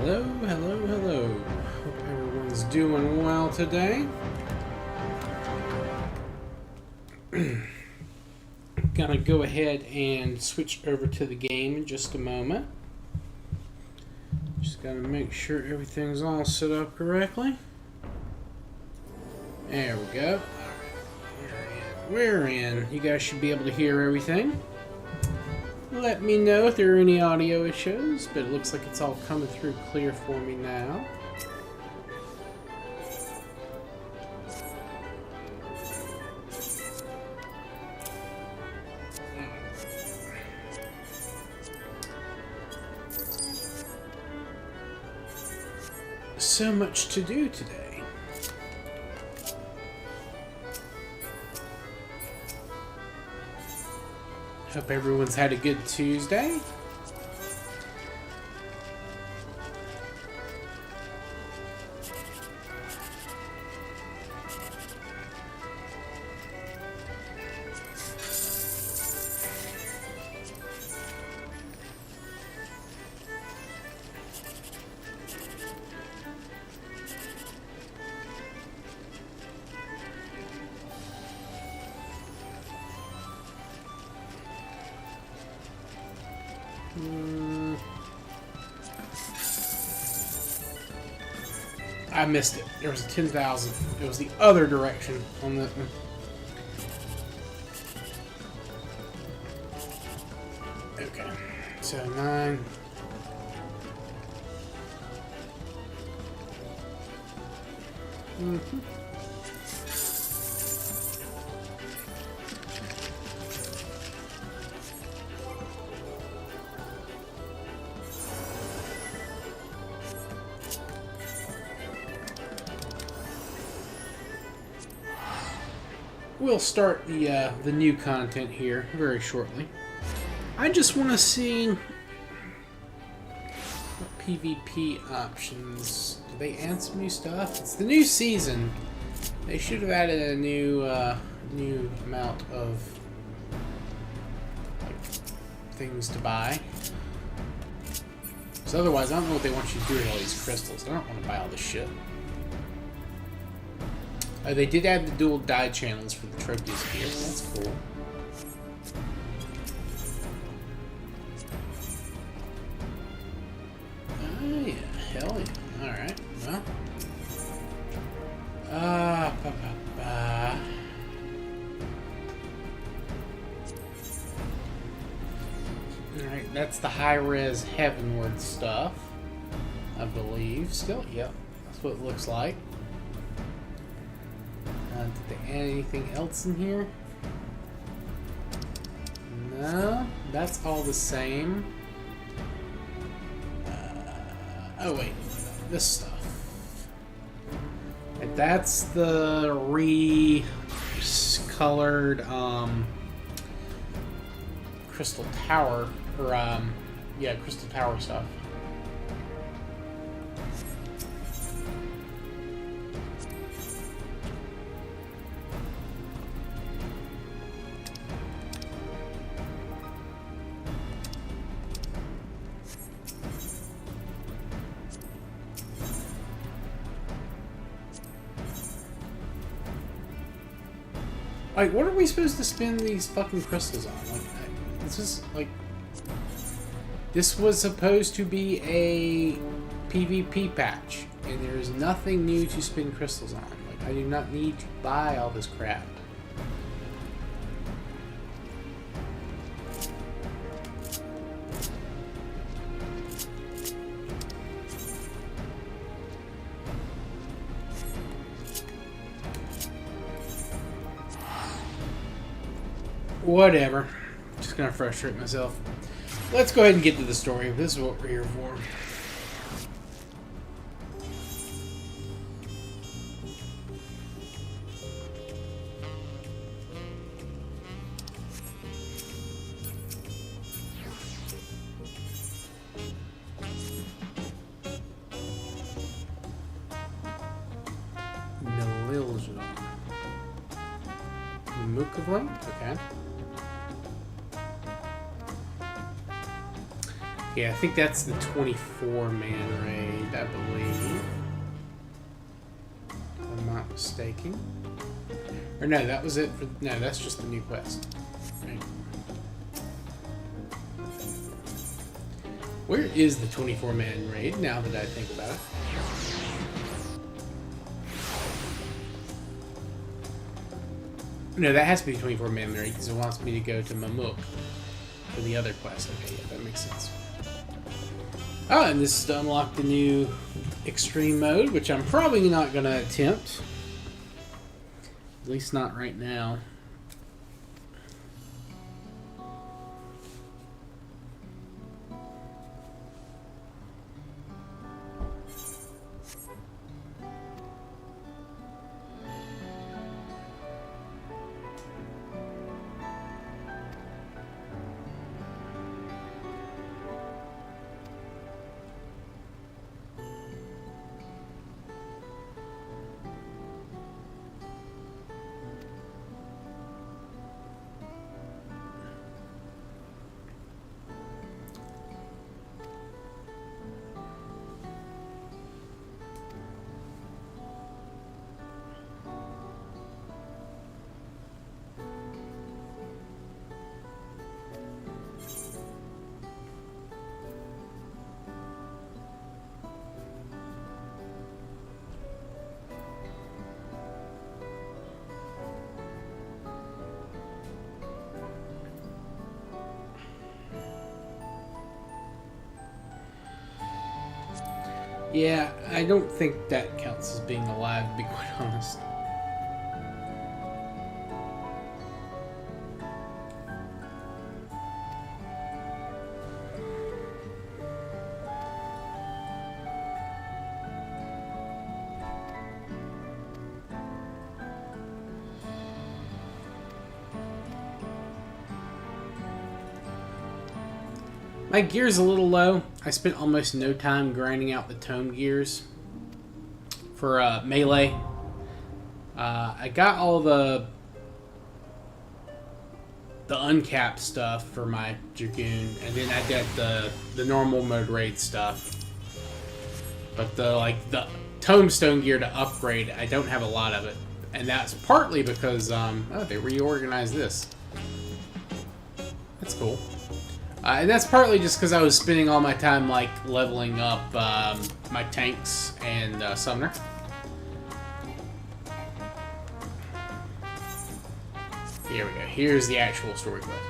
Hello, hello, hello. Hope everyone's doing well today. Gonna go ahead and switch over to the game in just a moment. Just gotta make sure everything's all set up correctly. There we go. We're in. You guys should be able to hear everything. Let me know if there are any audio issues, but it looks like it's all coming through clear for me now. So much to do today. Hope everyone's had a good Tuesday. I missed it. There was a 10,000. It was the other direction on the... Okay. So 9. We'll start the new content here very shortly. I just want to see what PvP options. Do they add some new stuff? It's the new season. They should have added a new new amount of things to buy. So otherwise, I don't know what they want you to do with all these crystals. I don't want to buy all this shit. They did add the dual die channels for the trophies here, so that's cool. Oh yeah, hell yeah. Alright, well. Alright, that's the high-res Heavenward stuff, I believe. Still, yep, that's what it looks like. Did they add anything else in here? No, that's all the same. Oh wait, this stuff. And that's the re-colored Crystal Tower, or yeah, Crystal Tower stuff. Like, what are we supposed to spend these fucking crystals on? Like, this is, like... This was supposed to be a PvP patch, and there is nothing new to spend crystals on. Like, I do not need to buy all this crap. Whatever. Just gonna frustrate myself. Let's go ahead and get to the story. This is what we're here for. Nililja. Mukavlin? Okay. Yeah, I think that's the 24-man raid, I believe. If I'm not mistaken. Or no, that was it for... No, that's just the new quest. Right. Where is the 24-man raid, now that I think about it? No, that has to be 24-man raid, because it wants me to go to Mamuk for the other quest. Okay, yeah, that makes sense. Oh, and this is to unlock the new extreme mode, which I'm probably not going to attempt. At least not right now. Yeah, I don't think that counts as being alive, to be quite honest. My gear's a little low. I spent almost no time grinding out the tome gears for melee. I got all the uncapped stuff for my Dragoon, and then I did the normal mode raid stuff. But the Tomestone gear to upgrade, I don't have a lot of it, and that's partly because oh, they reorganized this. That's cool. And that's partly just because I was spending all my time, like, leveling up my tanks and Summoner. Here we go. Here's the actual story quest.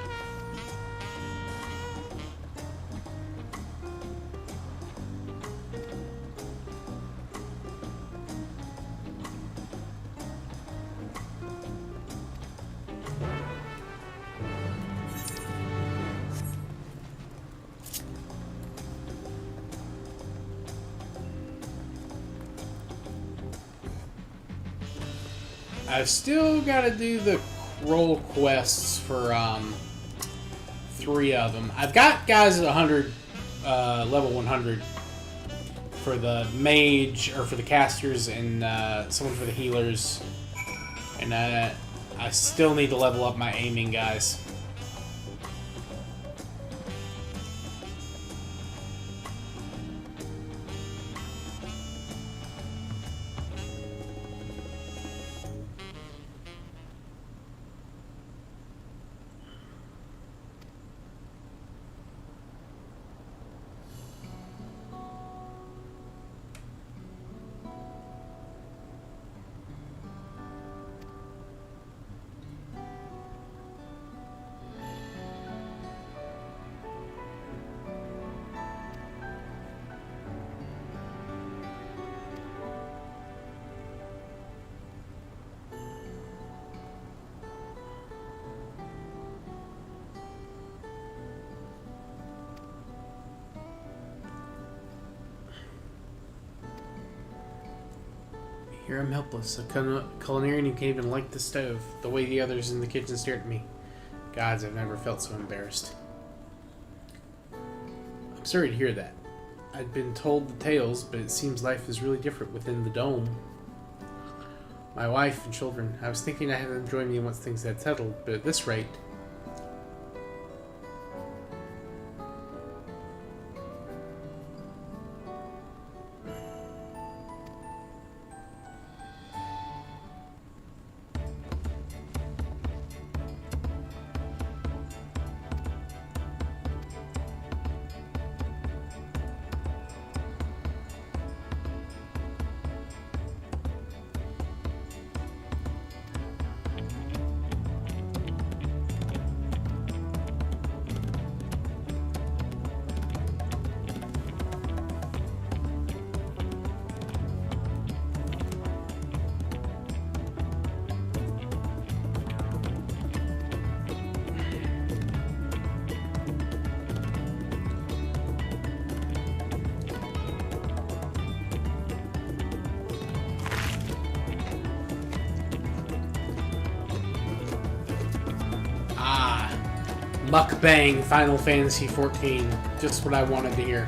I've still got to do the role quests for 3 of them. I've got guys at 100, level 100 for the mage, or for the casters, and someone for the healers. And I still need to level up my aiming guys. Here I'm helpless, a culinarian who can't even light the stove, the way the others in the kitchen stared at me. Gods, I've never felt so embarrassed. I'm sorry to hear that. I'd been told the tales, but it seems life is really different within the dome. My wife and children, I was thinking I'd have them join me once things had settled, but at this rate... Mukbang Final Fantasy XIV. Just what I wanted to hear.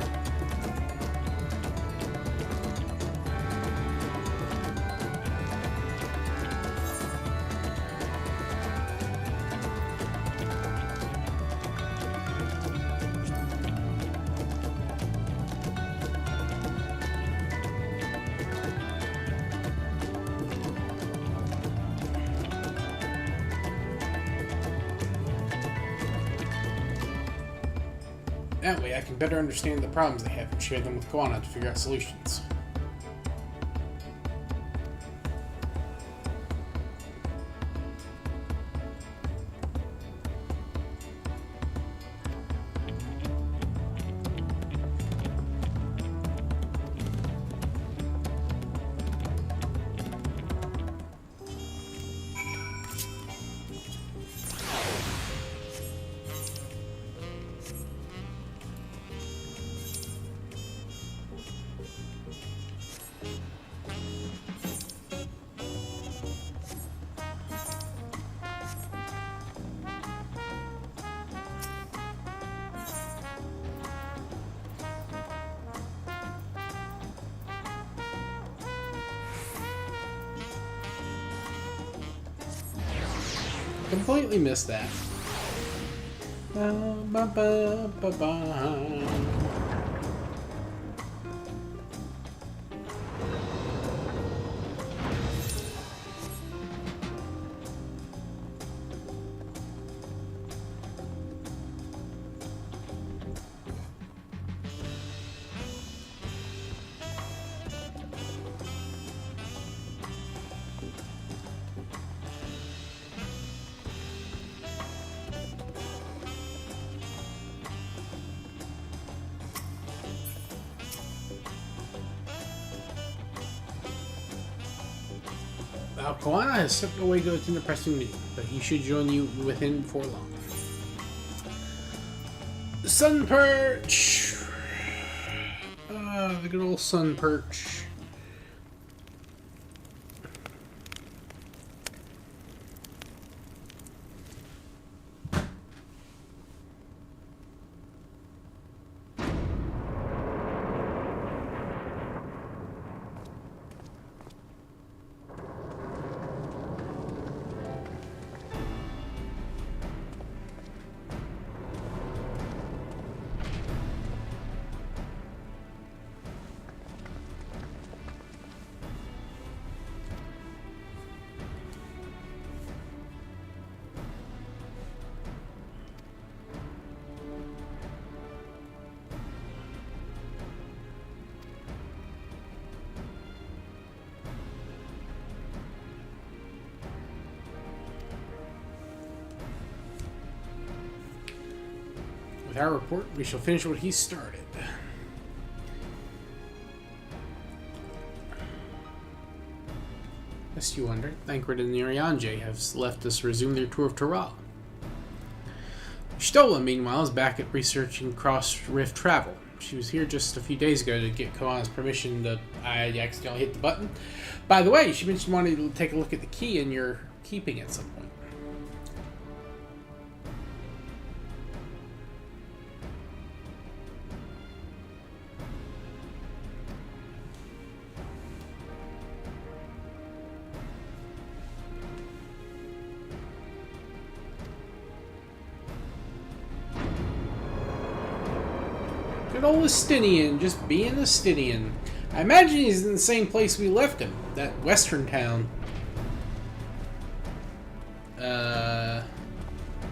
That way I can better understand the problems they have and share them with Koana to figure out solutions. Completely missed that. Ba, ba, ba, ba, ba. Koana has stepped away to attend a pressing meeting, but he should join you within before long. Sun Perch! The good old Sun Perch. With our report, we shall finish what he started. Lest you wonder, Thancred and Nyarjande have left us to resume their tour of Terral. Stola, meanwhile, is back at researching cross-rift travel. She was here just a few days ago to get Koana's permission to... I accidentally hit the button. By the way, she mentioned wanting to take a look at the key in your keeping at some point. Good old Estinian, just being Estinian. I imagine he's in the same place we left him, that western town.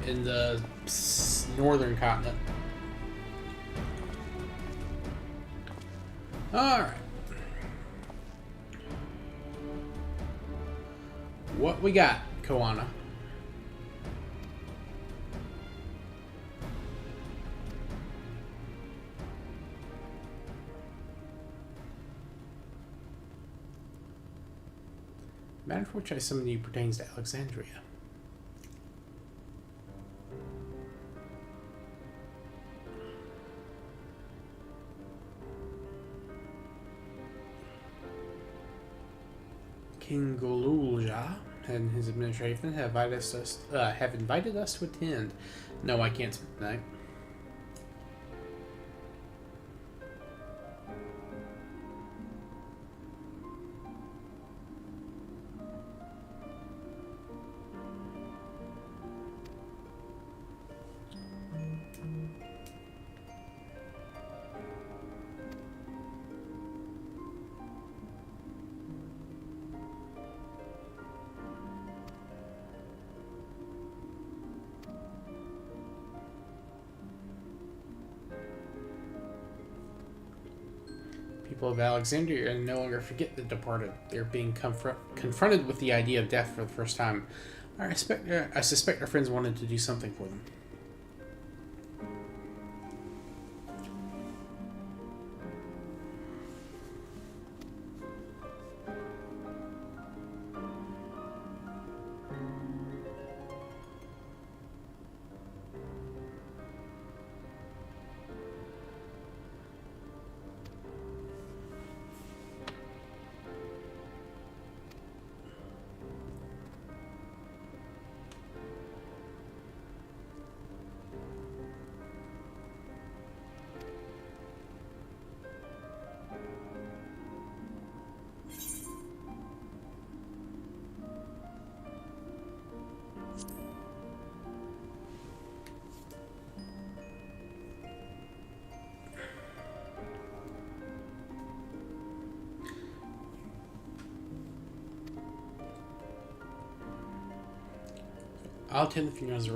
In the northern continent. Alright. What we got, Koana? The matter for which I summoned you pertains to Alexandria. King Golulja and his administration have invited us to attend. No, I can't spend the night. People of Alexandria no longer forget the departed. They're being confronted with the idea of death for the first time. I suspect our friends wanted to do something for them. I'll attend the funeral as a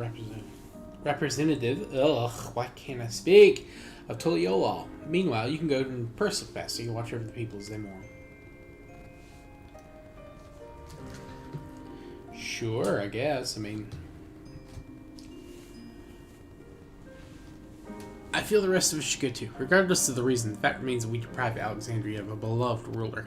representative. Ugh, why can't I speak? Of Tuliolal. Meanwhile, you can go to Persifest so you can watch over the people as they mourn. Sure, I guess. I mean, I feel the rest of us should go too. Regardless of the reason, the fact remains that we deprive Alexandria of a beloved ruler.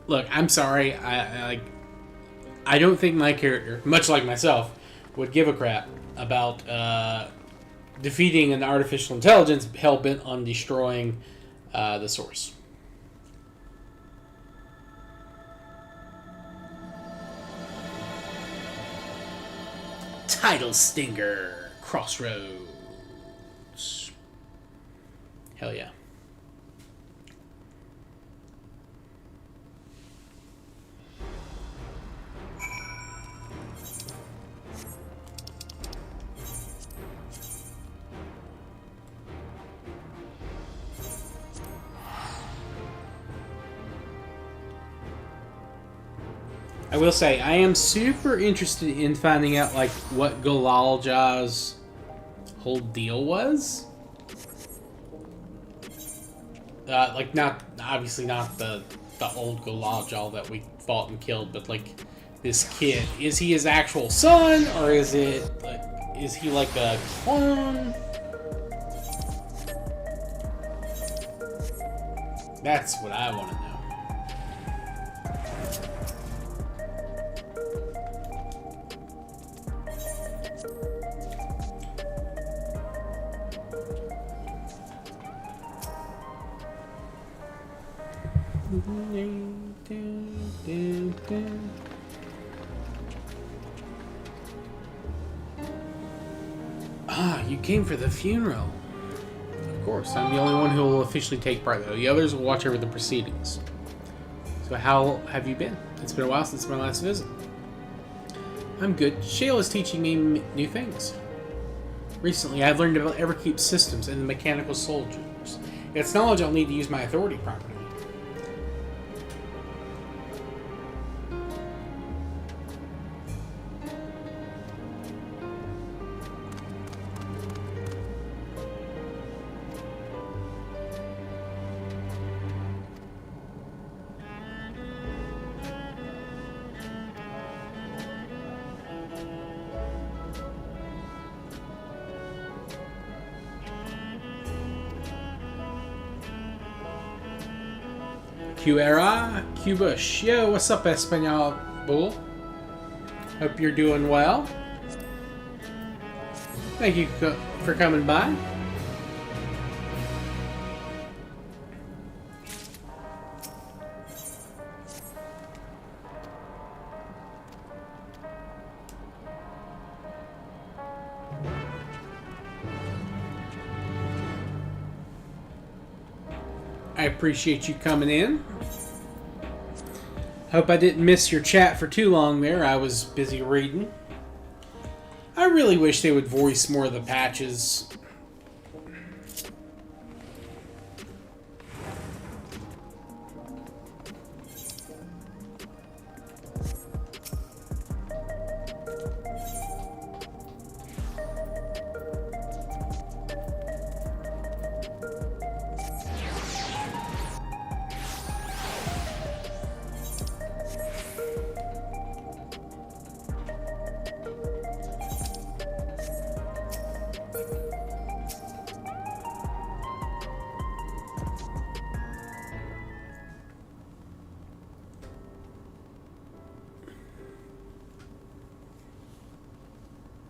Look, I'm sorry. I don't think my character, much like myself, would give a crap about defeating an artificial intelligence hell-bent on destroying the source. Title Stinger. Crossroads. Hell yeah. I will say, I am super interested in finding out, like, what Galalja's whole deal was. Like, obviously not the old Galalja that we fought and killed, but, like, this kid. Is he his actual son, or is he, like, a clone? That's what I want to know. Ah, you came for the funeral. Of course, I'm the only one who will officially take part, though. The others will watch over the proceedings. So how have you been? It's been a while since my last visit. I'm good. Shale is teaching me new things. Recently, I've learned about Everkeep's systems and the mechanical soldiers. It's knowledge I'll need to use my authority properly. Cuera, Cubush. Yo, what's up, Espanol Bull? Hope you're doing well. Thank you for coming by. I appreciate you coming in. Hope I didn't miss your chat for too long there. I was busy reading. I really wish they would voice more of the patches.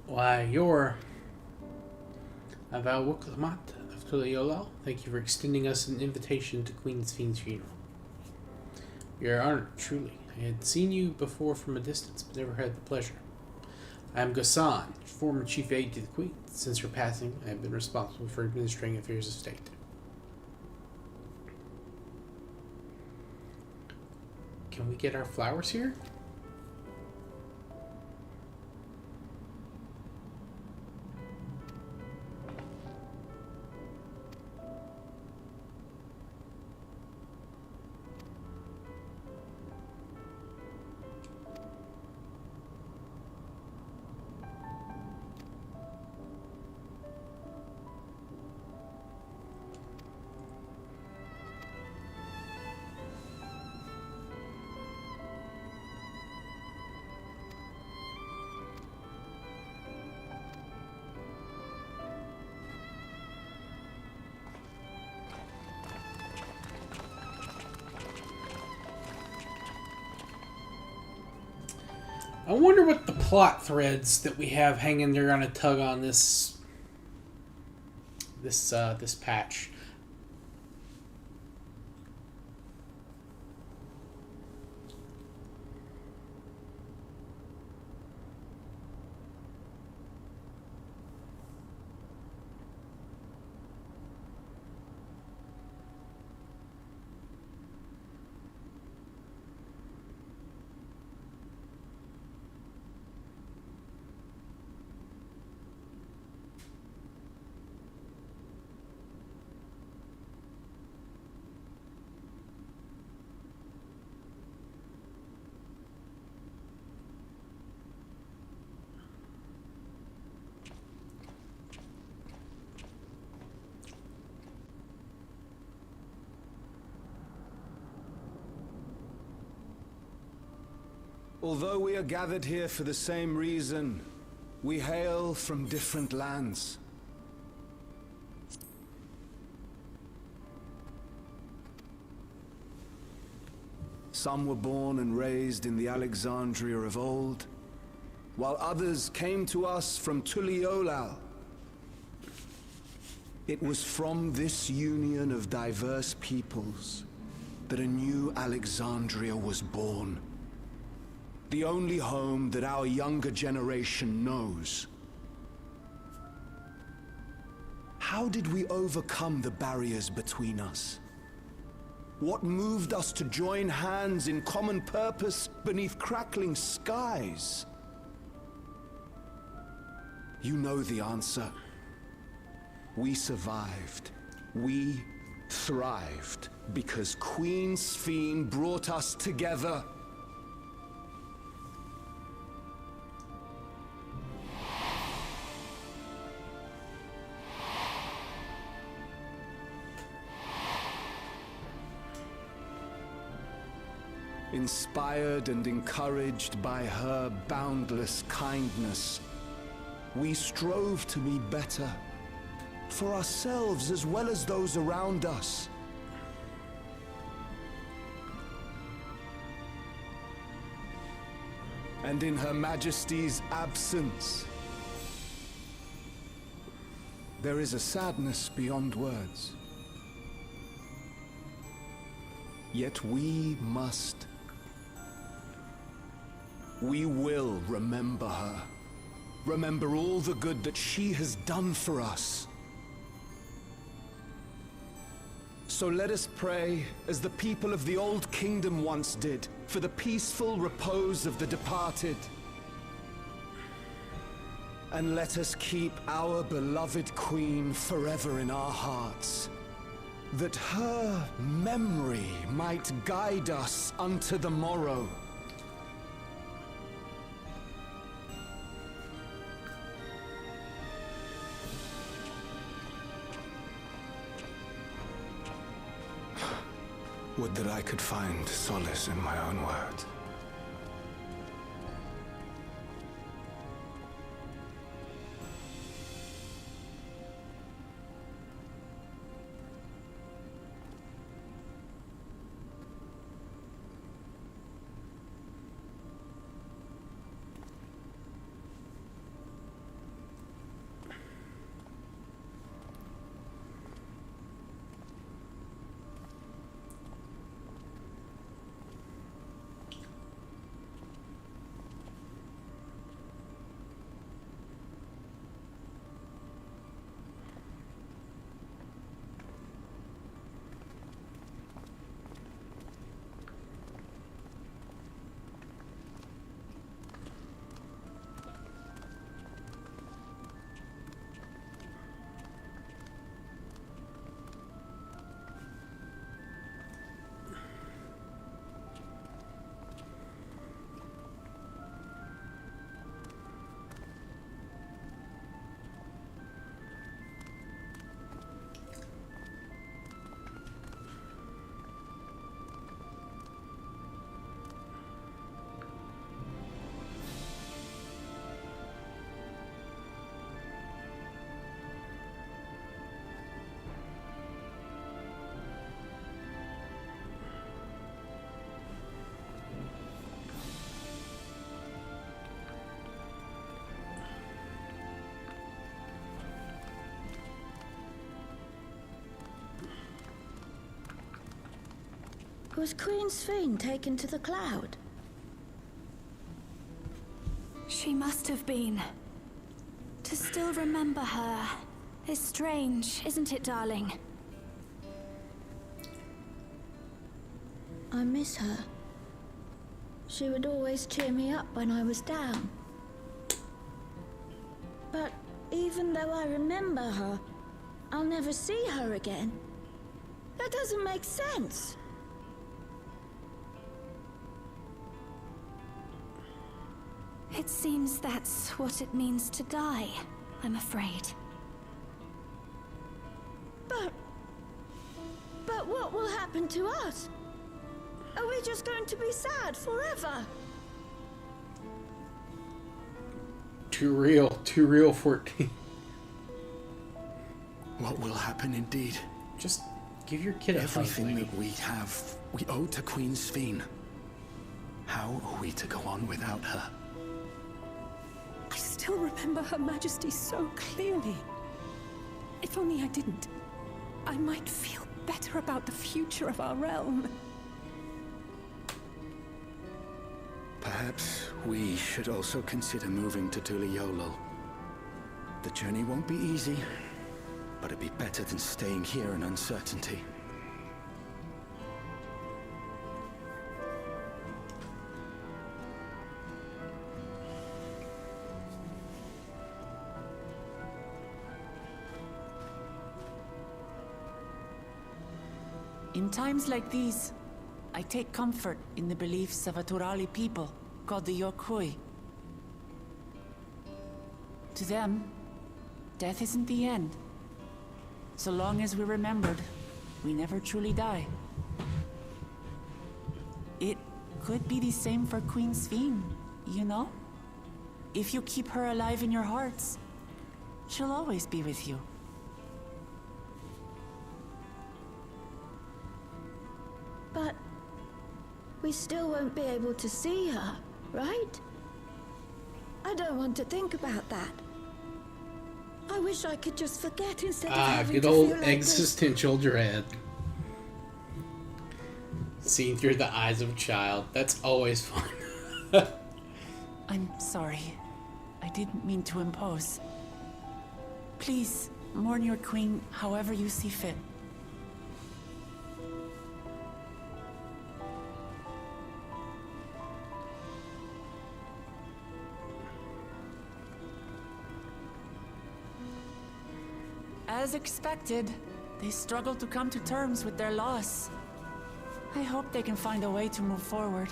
Why, you're Aval Wuklamat of Tuliolal. Thank you for extending us an invitation to Queen's Fiend's funeral. We are honored, truly. I had seen you before from a distance, but never had the pleasure. I am Ghassan, former chief aide to the Queen. Since her passing, I have been responsible for administering affairs of state. Can we get our flowers here? I wonder what the plot threads that we have hanging there on a tug on this patch. Although we are gathered here for the same reason, we hail from different lands. Some were born and raised in the Alexandria of old, while others came to us from Tuliolal. It was from this union of diverse peoples that a new Alexandria was born. The only home that our younger generation knows. How did we overcome the barriers between us? What moved us to join hands in common purpose beneath crackling skies? You know the answer. We survived. We thrived because Queen's Fiend brought us together. Inspired and encouraged by her boundless kindness, we strove to be better, for ourselves as well as those around us. And in Her Majesty's absence, There is a sadness beyond words. Yet we must. We will remember her. Remember all the good that she has done for us. So let us pray, as the people of the Old Kingdom once did, for the peaceful repose of the departed. And let us keep our beloved Queen forever in our hearts, that her memory might guide us unto the morrow. Would that I could find solace in my own words. Was Queen Sphene taken to the cloud? She must have been. To still remember her is strange, isn't it, darling? I miss her. She would always cheer me up when I was down. But even though I remember her, I'll never see her again. That doesn't make sense. It seems that's what it means to die, I'm afraid. But what will happen to us? Are we just going to be sad forever? Too real for it. What will happen indeed? Just give your kid a hug, Everything lady. that we have, we owe to Queen Sphene. How are we to go on without her? I still remember Her Majesty so clearly. If only I didn't, I might feel better about the future of our realm. Perhaps we should also consider moving to Tuliolo. The journey won't be easy, but it'd be better than staying here in uncertainty. In times like these, I take comfort in the beliefs of a Turali people called the Yokui. To them, death isn't the end. So long as we're remembered, we never truly die. It could be the same for Queen Sphene, you know? If you keep her alive in your hearts, she'll always be with you. But we still won't be able to see her, right? I don't want to think about that. I wish I could just forget instead of Ah, having good to old feel like this. existential dread. Seen through the eyes of a child. That's always fun. I'm sorry. I didn't mean to impose. Please, mourn your queen however you see fit. As expected, they struggle to come to terms with their loss. I hope they can find a way to move forward.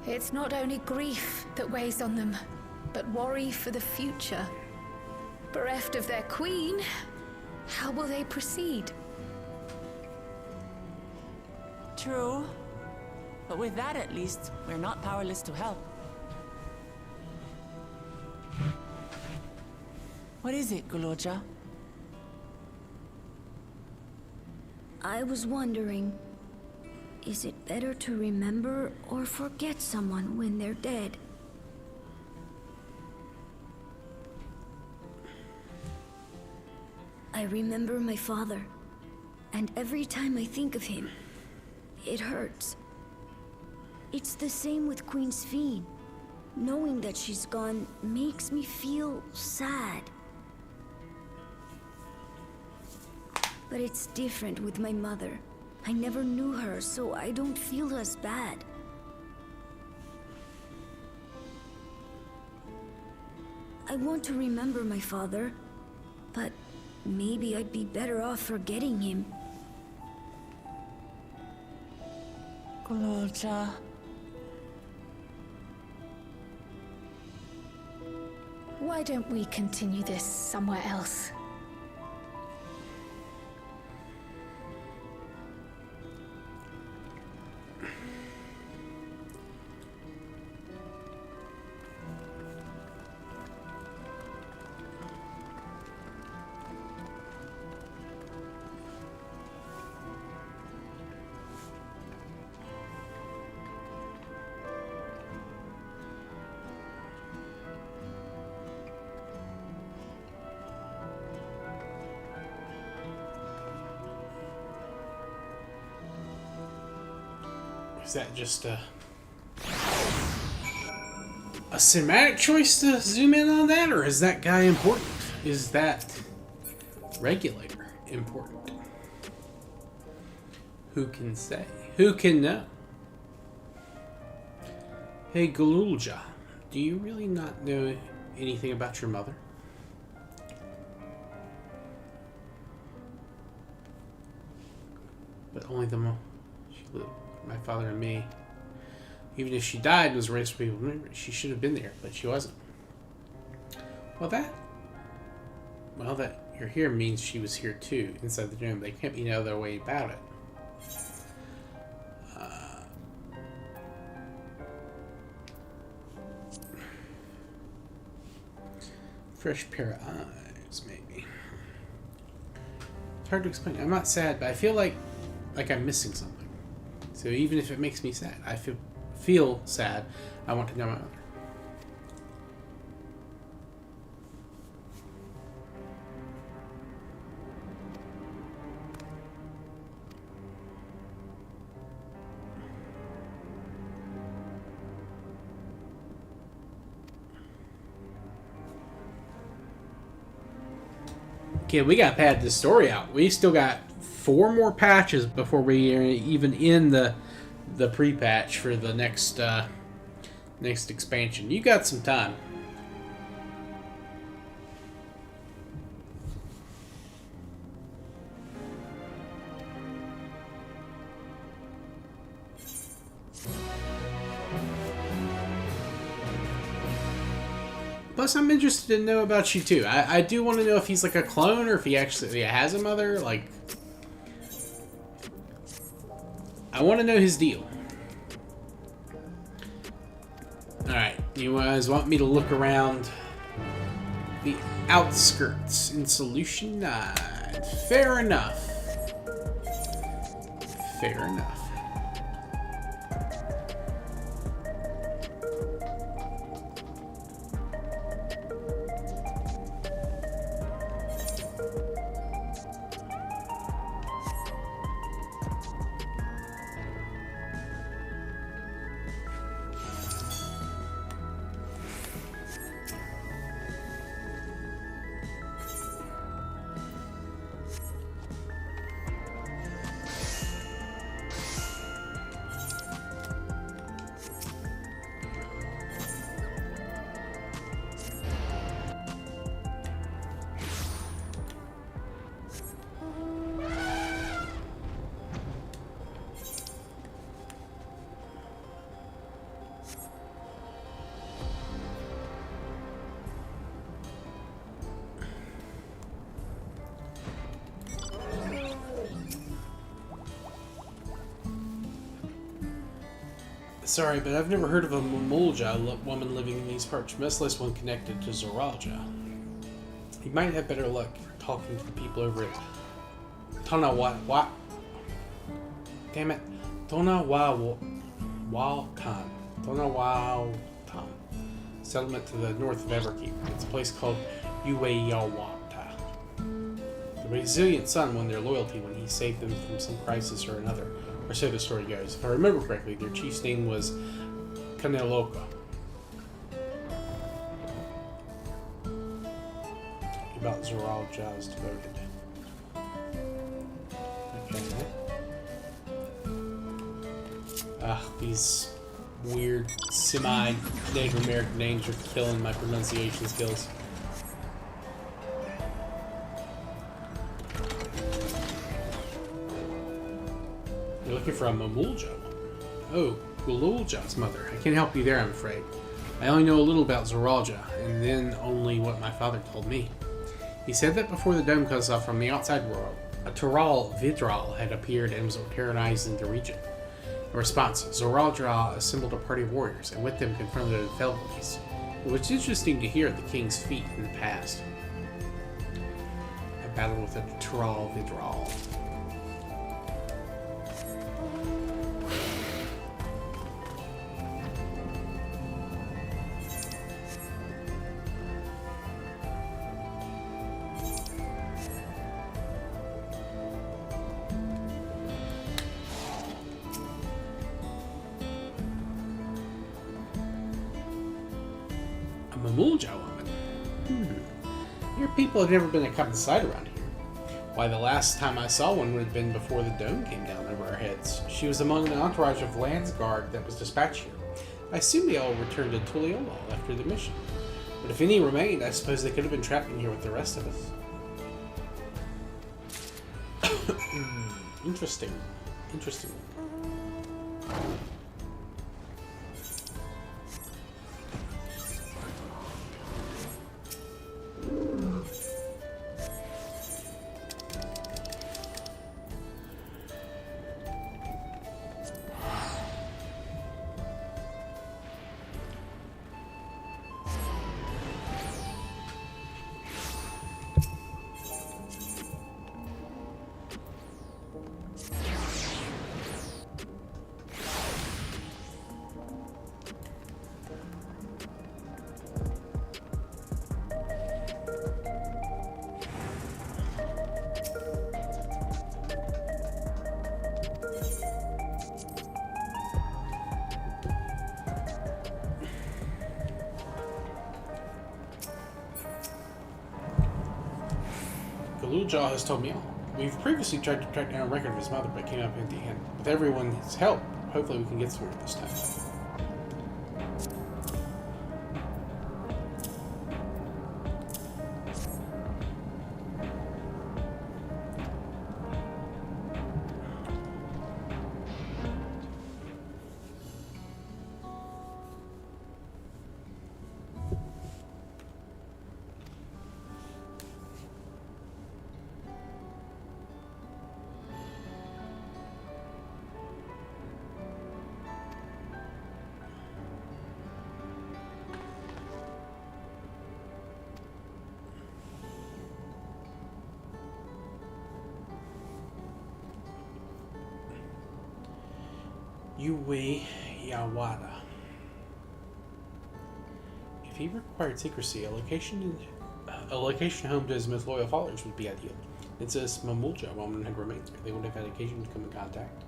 It's not only grief that weighs on them, but worry for the future. Bereft of their queen, how will they proceed? True. But with that at least, we're not powerless to help. What is it, Guloja? I was wondering, is it better to remember or forget someone when they're dead? I remember my father, and every time I think of him, it hurts. It's the same with Queen Sphene. Knowing that she's gone makes me feel sad. But it's different with my mother. I never knew her, so I don't feel as bad. I want to remember my father, but maybe I'd be better off forgetting him. Guloja. Why don't we continue this somewhere else? Is that just a cinematic choice to zoom in on that, or is that guy important? Is that regulator important? Who can say? Who can know? Hey, Galulja, do you really not know anything about your mother? But only the she lived. My father and me. Even if she died and was raised for people, remember, she should have been there, but she wasn't. Well, that you're here means she was here too, inside the room. There can't be no other way about it. Fresh pair of eyes, maybe. It's hard to explain. I'm not sad, but I feel like I'm missing something. So even if it makes me sad, I feel sad. I want to know my mother. Okay, we got to pad this story out. We still got 4 more patches before we are even in the pre-patch for the next next expansion. You got some time. Plus, I'm interested to know about you too. I do want to know if he's like a clone or if he actually has a mother. Like, I want to know his deal. Alright, you guys want me to look around the outskirts in Solution 9. Fair enough. Fair enough. Sorry, but I've never heard of a Mamulja woman living in these parts, much less one connected to Zoralja. You might have better luck talking to the people over at Tonawalkan. Damn it. Tonawalkan. Settlement to the north of Everkeep. It's a place called Ueyawata. The resilient son won their loyalty when he saved them from some crisis or another. Or so the story goes. If I remember correctly, their chief's name was Kaneloka. About Zoralja is devoted. Okay. These weird semi-Native American names are killing my pronunciation skills. You're looking for a Mamulja woman. Oh, Gululja's mother. I can't help you there, I'm afraid. I only know a little about Zoralja, and then only what my father told me. He said that before the dome cuts off from the outside world, a Tural Vidral had appeared and was terrorizing the region. In response, Zoralja assembled a party of warriors, and with them confronted the Felvies. It was interesting to hear the king's feat in the past. A battle with a Tural Vidral. Mamulja woman. Your people have never been a common sight around here. Why, the last time I saw one would have been before the dome came down over our heads. She was among an entourage of Landsguard that was dispatched here. I assume they all returned to Tuliolal after the mission. But if any remained, I suppose they could have been trapped in here with the rest of us. Interesting. Interesting. Gululja has told me all. We've previously tried to track down a record of his mother, but came up empty-handed. With everyone's help, hopefully we can get through it this time. Ueyawata. If he required secrecy, a location home to his most loyal followers would be ideal. Since this Mamulja woman had remained there, they would have had occasion to come in contact.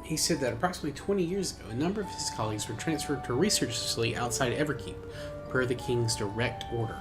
He said that approximately 20 years ago, a number of his colleagues were transferred to a research facility outside Everkeep, per the king's direct order.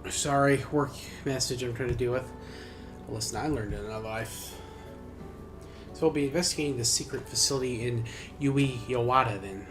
Sorry, work message I'm trying to deal with. Well, listen, I learned in another life. So we'll be investigating the secret facility in Yui Yawata then.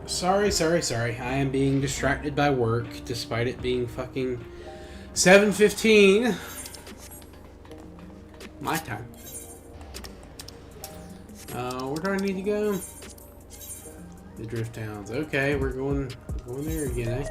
Sorry. I am being distracted by work, despite it being fucking 7:15. My time. Where do I need to go? The Drift Towns. Okay, we're going there again, eh?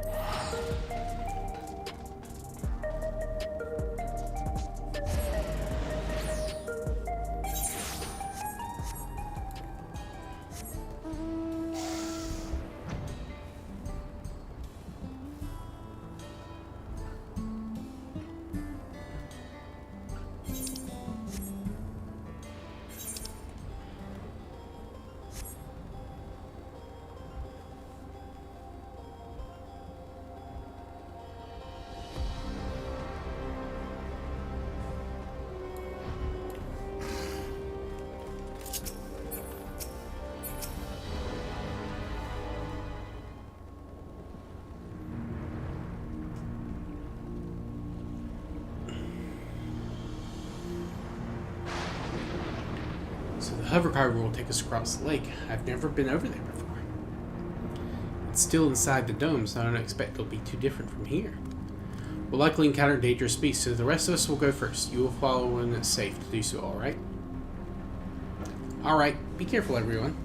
So the hover car will take us across the lake. I've never been over there before. It's still inside the dome, so I don't expect it'll be too different from here. We'll likely encounter dangerous beasts, so the rest of us will go first. You will follow when it's safe to do so, alright? Alright, be careful everyone.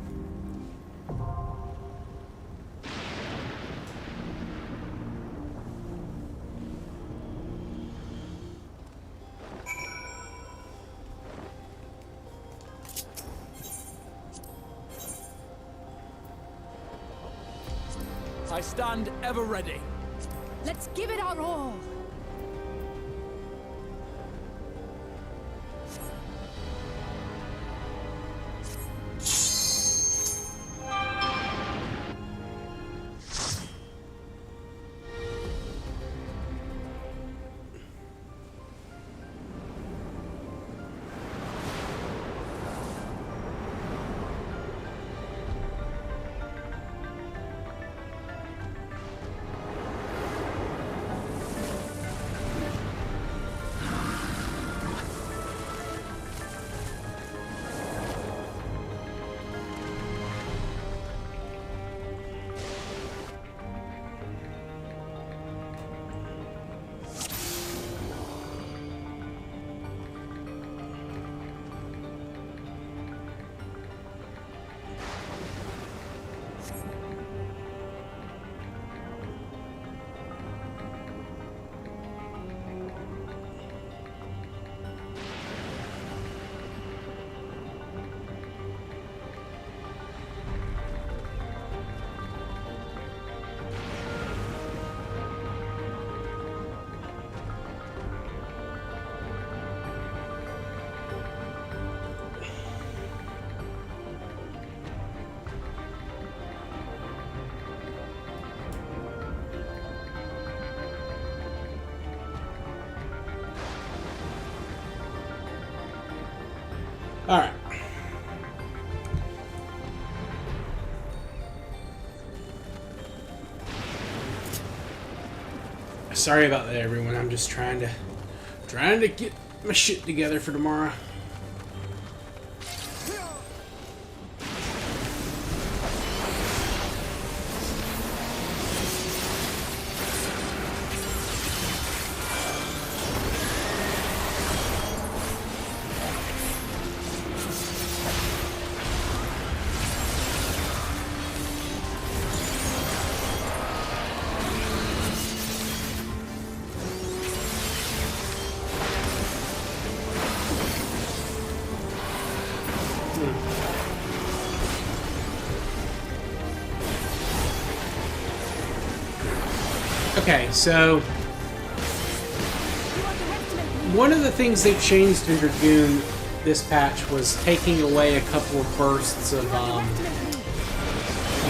I stand ever ready. Let's give it our all. Alright. Sorry about that, everyone. I'm just trying to get my shit together for tomorrow. Okay, so one of the things they changed in Dragoon this patch was taking away a couple of bursts of the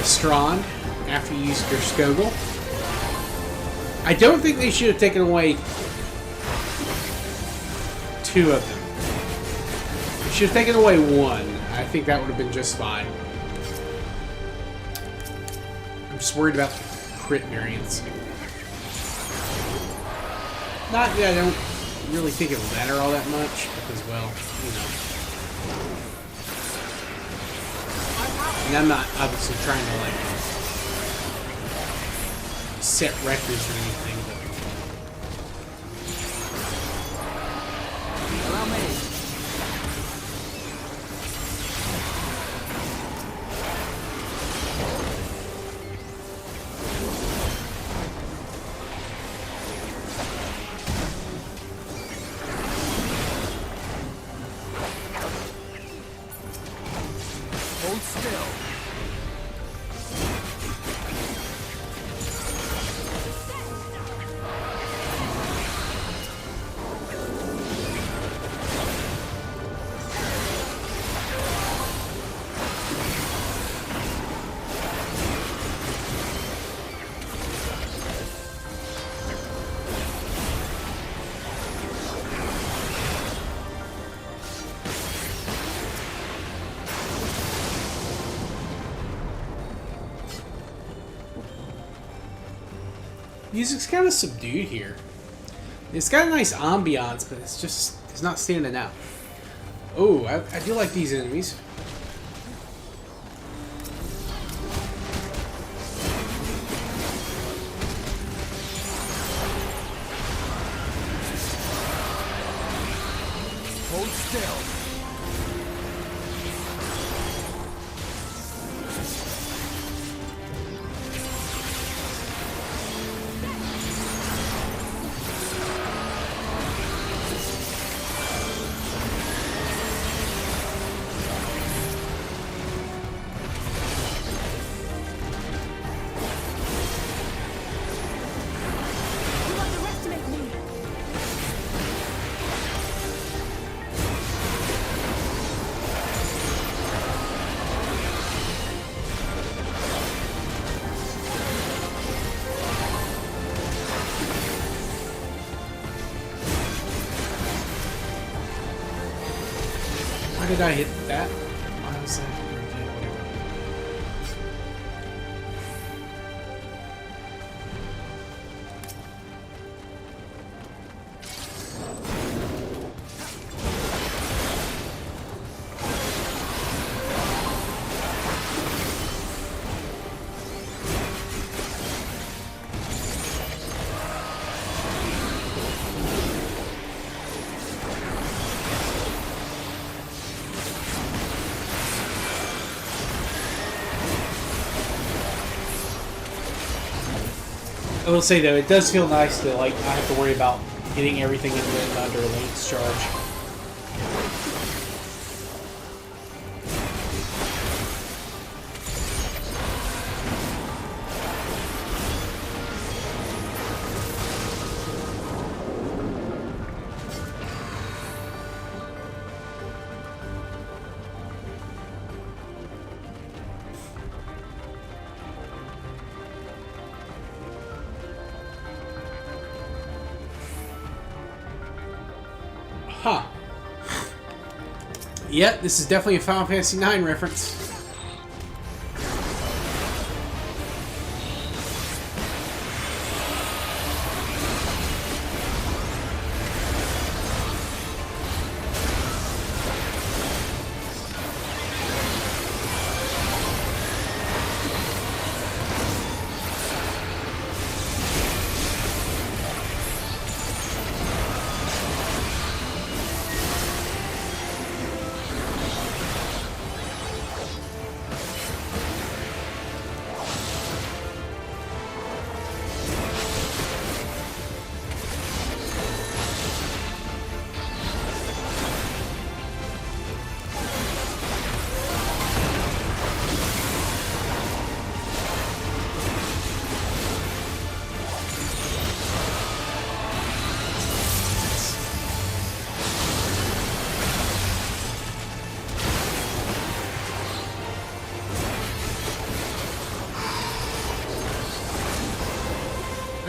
Strand after you used your Skogul. I don't think they should have taken away 2 of them. They should have taken away 1. I think that would have been just fine. I'm just worried about the crit variance. Not that I don't really think it'll matter all that much, because, well, you know. And I'm not obviously trying to, like, set records or anything, but... Allow me. Hold still. Music's kind of subdued here. It's got a nice ambiance, but it's not standing out. Oh, I do like these enemies. Hold still. Why did I hit that? Why was that? Okay, whatever. I will say though, it does feel nice to like not have to worry about getting everything into it under a Link's charge. Huh. Yep, this is definitely a Final Fantasy IX reference.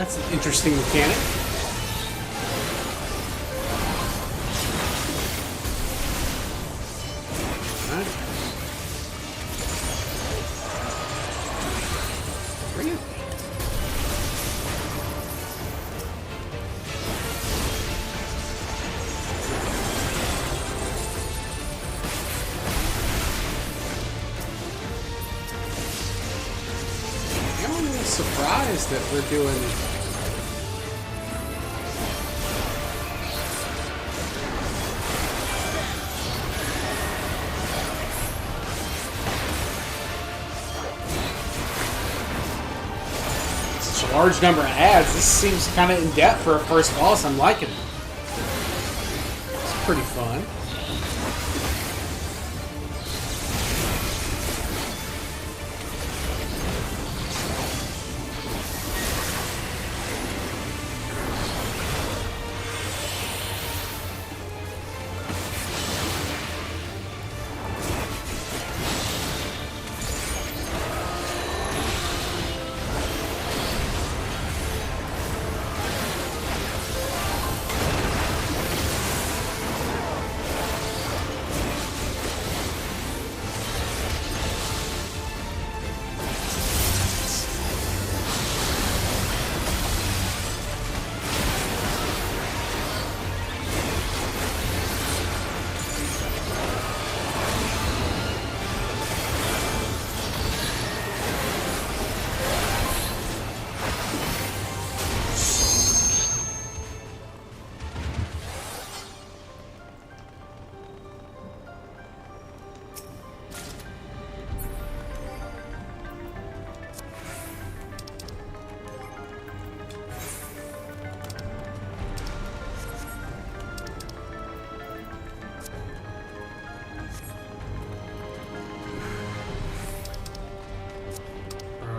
That's an interesting mechanic. Alright. Bring it. I'm a little surprised that we're doing. Such a large number of ads. This seems kind of in depth for a first boss. I'm liking it. It's pretty fun.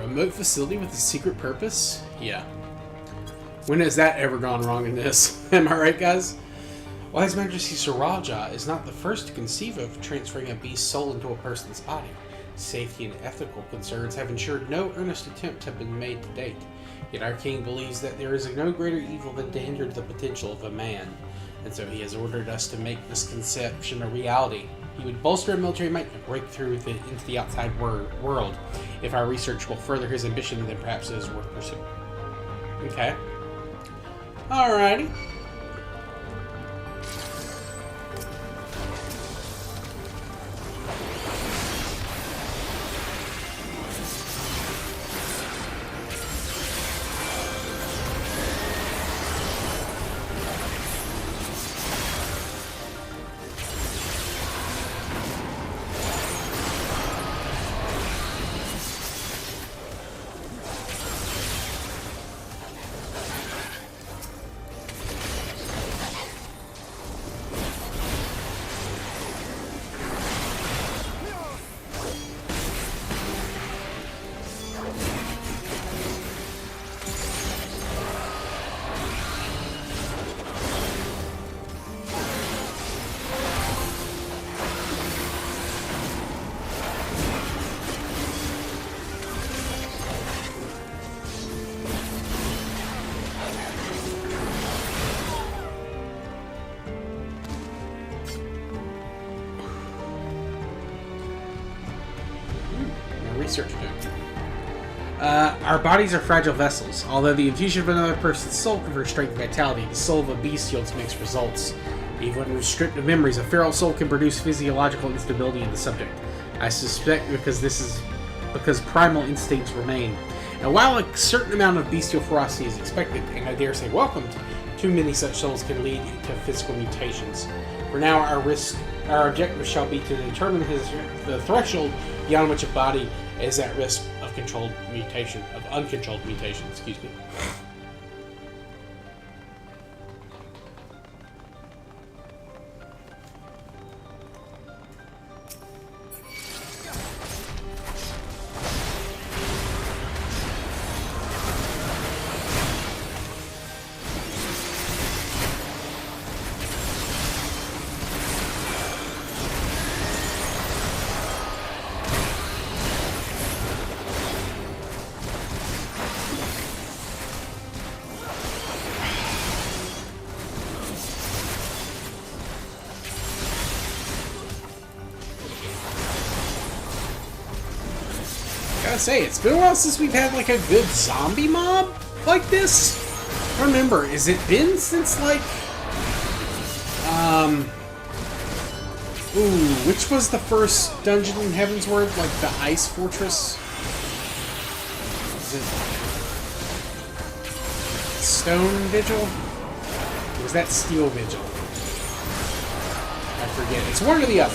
Remote facility with a secret purpose? Yeah. When has that ever gone wrong in this? Am I right, guys? Well, His Majesty Saraja is not the first to conceive of transferring a beast's soul into a person's body. Safety and ethical concerns have ensured no earnest attempts have been made to date. Yet our king believes that there is no greater evil than to hinder the potential of a man, and so he has ordered us to make this conception a reality. He would bolster our military might and break through into the outside world. If our research will further his ambition, then perhaps it is worth pursuing. Okay. Alrighty. Research done. Our bodies are fragile vessels. Although the infusion of another person's soul confers strength and vitality, the soul of a beast yields mixed results. Even when stripped of memories, a feral soul can produce physiological instability in the subject. I suspect because primal instincts remain. And while a certain amount of bestial ferocity is expected, and I dare say welcomed, too many such souls can lead to physical mutations. For now, our objective shall be to determine the threshold beyond which a body is at risk of uncontrolled mutation. Excuse me. gotta say, it's been a while since we've had like a good zombie mob like this. Remember, has it been since like which was the first dungeon in Heavensward? Like the Ice Fortress? Is it Stone Vigil? Or was that Steel Vigil? I forget. It's one or the other.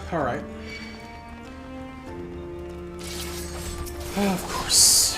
All right. Of course.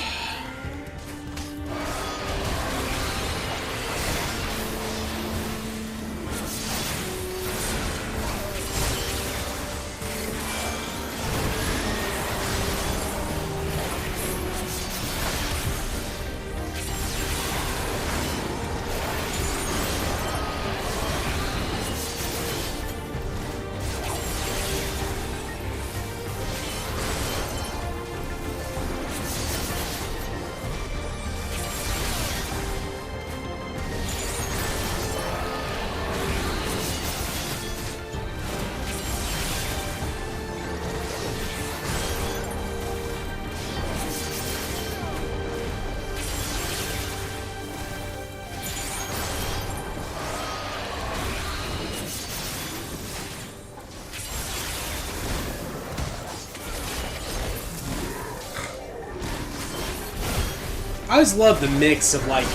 I always love the mix of, like,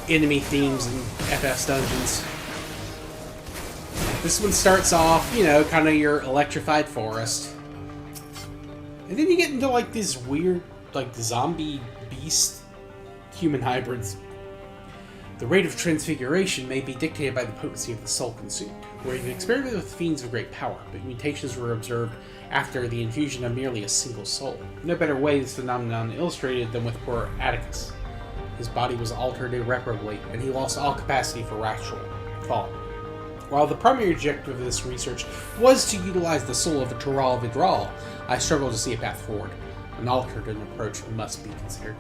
enemy themes in FF's dungeons. This one starts off, you know, kind of your electrified forest. And then you get into, like, these weird, like, zombie beast human hybrids. The rate of transfiguration may be dictated by the potency of the soul consumed, where you can experiment with fiends of great power, but mutations were observed after the infusion of merely a single soul. No better way this phenomenon illustrated than with poor Atticus. His body was altered irreparably, and he lost all capacity for rational thought. While the primary objective of this research was to utilize the soul of a Tural Vidral, I struggle to see a path forward. An alternate approach must be considered.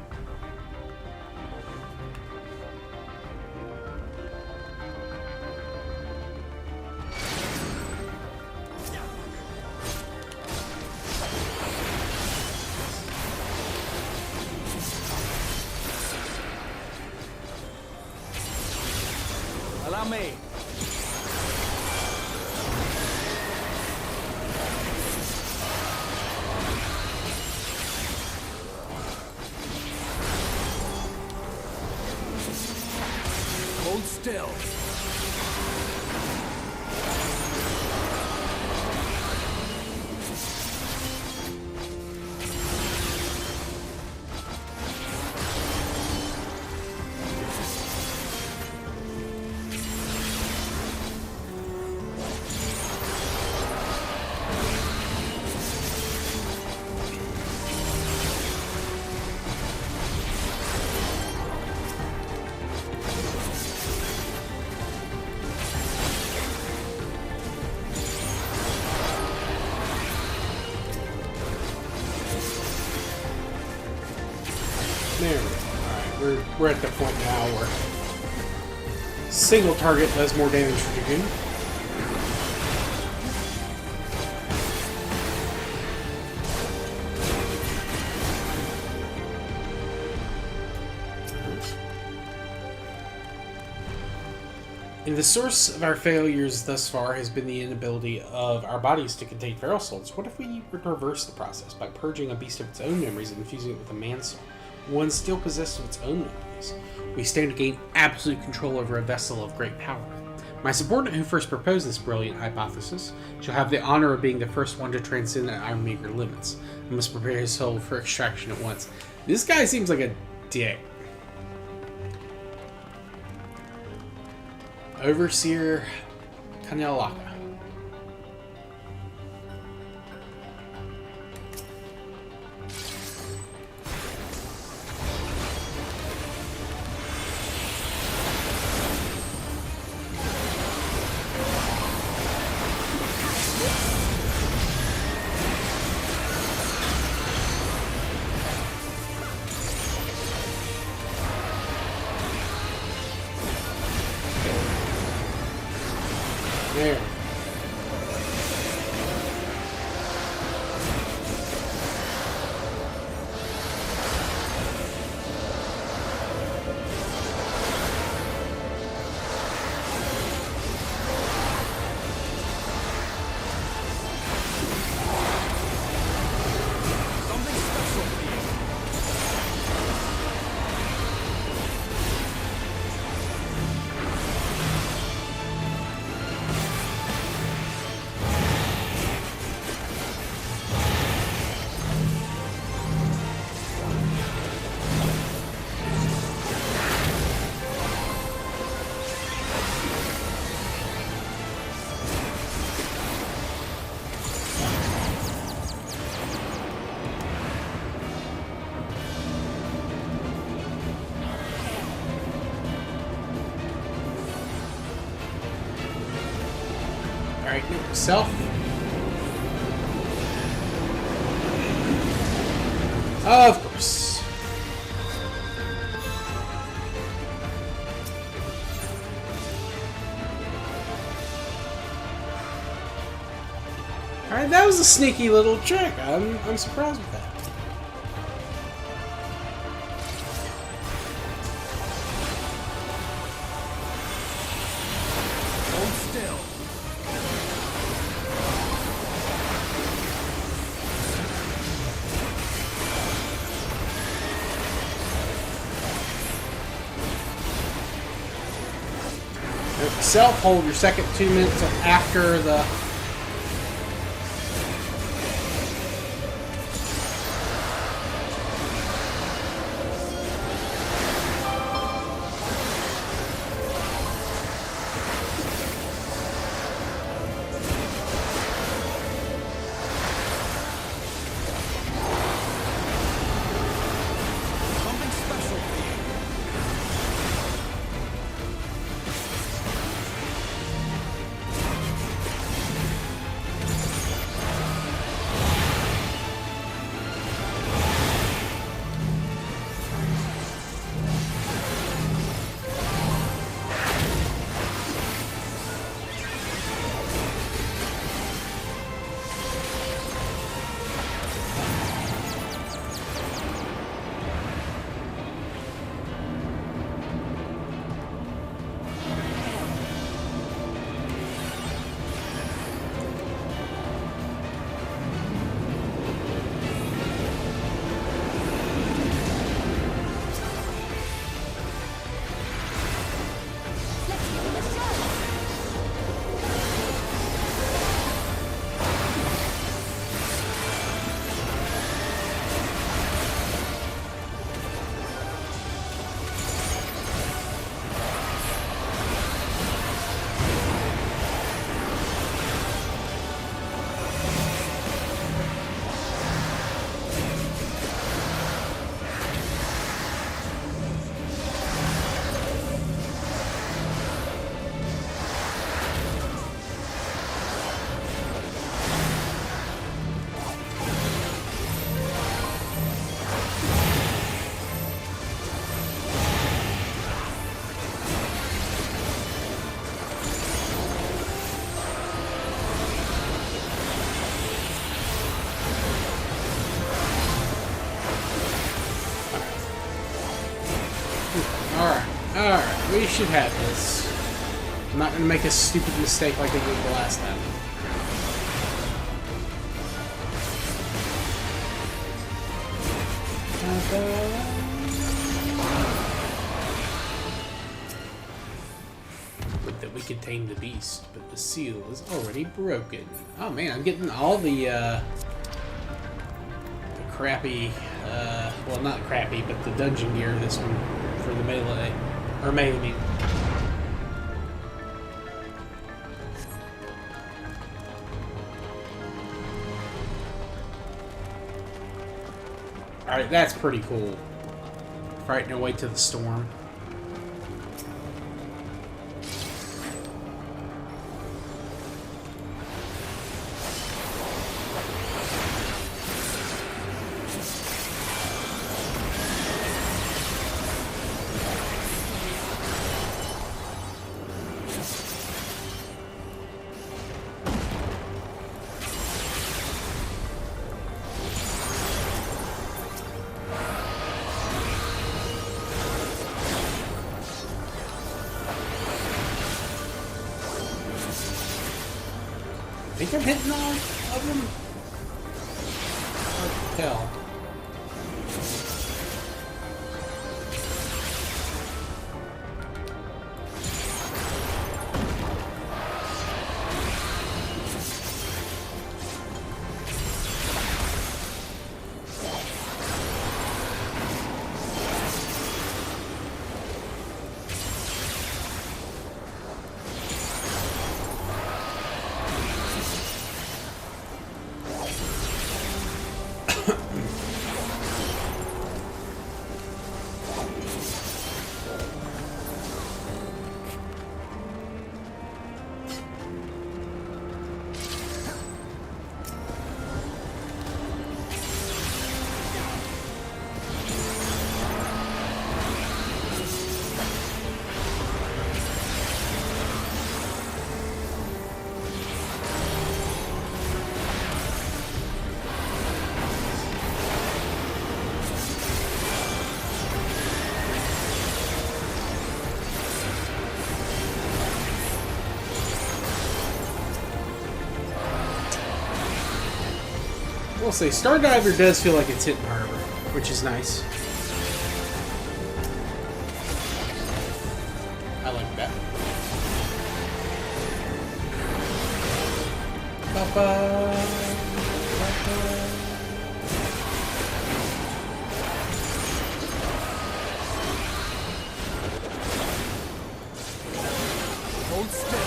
Allow me. Hold still. There we go. Alright, we're at the point now where single target does more damage for you. And the source of our failures thus far has been the inability of our bodies to contain feral souls. What if we were to reverse the process by purging a beast of its own memories and infusing it with a man soul? One still possessed of its own memories. We stand to gain absolute control over a vessel of great power. My subordinate who first proposed this brilliant hypothesis shall have the honor of being the first one to transcend our meager limits. I must prepare his soul for extraction at once. This guy seems like a dick. Overseer Kanelaka. Self. Of course. Alright, that was a sneaky little trick. I'm surprised with that. Hold still. Self, hold your second 2 minutes after the... Something special for you. Alright, we should have this. I'm not gonna make a stupid mistake like I did the last time. With that we could tame the beast, but the seal is already broken. Oh man, I'm getting all the crappy, well not crappy, but the dungeon gear this one for the melee, or melee mean. Alright, that's pretty cool. Fighting our way to the storm. I think I'm hitting all of them. Hard to tell. will say, Stardiver does feel like it's hitting harder, which is nice. I like that. Hold still.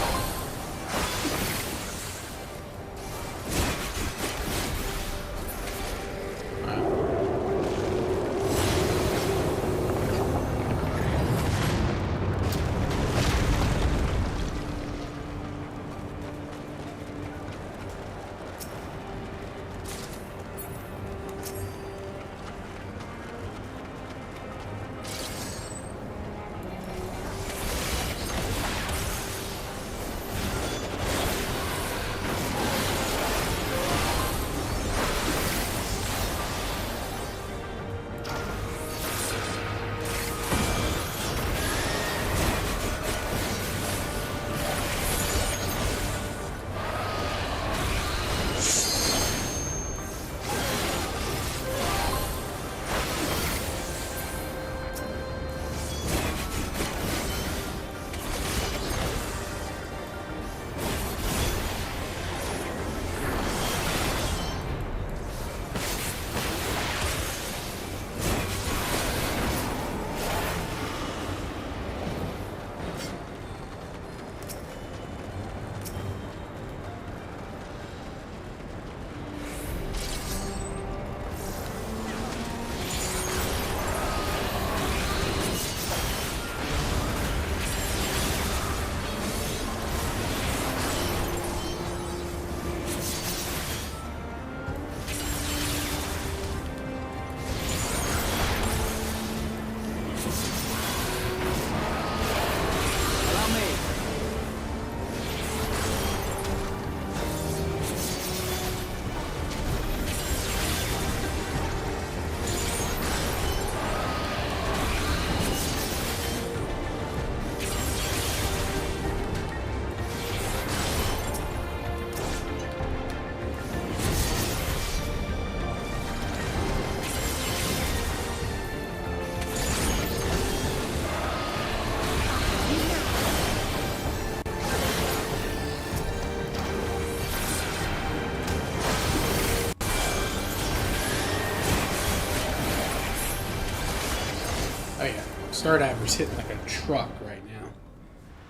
Oh yeah, Stardiver's hitting like a truck right now.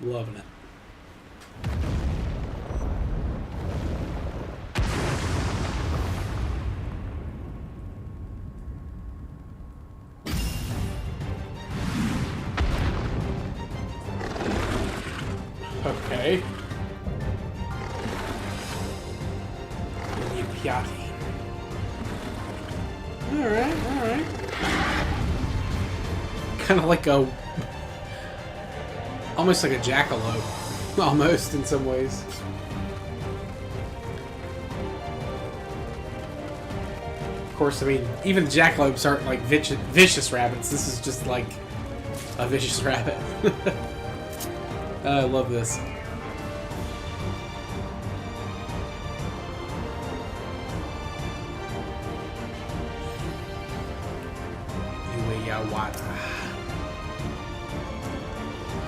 Loving it. Okay. Piatti. Alright, alright. Kind of like a... almost like a jackalope. Almost, in some ways. Of course, I mean, even jackalopes aren't like vicious rabbits. This is just like a vicious rabbit. I love this.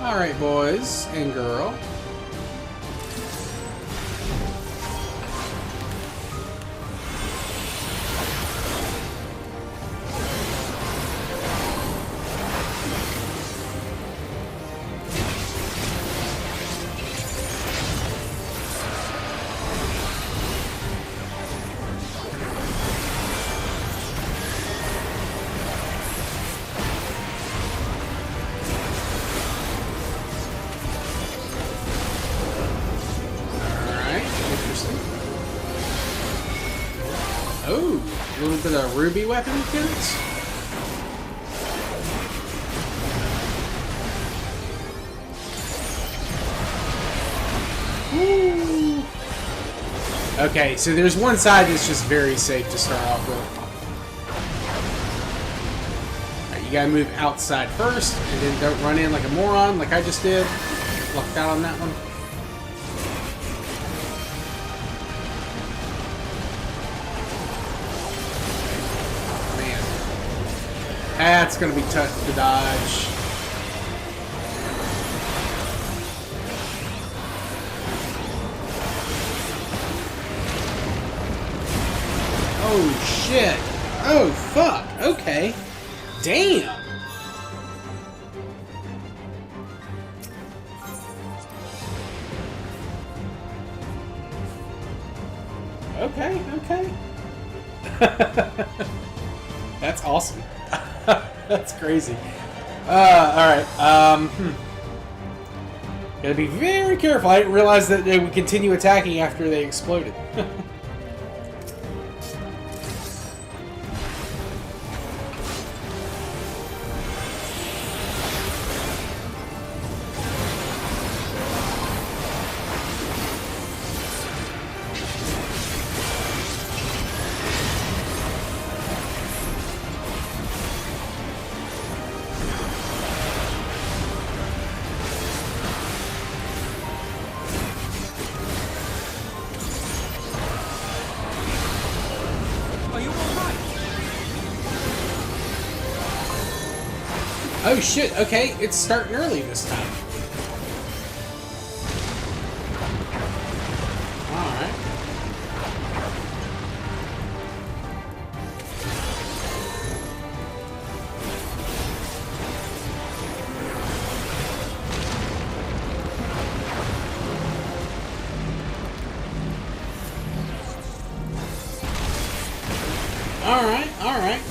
Alright, boys and girl. Oh, a little bit of ruby weapon kills. Woo. Okay, so there's one side that's just very safe to start off with. Alright, you gotta move outside first, and then don't run in like a moron like I just did. Lucked out on that one. That's gonna be tough to dodge. Oh shit! Oh fuck! Okay. Damn! Okay, okay. That's awesome. That's crazy. Alright, Gotta be very careful. I didn't realize that they would continue attacking after they exploded. Oh shit, okay, it's starting early this time. Alright. Alright, alright.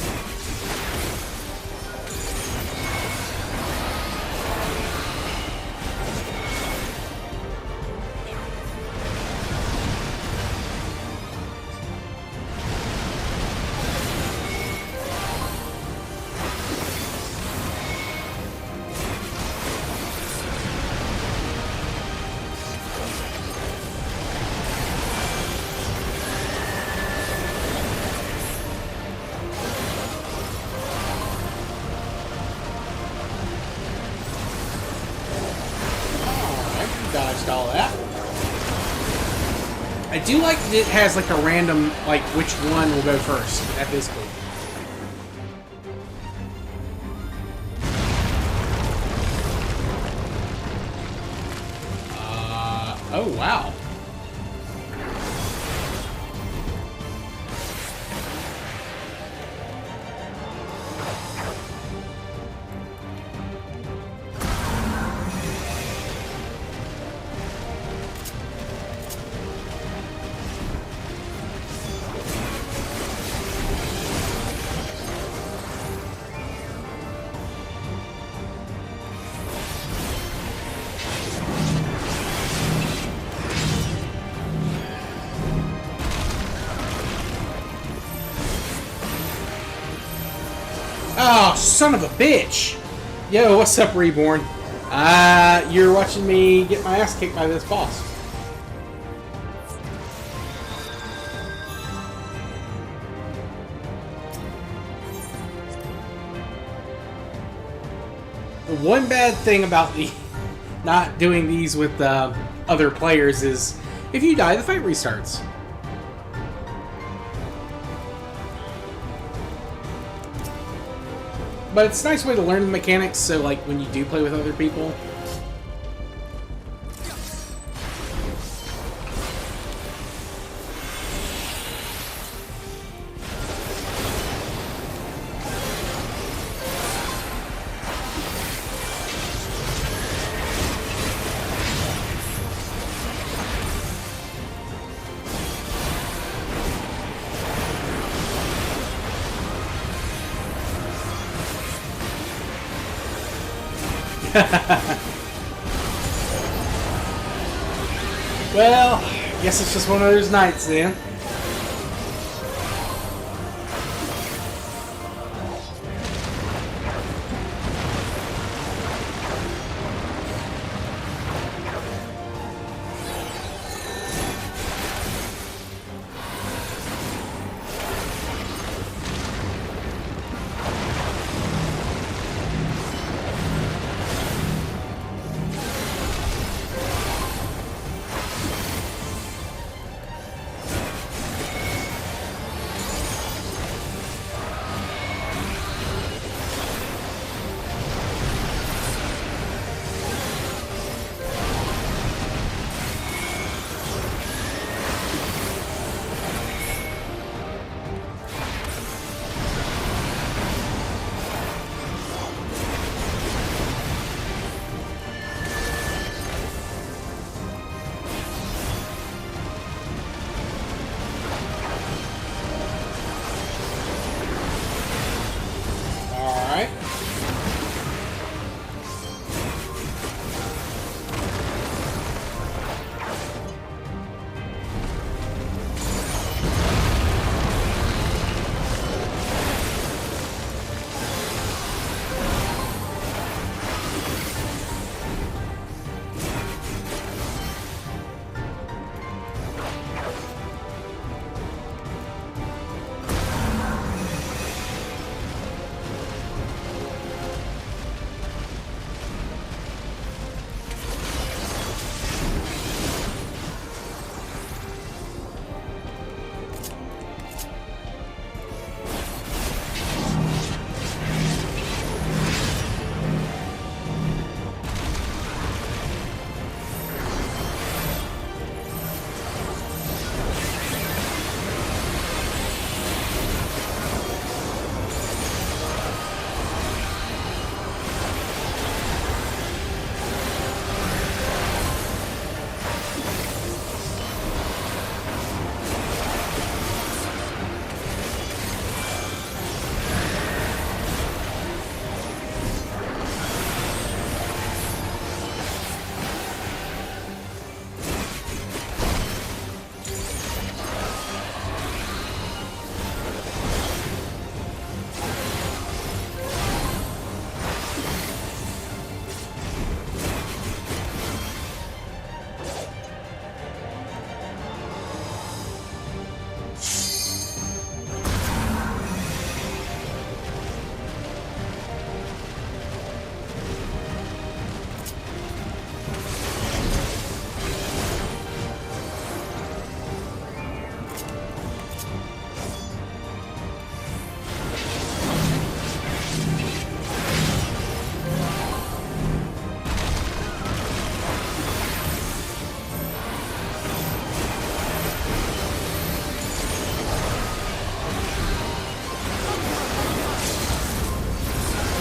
Dodged all that. I do like that it has like a random, like which one will go first. That is cool. Oh wow. Oh, son of a bitch! Yo, what's up, Reborn? You're watching me get my ass kicked by this boss. The one bad thing about the not doing these with other players is if you die, the fight restarts. But it's a nice way to learn the mechanics, so like when you do play with other people. Well, guess it's just one of those nights then.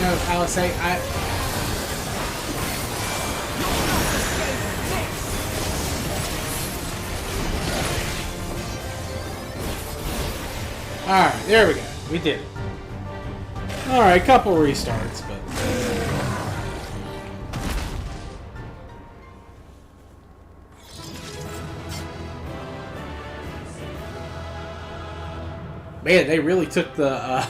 No, I'll say Alright, there we go. We did it. Alright, couple restarts, but... Man, they really took the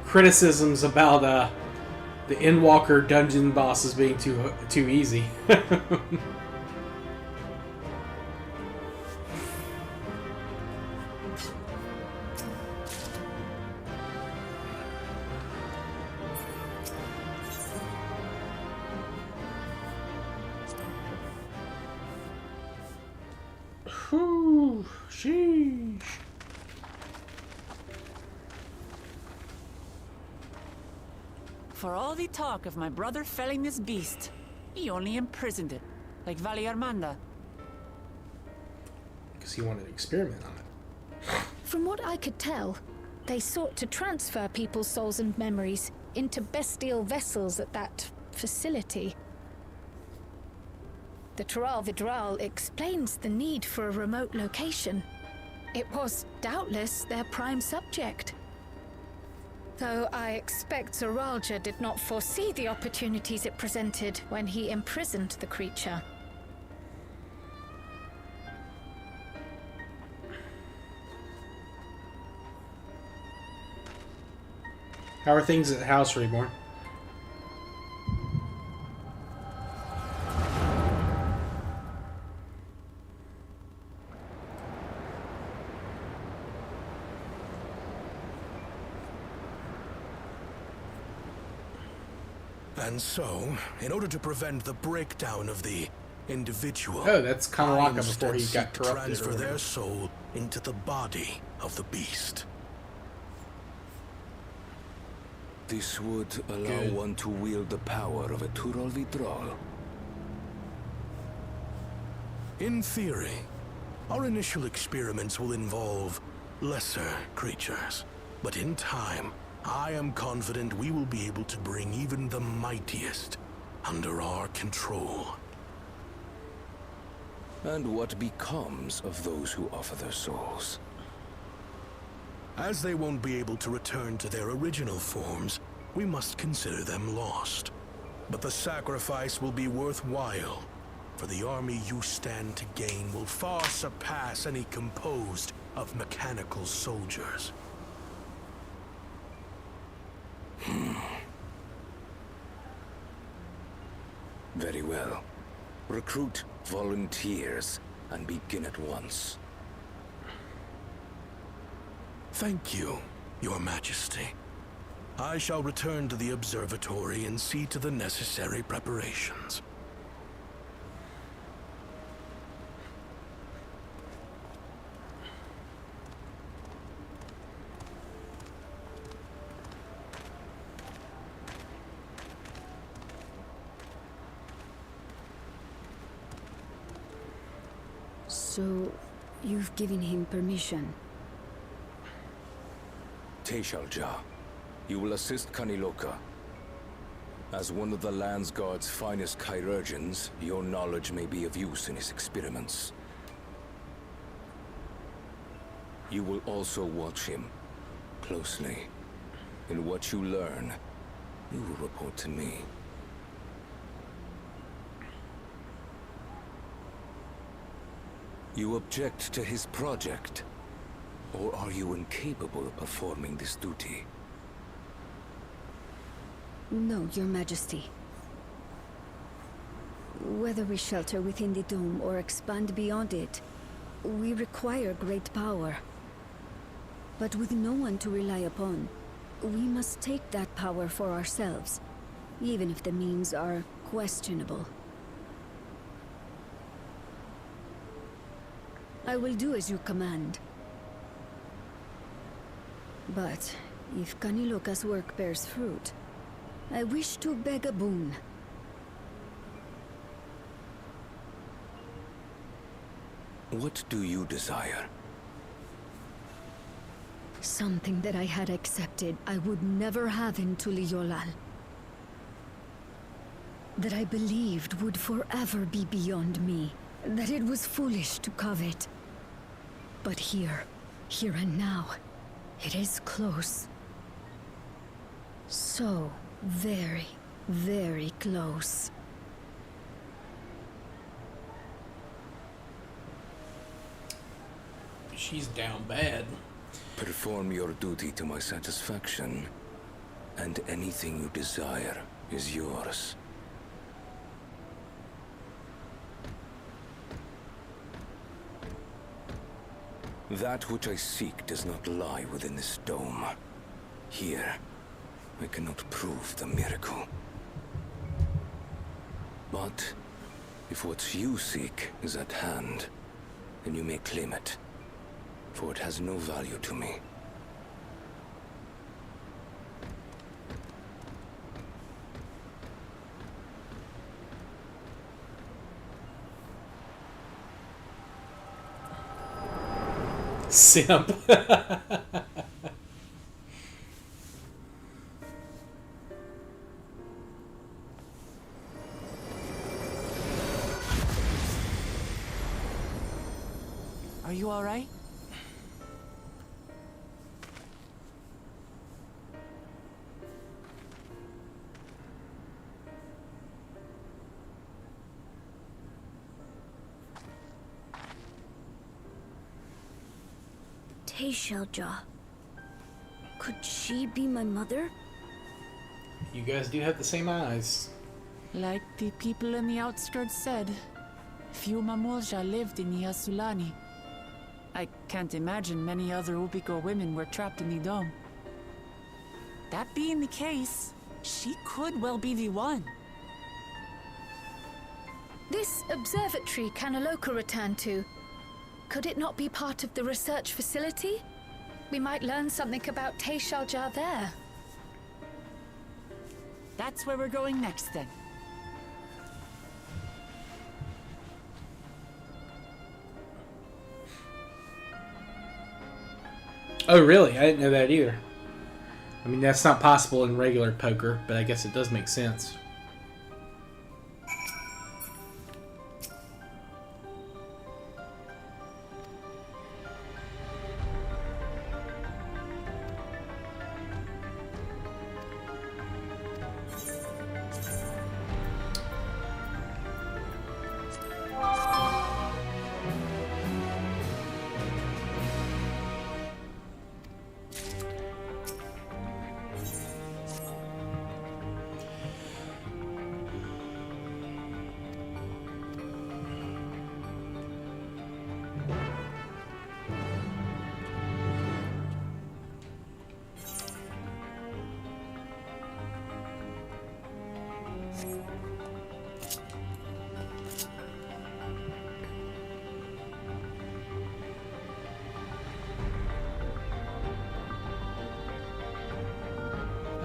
criticisms about the Endwalker dungeon bosses being too easy. Whew, sheesh. For all the talk of my brother felling this beast, he only imprisoned it, like Vali Armanda. Because he wanted to experiment on it. From what I could tell, they sought to transfer people's souls and memories into bestial vessels at that facility. The Tural Vidral explains the need for a remote location. It was doubtless their prime subject. Though I expect Zoralja did not foresee the opportunities it presented when he imprisoned the creature. How are things at the house, Reborn? And so, in order to prevent the breakdown of the individual, Oh, that's Kanalaka I before he instead got seek to corrupted. transfer or whatever. their soul into the body of the beast. This would allow Good. one to wield the power of a Tural Vidral. In theory, our initial experiments will involve lesser creatures. But in time, I am confident we will be able to bring even the mightiest under our control. And what becomes of those who offer their souls? As they won't be able to return to their original forms, we must consider them lost. But the sacrifice will be worthwhile, for the army you stand to gain will far surpass any composed of mechanical soldiers. Very well. Recruit volunteers and begin at once. Thank you, Your Majesty. I shall return to the observatory and see to the necessary preparations. So, you've given him permission? Teshalja, you will assist Kaniloka. As one of the Lands Guard's finest chirurgeons, your knowledge may be of use in his experiments. You will also watch him closely. In what you learn, you will report to me. You object to his project? Or are you incapable of performing this duty? No, Your Majesty. Whether we shelter within the dome or expand beyond it, we require great power. But with no one to rely upon, we must take that power for ourselves, even if the means are questionable. I will do as you command. But if Kaniloka's work bears fruit, I wish to beg a boon. What do you desire? Something that I had accepted I would never have in Tuliyolal. that I believed would forever be beyond me, that it was foolish to covet. But here and now, it is close. So very, very close. She's down bad. Perform your duty to my satisfaction, and anything you desire is yours. That which I seek does not lie within this dome. Here, I cannot prove the miracle. But if what you seek is at hand, then you may claim it, for it has no value to me. Simp. Are you all right? Teishelja. Could she be my mother? You guys do have the same eyes. Like the people in the outskirts said, few Mamulja lived in the Yasulani. I can't imagine many other Ubiko women were trapped in the dome. That being the case, she could well be the one. This observatory Kanaloka returned to, could it not be part of the research facility? We might learn something about Teishelja there. That's where we're going next then. Oh, really? I didn't know that either. I mean, that's not possible in regular poker, but I guess it does make sense.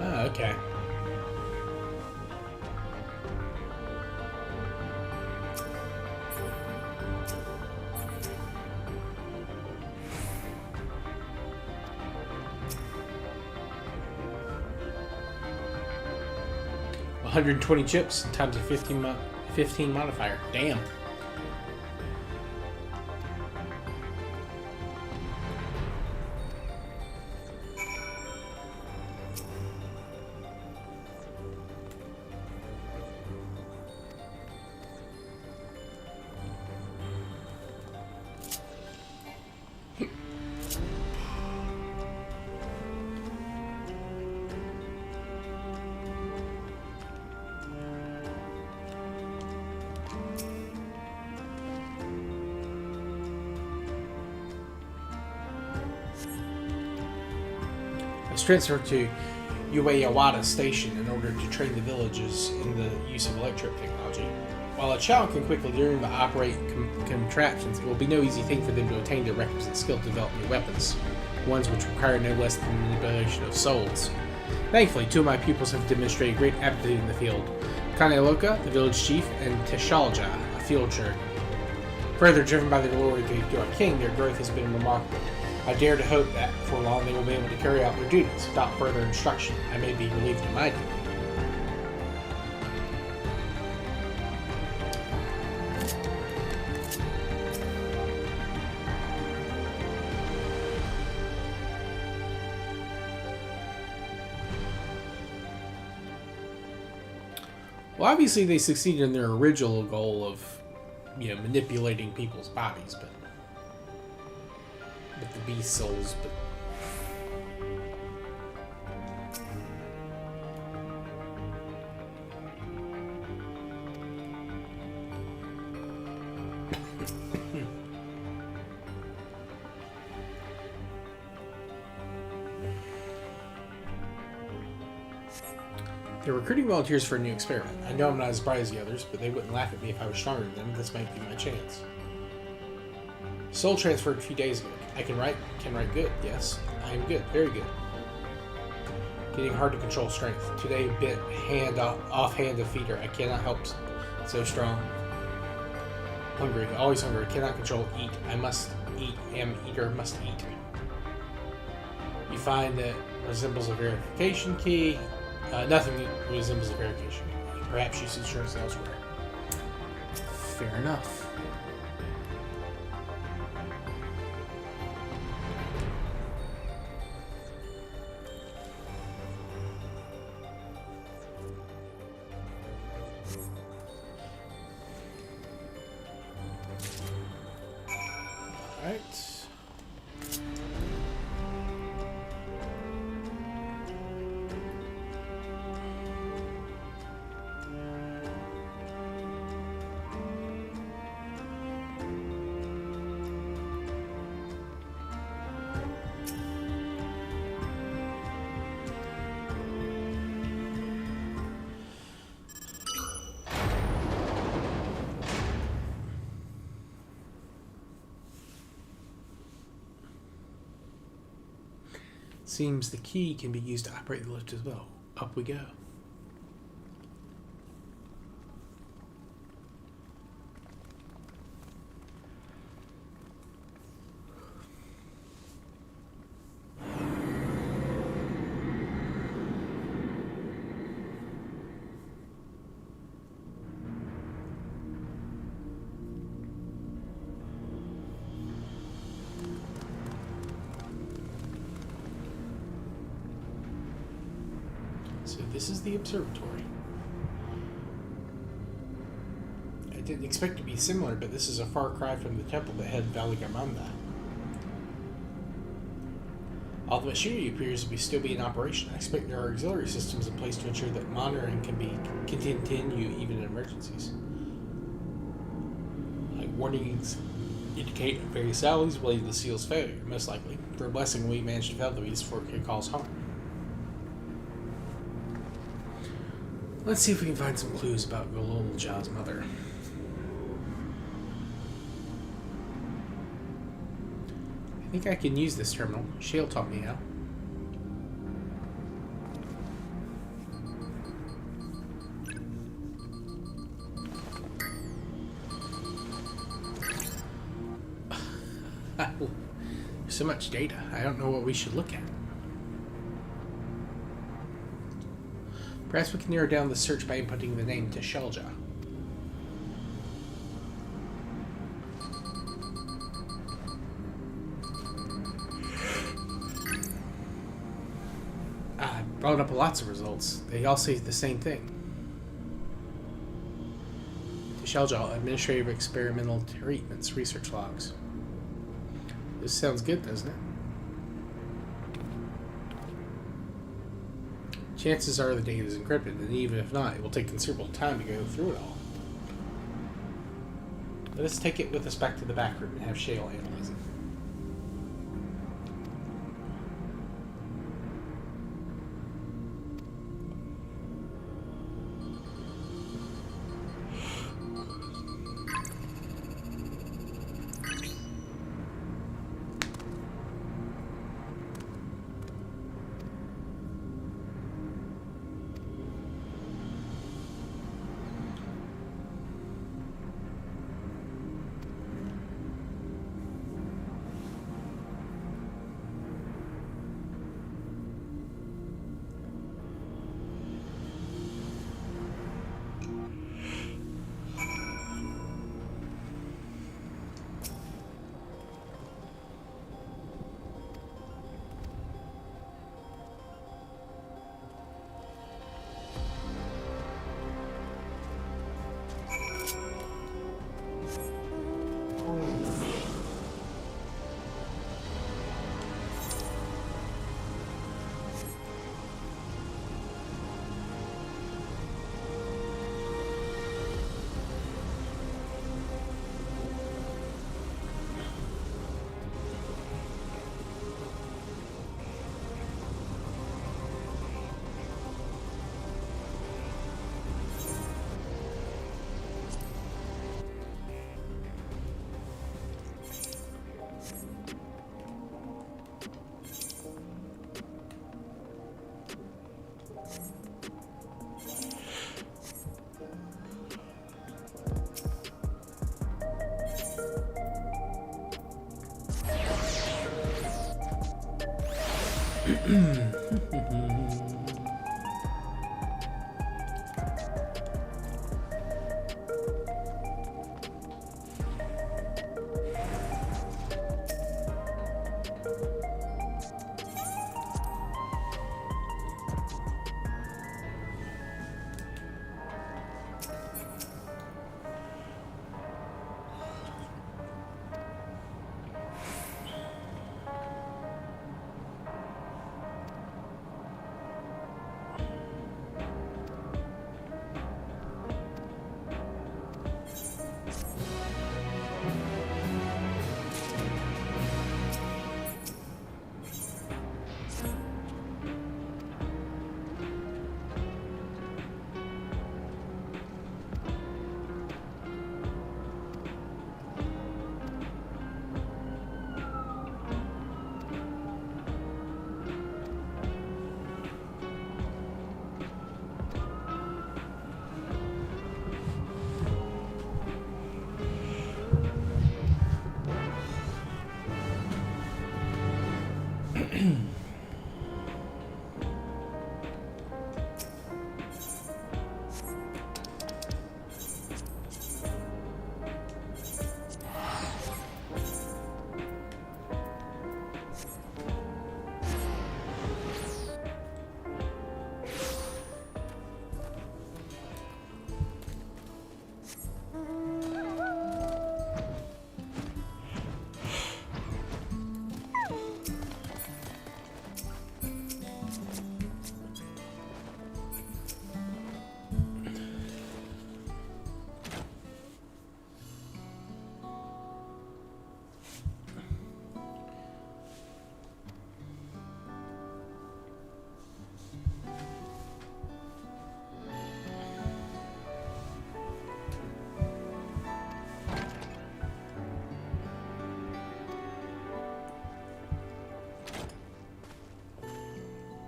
Oh, okay. $120 chips times a 15 modifier. Damn. Transferred to Ueyawada Station in order to train the villages in the use of electric technology. While a child can quickly learn to operate contraptions, it will be no easy thing for them to attain the requisite skill to develop new weapons, ones which require no less than the manipulation of souls. Thankfully, two of my pupils have demonstrated great aptitude in the field: Kanaloka, the village chief, and Teishelja, a field surgeon. Further driven by the glory of your king, their growth has been remarkable. I dare to hope that, for long, they will be able to carry out their duties. Without further instruction, I may be relieved of my duty. Well, obviously they succeeded in their original goal of, you know, manipulating people's bodies, but with the beast souls, but they're recruiting volunteers for a new experiment. I know I'm not as bright as the others, but they wouldn't laugh at me if I was stronger than them. This might be my chance. Soul transferred a few days ago. I can write good. Yes, I am good. Very good. Getting hard to control strength. Today, bit hand off hand of feeder. I cannot help so strong. Hungry. Always hungry. Cannot control eat. I must eat. Am eater. Must eat. You find that resembles a verification key. Nothing resembles a verification key. Perhaps use insurance elsewhere. Fair enough. Alright. Seems the key can be used to operate the lift as well. Up we go. So this is the observatory. I didn't expect it to be similar, but this is a far cry from the temple that had Valigamanda. All the machinery appears to still be in operation. I expect there are auxiliary systems in place to ensure that monitoring can continue even in emergencies. Like warnings indicate various alleys related to the seal's failure, most likely. For a blessing, we managed to fail the beast before it could cause harm. Let's see if we can find some clues about Gololja's mother. I think I can use this terminal. Shale taught me how. There's so much data. I don't know what we should look at. Perhaps we can narrow down the search by inputting the name Tishalja. I brought up lots of results. They all say the same thing. Tishalja, Administrative Experimental Treatments, Research Logs. This sounds good, doesn't it? Chances are the data is encrypted, and even if not, it will take considerable time to go through it all. Let us take it with us back to the back room and have Shale analyze it.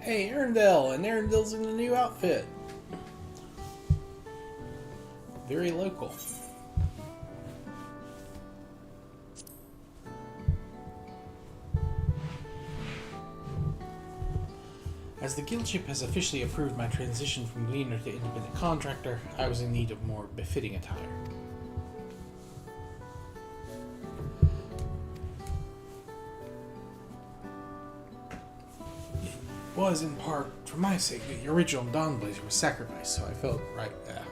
Hey, Arendelle, and Arendelle's in a new outfit. Very local. As the guildship has officially approved my transition from gleaner to independent contractor, I was in need of more befitting attire. It was in part for my sake that the original Dawnblazer was sacrificed, so I felt right. That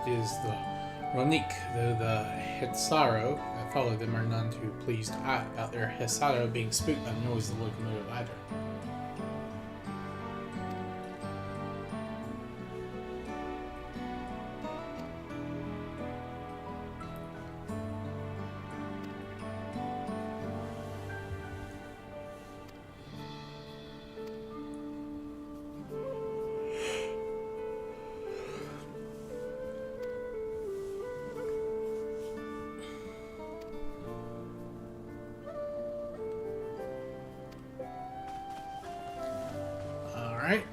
is the Ronique, though the Hetsaro that follow them are none too pleased about their Hetsaro being spooked by the noise of the locomotive either. Alright.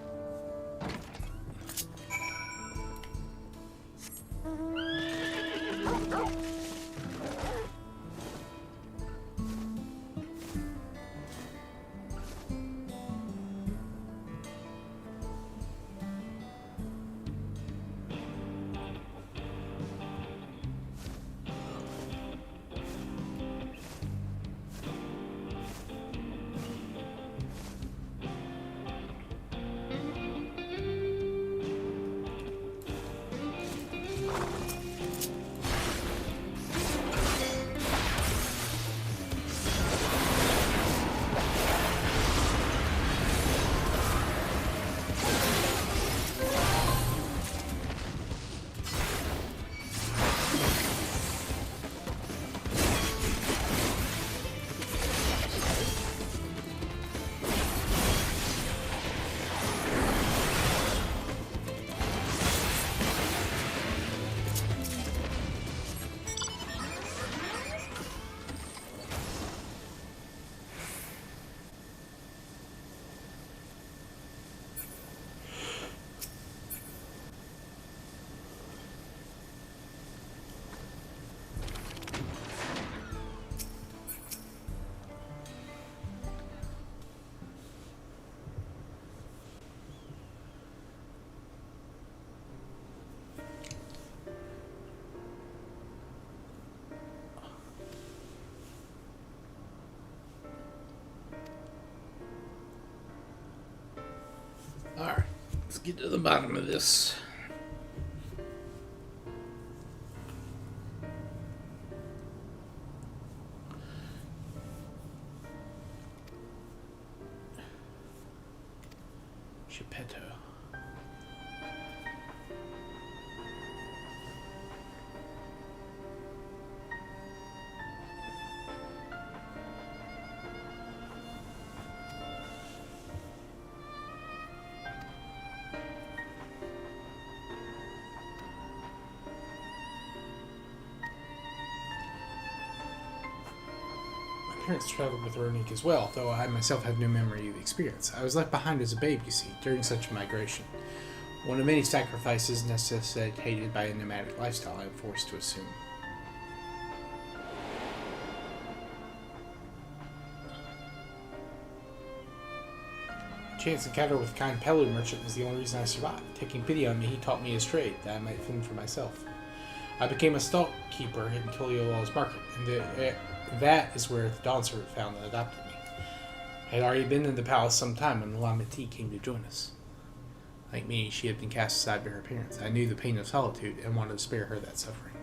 get to the bottom of this. Geppetto. My parents traveled with Ronique as well, though I myself have no memory of the experience. I was left behind as a babe, you see, during such a migration. One of many sacrifices necessitated by a nomadic lifestyle, I am forced to assume. A chance encounter with a kind Pelu merchant was the only reason I survived. Taking pity on me, he taught me his trade, that I might fend for myself. I became a storekeeper in Tuliol's market, and that is where the Dawn Servant found and adopted me. I had already been in the palace some time when the Lameti came to join us. Like me, she had been cast aside by her parents. I knew the pain of solitude and wanted to spare her that suffering.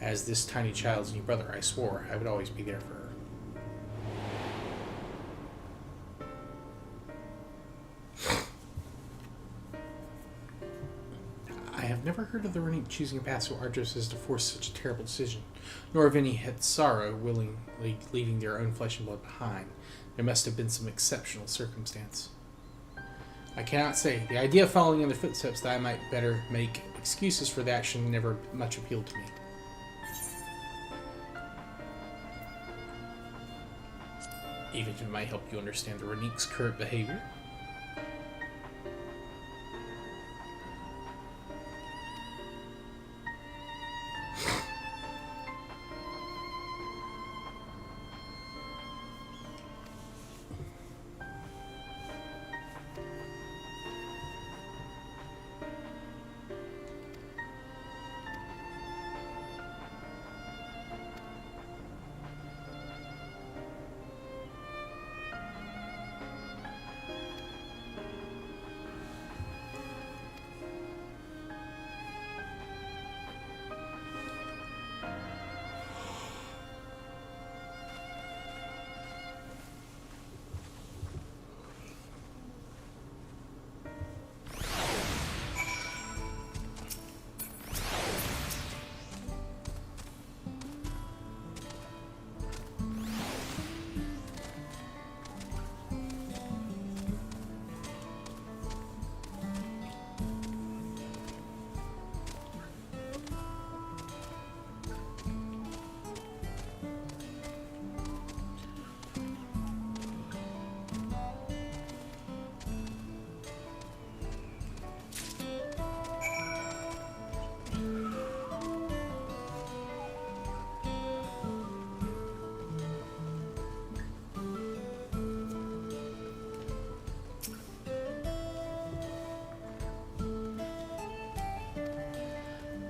As this tiny child's new brother, I swore I would always be there for her. I have never heard of the Ronique choosing a path so arduous as to force such a terrible decision, nor of any Hetsara willingly leaving their own flesh and blood behind. There must have been some exceptional circumstance. I cannot say. The idea of following in their footsteps that I might better make excuses for the action never much appealed to me. Even if it might help you understand the Ronique's current behavior.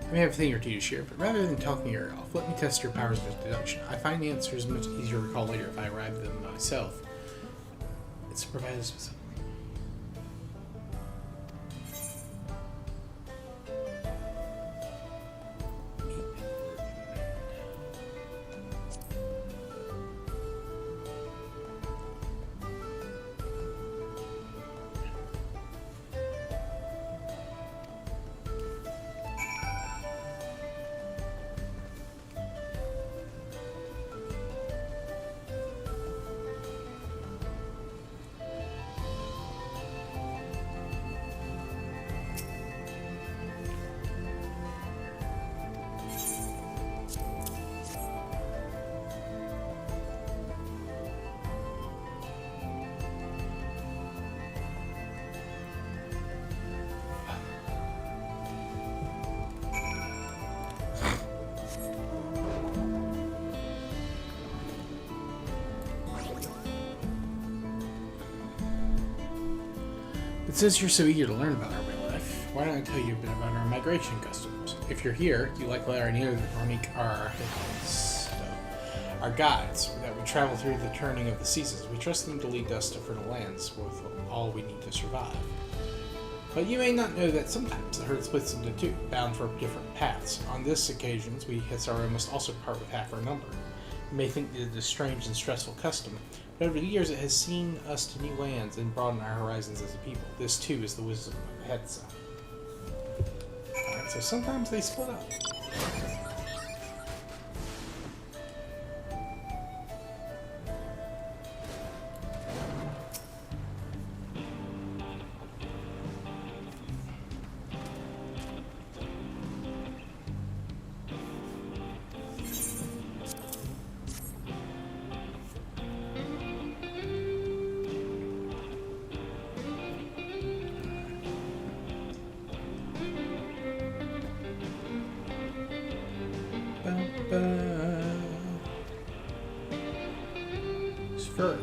I may have a thing or two to share, but rather than talking your ear off, let me test your powers of deduction. I find the answers much easier to recall later if I arrive at them myself. It's provided us with some. But since you're so eager to learn about our way of life, why don't I tell you a bit about our migration customs? If you're here, you likely already know that Ronique are our guides, that we travel through the turning of the seasons. We trust them to lead us to fertile lands with all we need to survive. But you may not know that sometimes the herd splits into two, bound for different paths. On this occasion, we Hisaro must also part with half our number. You may think that it is a strange and stressful custom, but over the years it has seen us to new lands and broadened our horizons as a people. This too is the wisdom of the head son. Alright, so sometimes they split up. Sure.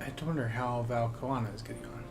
I wonder how Valkoana is getting on.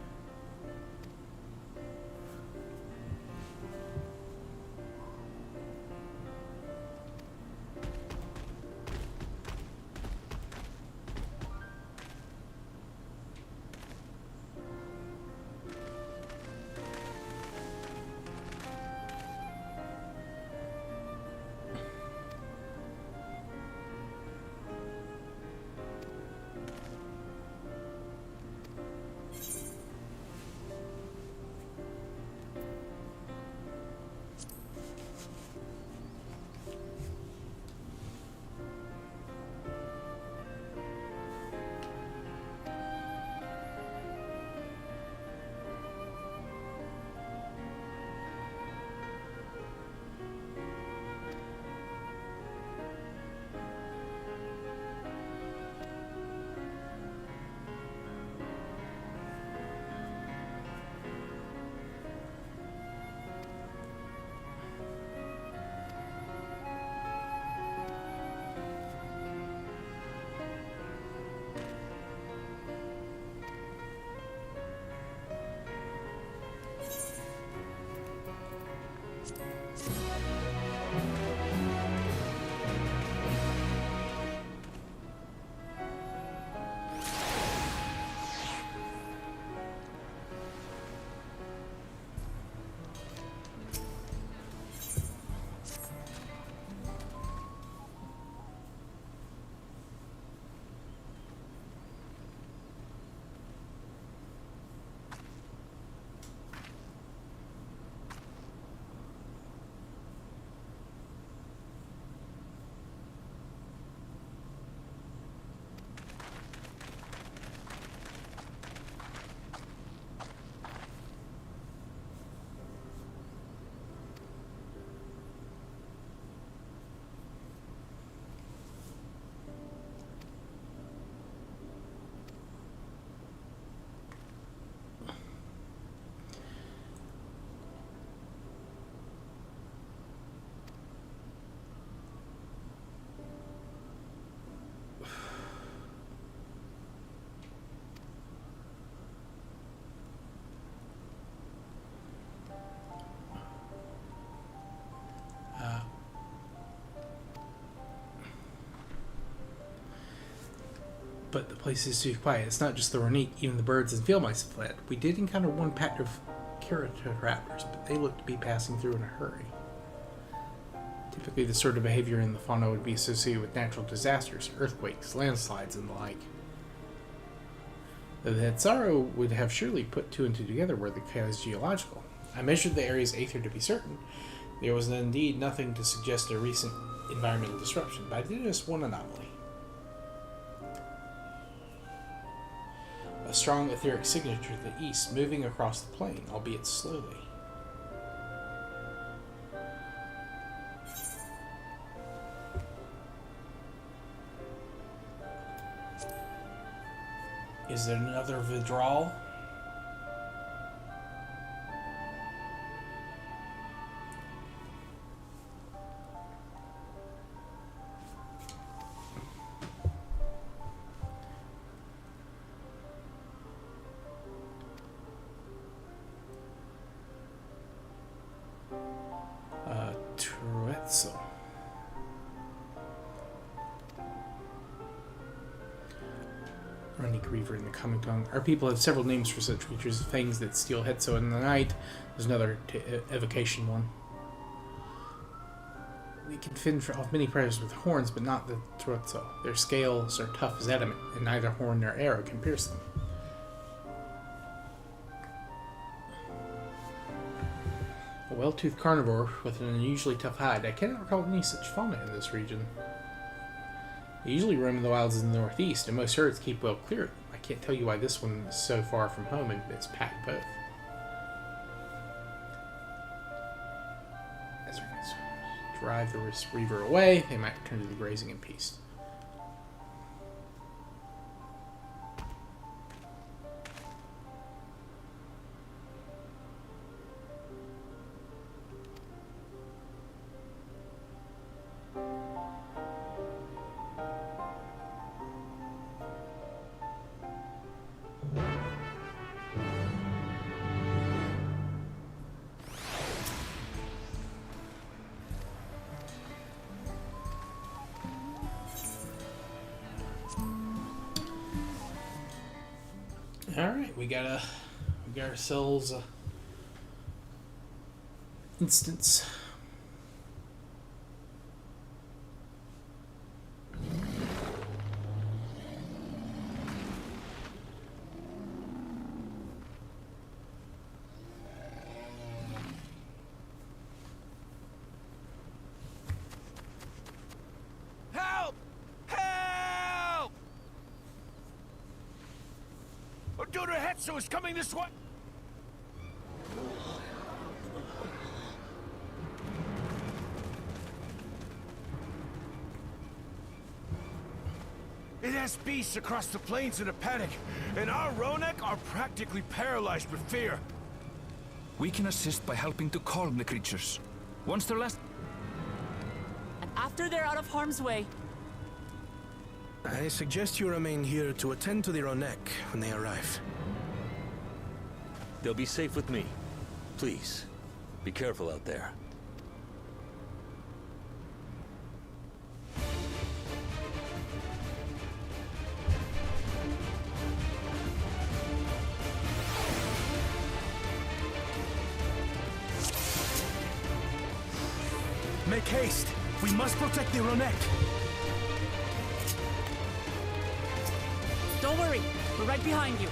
But the place is too quiet. It's not just the Ronique, even the birds and field mice have fled. We did encounter one pack of Keratoraptors, but they looked to be passing through in a hurry. Typically, this sort of behavior in the fauna would be associated with natural disasters, earthquakes, landslides, and the like. The Hetsaro would have surely put two and two together were the cause geological. I measured the area's aether to be certain. There was indeed nothing to suggest a recent environmental disruption, but I did notice one anomaly. A strong etheric signature to the east, moving across the plain, albeit slowly. Is there another withdrawal? Runny Griever in the common tongue. Our people have several names for such creatures, fangs that steal Hetso in the night. There's another evocation one. They can fend off many predators with horns, but not the Trotso. Their scales are tough as adamant, and neither horn nor arrow can pierce them. A well-toothed carnivore with an unusually tough hide. I cannot recall any such fauna in this region. They usually roam in the wilds in the northeast, and most herds keep well clear of them. I can't tell you why this one is so far from home and it's packed both. As we drive the Reaver away, they might return to the grazing in peace. Alright, we got ourselves a instance. Help! Help! Orduno Hetsu is coming this way! It has beasts across the plains in a panic, and our Ronek are practically paralyzed with fear. We can assist by helping to calm the creatures. Once they're less... And after they're out of harm's way. I suggest you remain here to attend to the Ronek when they arrive. They'll be safe with me. Please, be careful out there. Make haste! We must protect the Ronek! Don't worry, we're right behind you.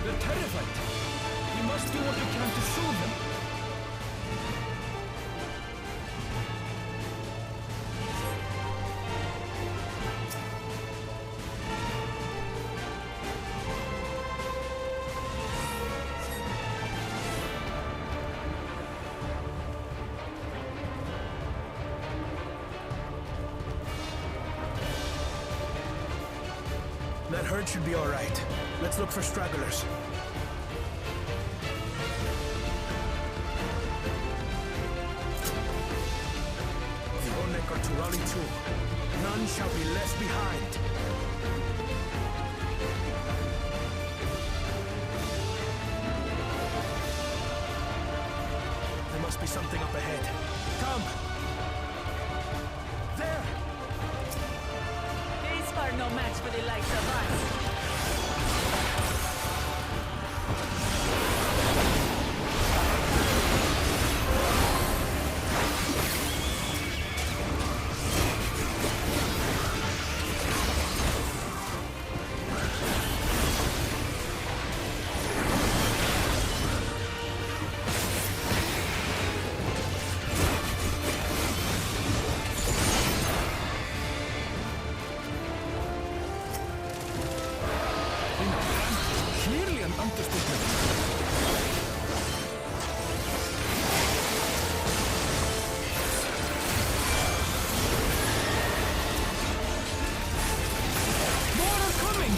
They're terrified. We must do what we can to soothe them. That herd should be all right. Let's look for stragglers. The Ronek are to rally too. None shall be left behind. There must be something up ahead. Come! There! These are no match for the likes of us. Clearly an understatement. More are coming!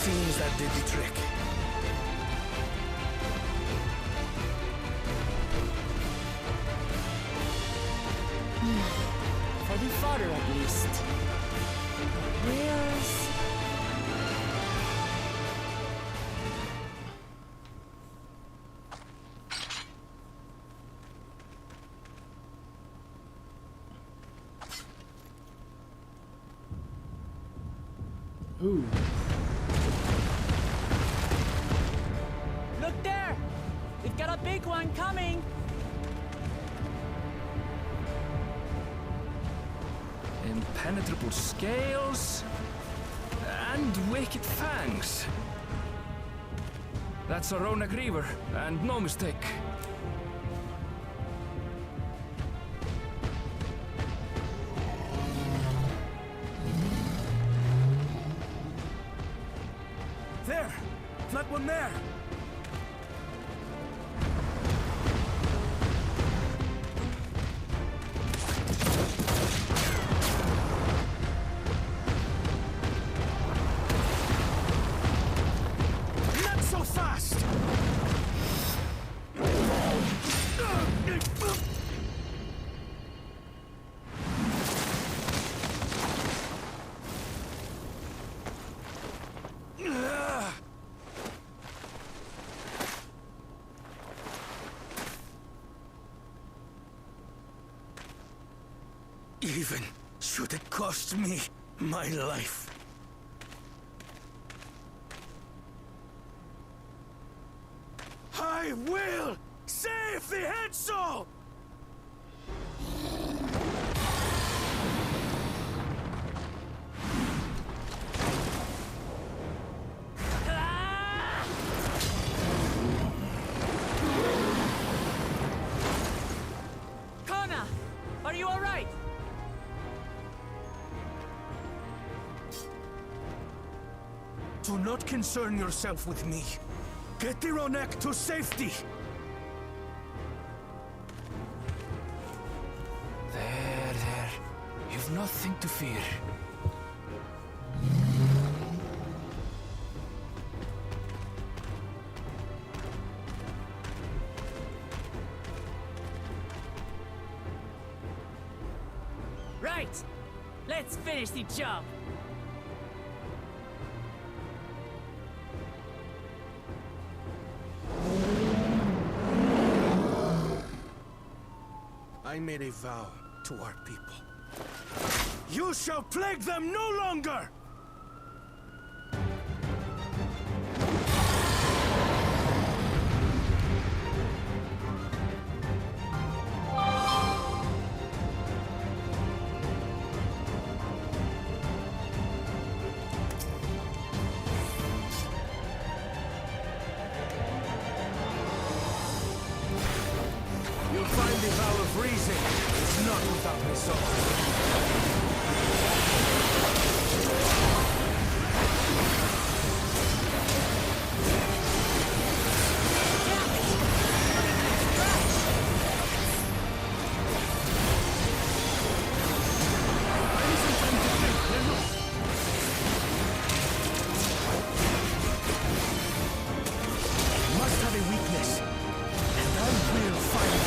seems that did the trick. For the father, at least. Where's... Ooh. Look there! We've got a big one coming! Impenetrable scales and wicked fangs. That's a Ronak Reaver, and no mistake. There! That one there! Not so fast! Even should it cost me my life. I will save the head soul! Kona! Are you alright? Do not concern yourself with me. Get the Ronek to safety! There. You've nothing to fear. Right! Let's finish the job! I made a vow to our people. You shall plague them no longer! You'll find the vow of reason is not without result. Must have a weakness, and I will find it.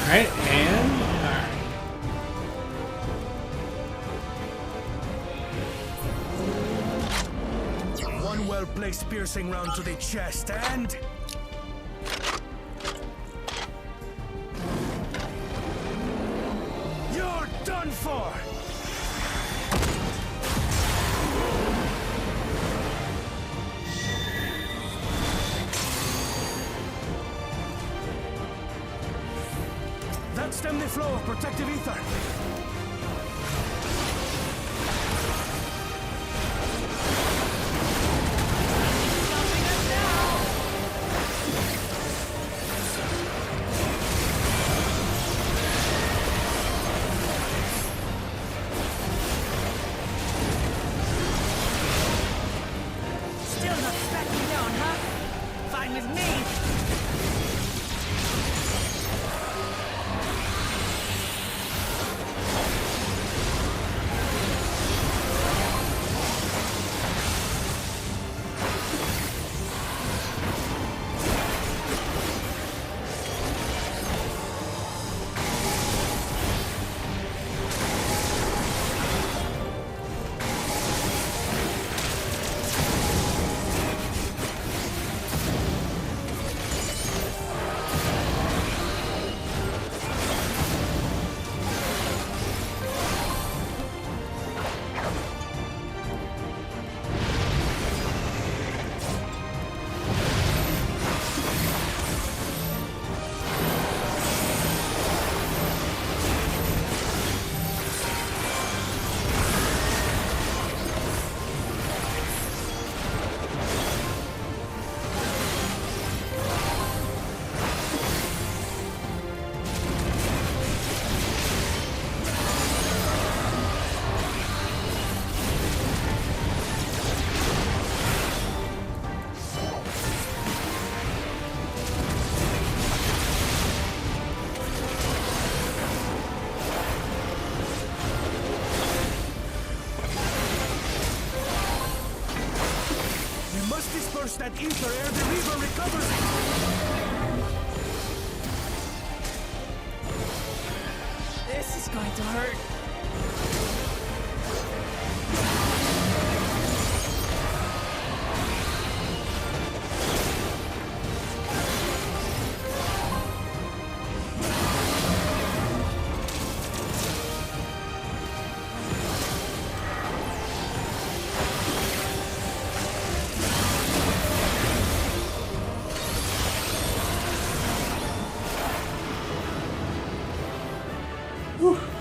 Alright, and... Alright. One well-placed piercing round to the chest, and... You're done for! That stemmed the flow of protective ether. Still not backing down, huh? Fine with me. Disperse that ether ere the Reaver recovers it! This is going to hurt.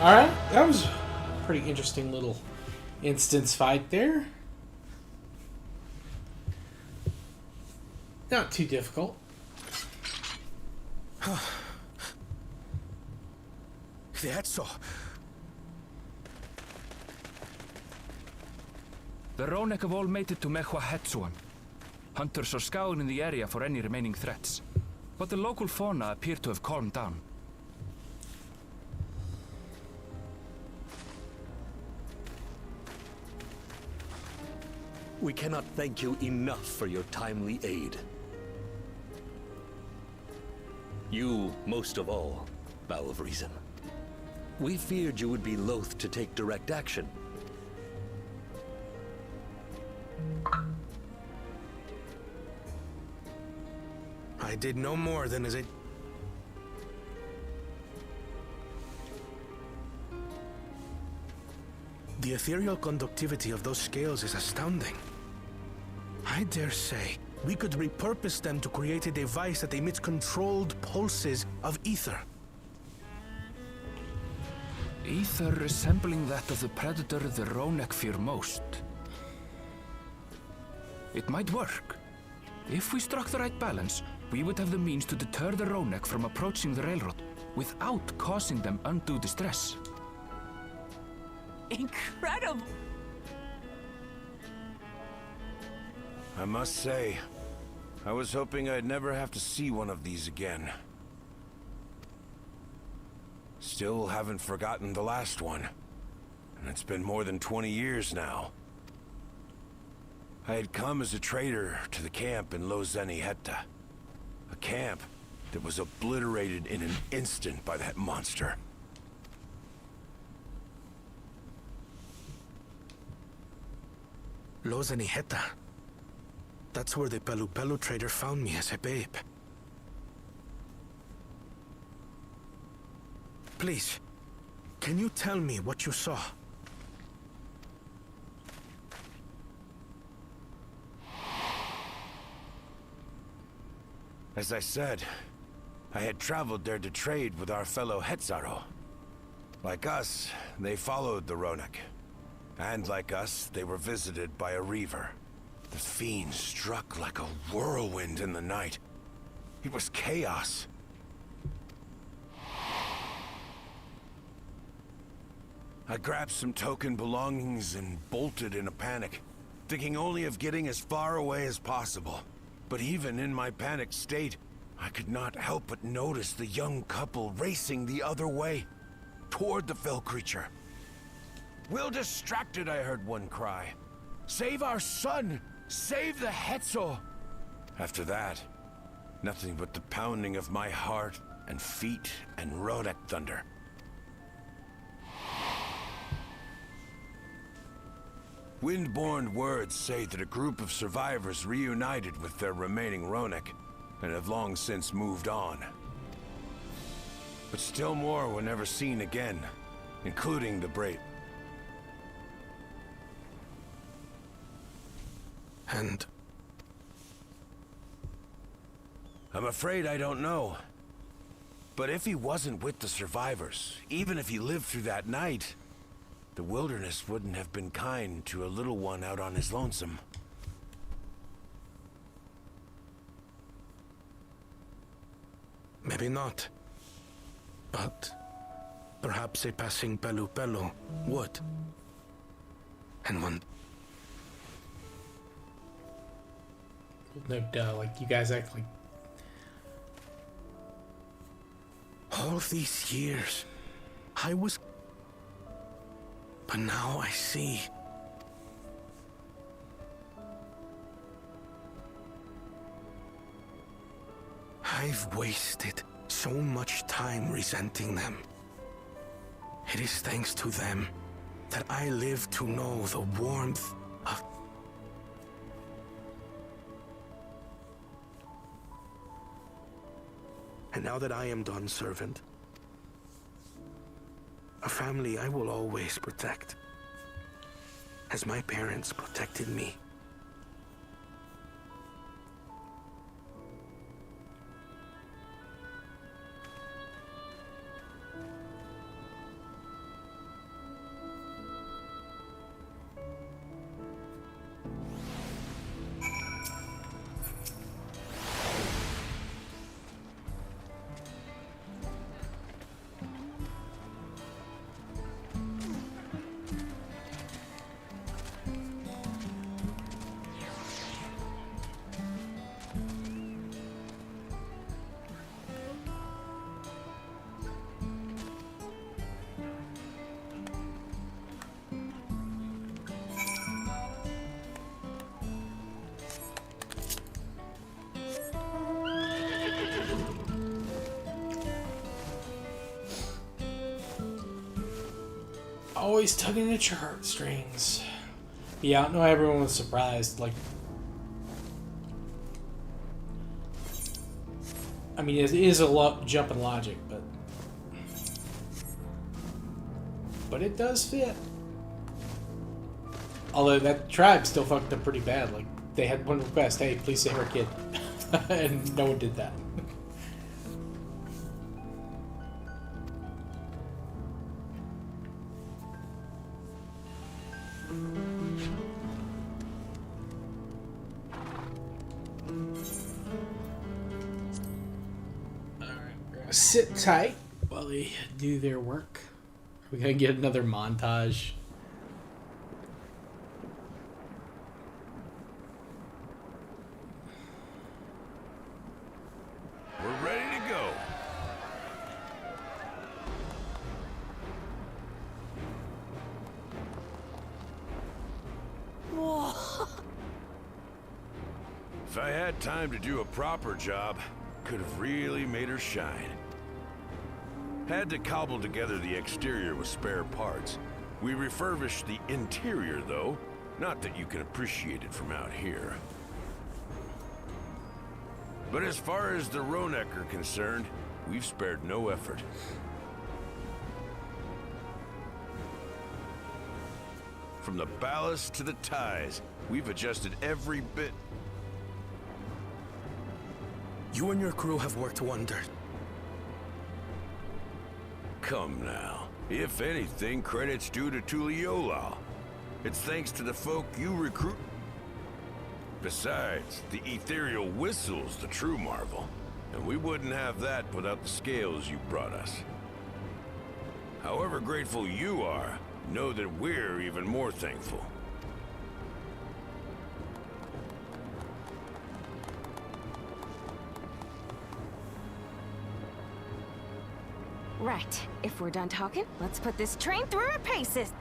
Alright, that was a pretty interesting little instance fight there. Not too difficult. That's all. The Ronek have all made it to Mehua. Hunters are scouring the area for any remaining threats, but the local fauna appear to have calmed down. We cannot thank you enough for your timely aid. You, most of all, Bow of Reason. We feared you would be loath to take direct action. I did no more than as it... The ethereal conductivity of those scales is astounding. I dare say we could repurpose them to create a device that emits controlled pulses of ether. Ether resembling that of the predator the Ronek fear most. It might work. If we struck the right balance, we would have the means to deter the Ronek from approaching the railroad without causing them undue distress. Incredible! I must say, I was hoping I'd never have to see one of these again. Still haven't forgotten the last one, and it's been more than 20 years now. I had come as a trader to the camp in Lozeni Hetta, a camp that was obliterated in an instant by that monster. Los Aniheta. That's where the Pelu Pelu trader found me as a babe. Please, can you tell me what you saw? As I said, I had traveled there to trade with our fellow Hetzaro. Like us, they followed the Ronek. And like us, they were visited by a Reaver. The fiend struck like a whirlwind in the night. It was chaos. I grabbed some token belongings and bolted in a panic, thinking only of getting as far away as possible. But even in my panicked state, I could not help but notice the young couple racing the other way, toward the fell creature. "We're distracted," I heard one cry. "Save our son! Save the Hetzo!" After that, nothing but the pounding of my heart and feet and Ronek thunder. Windborne words say that a group of survivors reunited with their remaining Ronek and have long since moved on. But still more were never seen again, including the Brave. And? I'm afraid I don't know. But if he wasn't with the survivors, even if he lived through that night, the wilderness wouldn't have been kind to a little one out on his lonesome. Maybe not. But perhaps a passing Pelu Pelu would. And one... No duh, like, you guys act like... All these years, I was... But now I see. I've wasted so much time resenting them. It is thanks to them that I live to know the warmth of... And now that I am done, servant, a family I will always protect, as my parents protected me. Always tugging at your heartstrings. Yeah, I know everyone was surprised. Like, I mean, it is a jump in logic, but it does fit. Although that tribe still fucked up pretty bad. Like, they had one request: "Hey, please save our kid," and no one did that. Sit tight while they do their work. We're gonna get another montage. We're ready to go. Whoa. If I had time to do a proper job, could have really made her shine. Had to cobble together the exterior with spare parts. We refurbished the interior, though. Not that you can appreciate it from out here. But as far as the Ronek are concerned, we've spared no effort. From the ballast to the ties, we've adjusted every bit. You and your crew have worked wonders. Come now. If anything, credit's due to Tuliolal. It's thanks to the folk you recruit. Besides, the ethereal whistle's the true marvel. And we wouldn't have that without the scales you brought us. However grateful you are, know that we're even more thankful. Right. If we're done talking, let's put this train through our paces.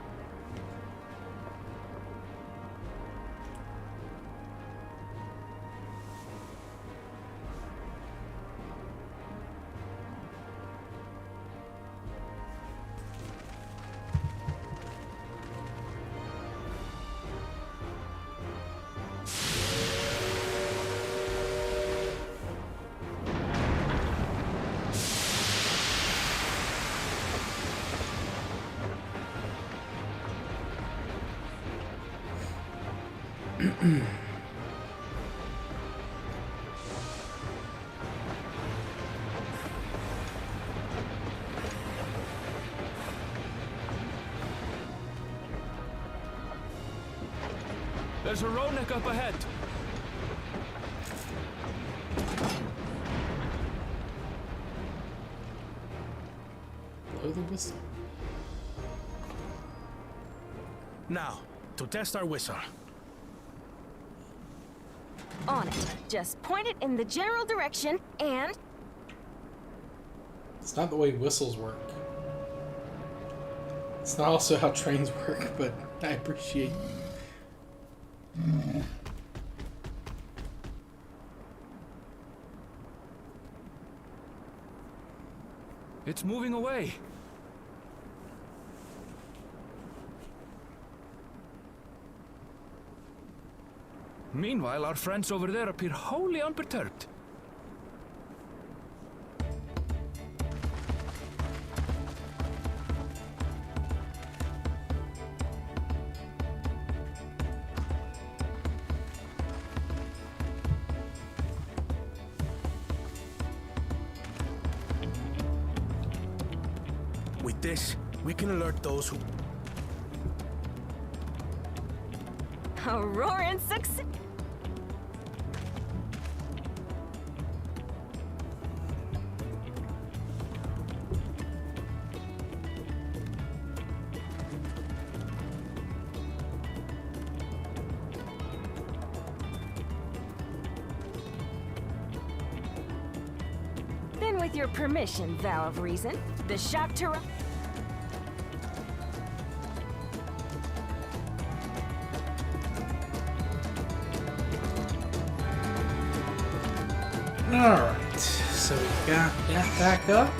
There's a Ronek up ahead. Blow the whistle. Now, to test our whistle. On it. Just point it in the general direction and... It's not the way whistles work. It's not also how trains work, but I appreciate It's moving away. Meanwhile, our friends over there appear wholly unperturbed. With this, we can alert those who... A roaring success! Then with your permission, Vow of Reason, the shock to... Alright, so we got that back up.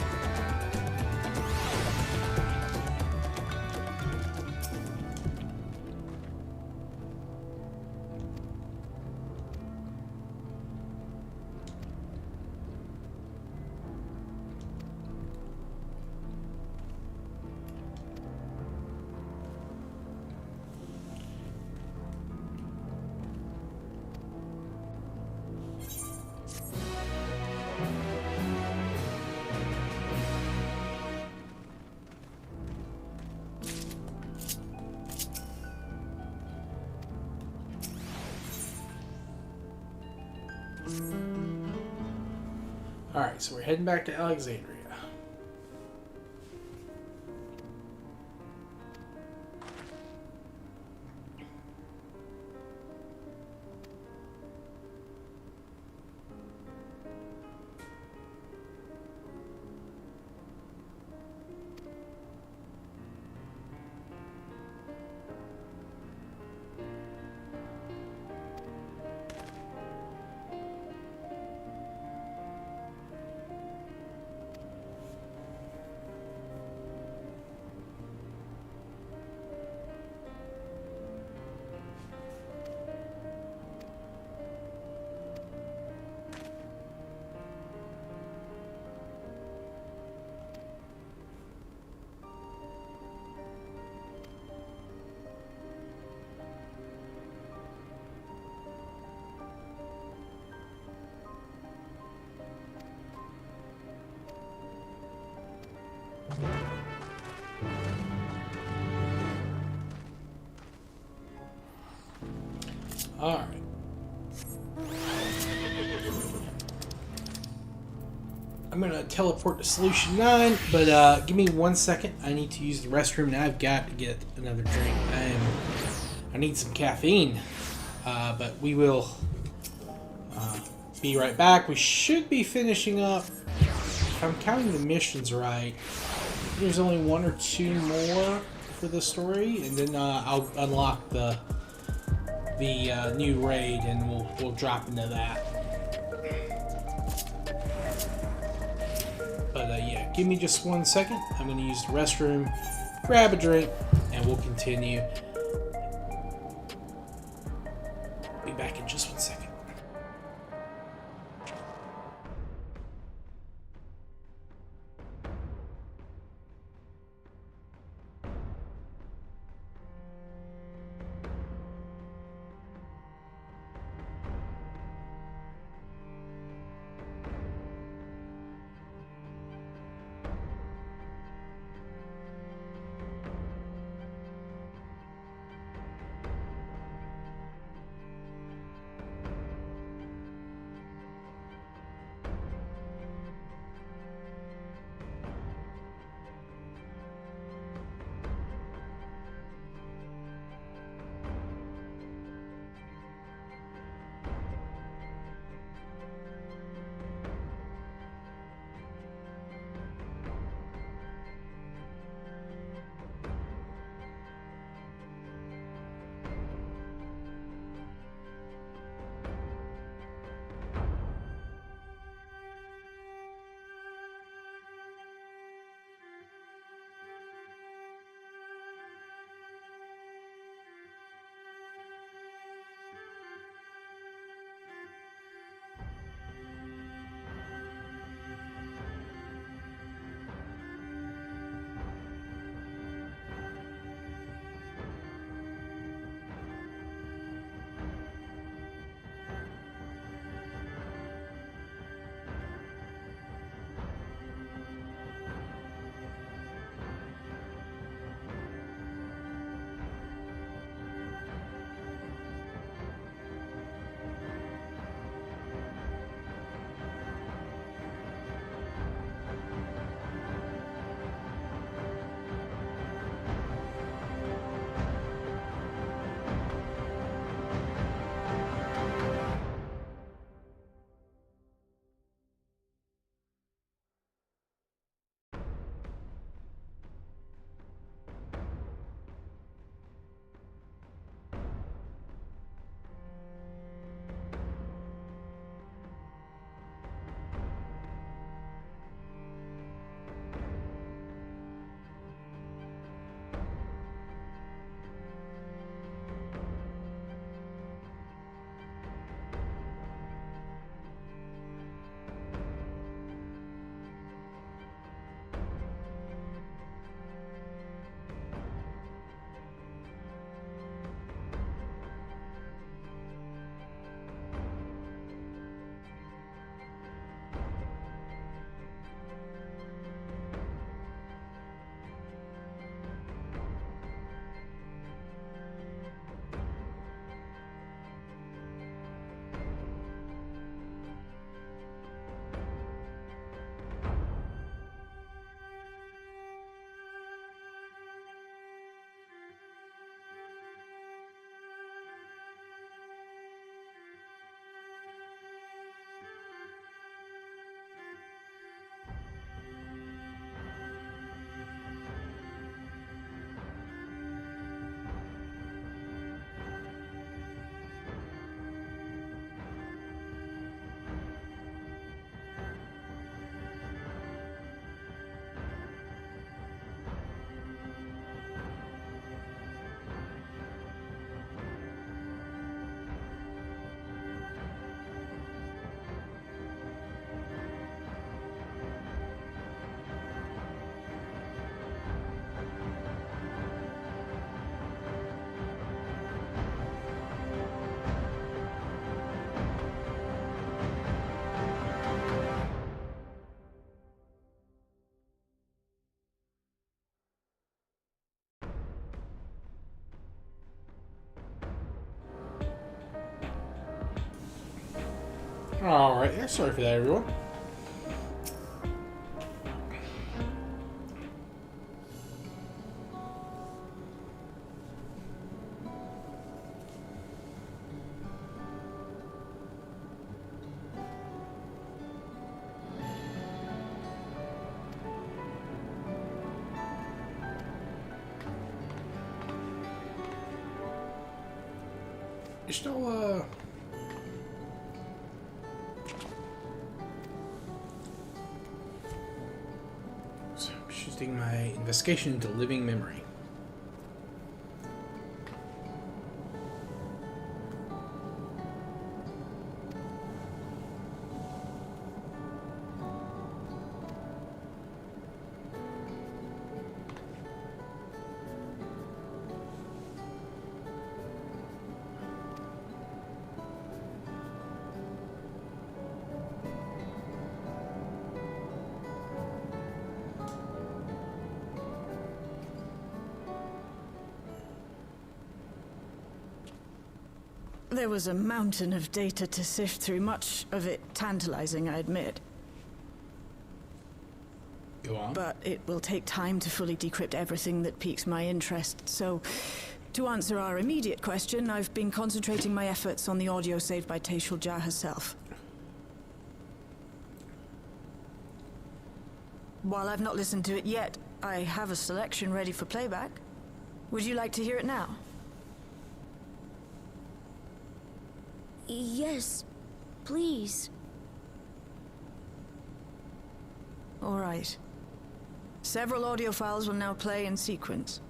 Alright, so we're heading back to Alexandria. Alright. I'm gonna teleport to Solution 9, but give me 1 second. I need to use the restroom. Now I've got to get another drink. I need some caffeine. But we will be right back. We should be finishing up. If I'm counting the missions right, there's only 1 or 2 more for the story, and then I'll unlock the new raid, and we'll drop into that. But yeah, give me just 1 second. I'm going to use the restroom, grab a drink, and we'll continue. Be back in just 1 second. Alright, yeah, sorry for that, everyone. You're still, So, shifting my investigation into living memory. There was a mountain of data to sift through, much of it tantalizing, I admit. Go on. But it will take time to fully decrypt everything that piques my interest, so to answer our immediate question, I've been concentrating my efforts on the audio saved by Taishul Jah herself. While I've not listened to it yet, I have a selection ready for playback. Would you like to hear it now? Yes, please. All right. Several audio files will now play in sequence.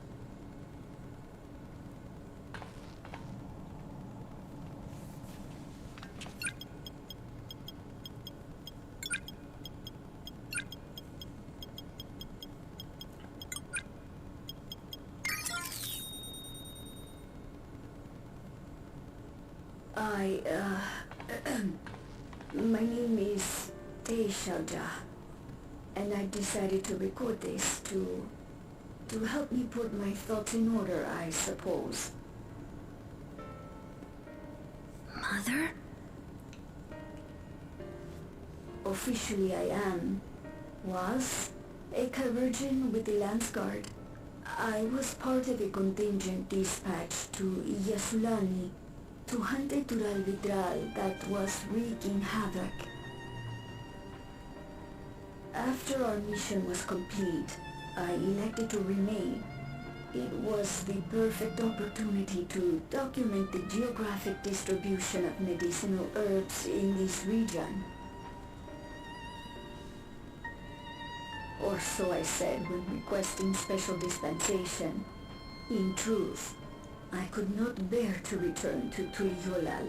My name is Taishul Jah, and I decided to record this to help me put my thoughts in order, I suppose. Mother? Officially I was a Virgin with the Lance Guard. I was part of a contingent dispatched to Yasulani to hunt a Tural Vidral that was wreaking havoc. After our mission was complete, I elected to remain. It was the perfect opportunity to document the geographic distribution of medicinal herbs in this region. Or so I said when requesting special dispensation. In truth, I could not bear to return to Tuliolal.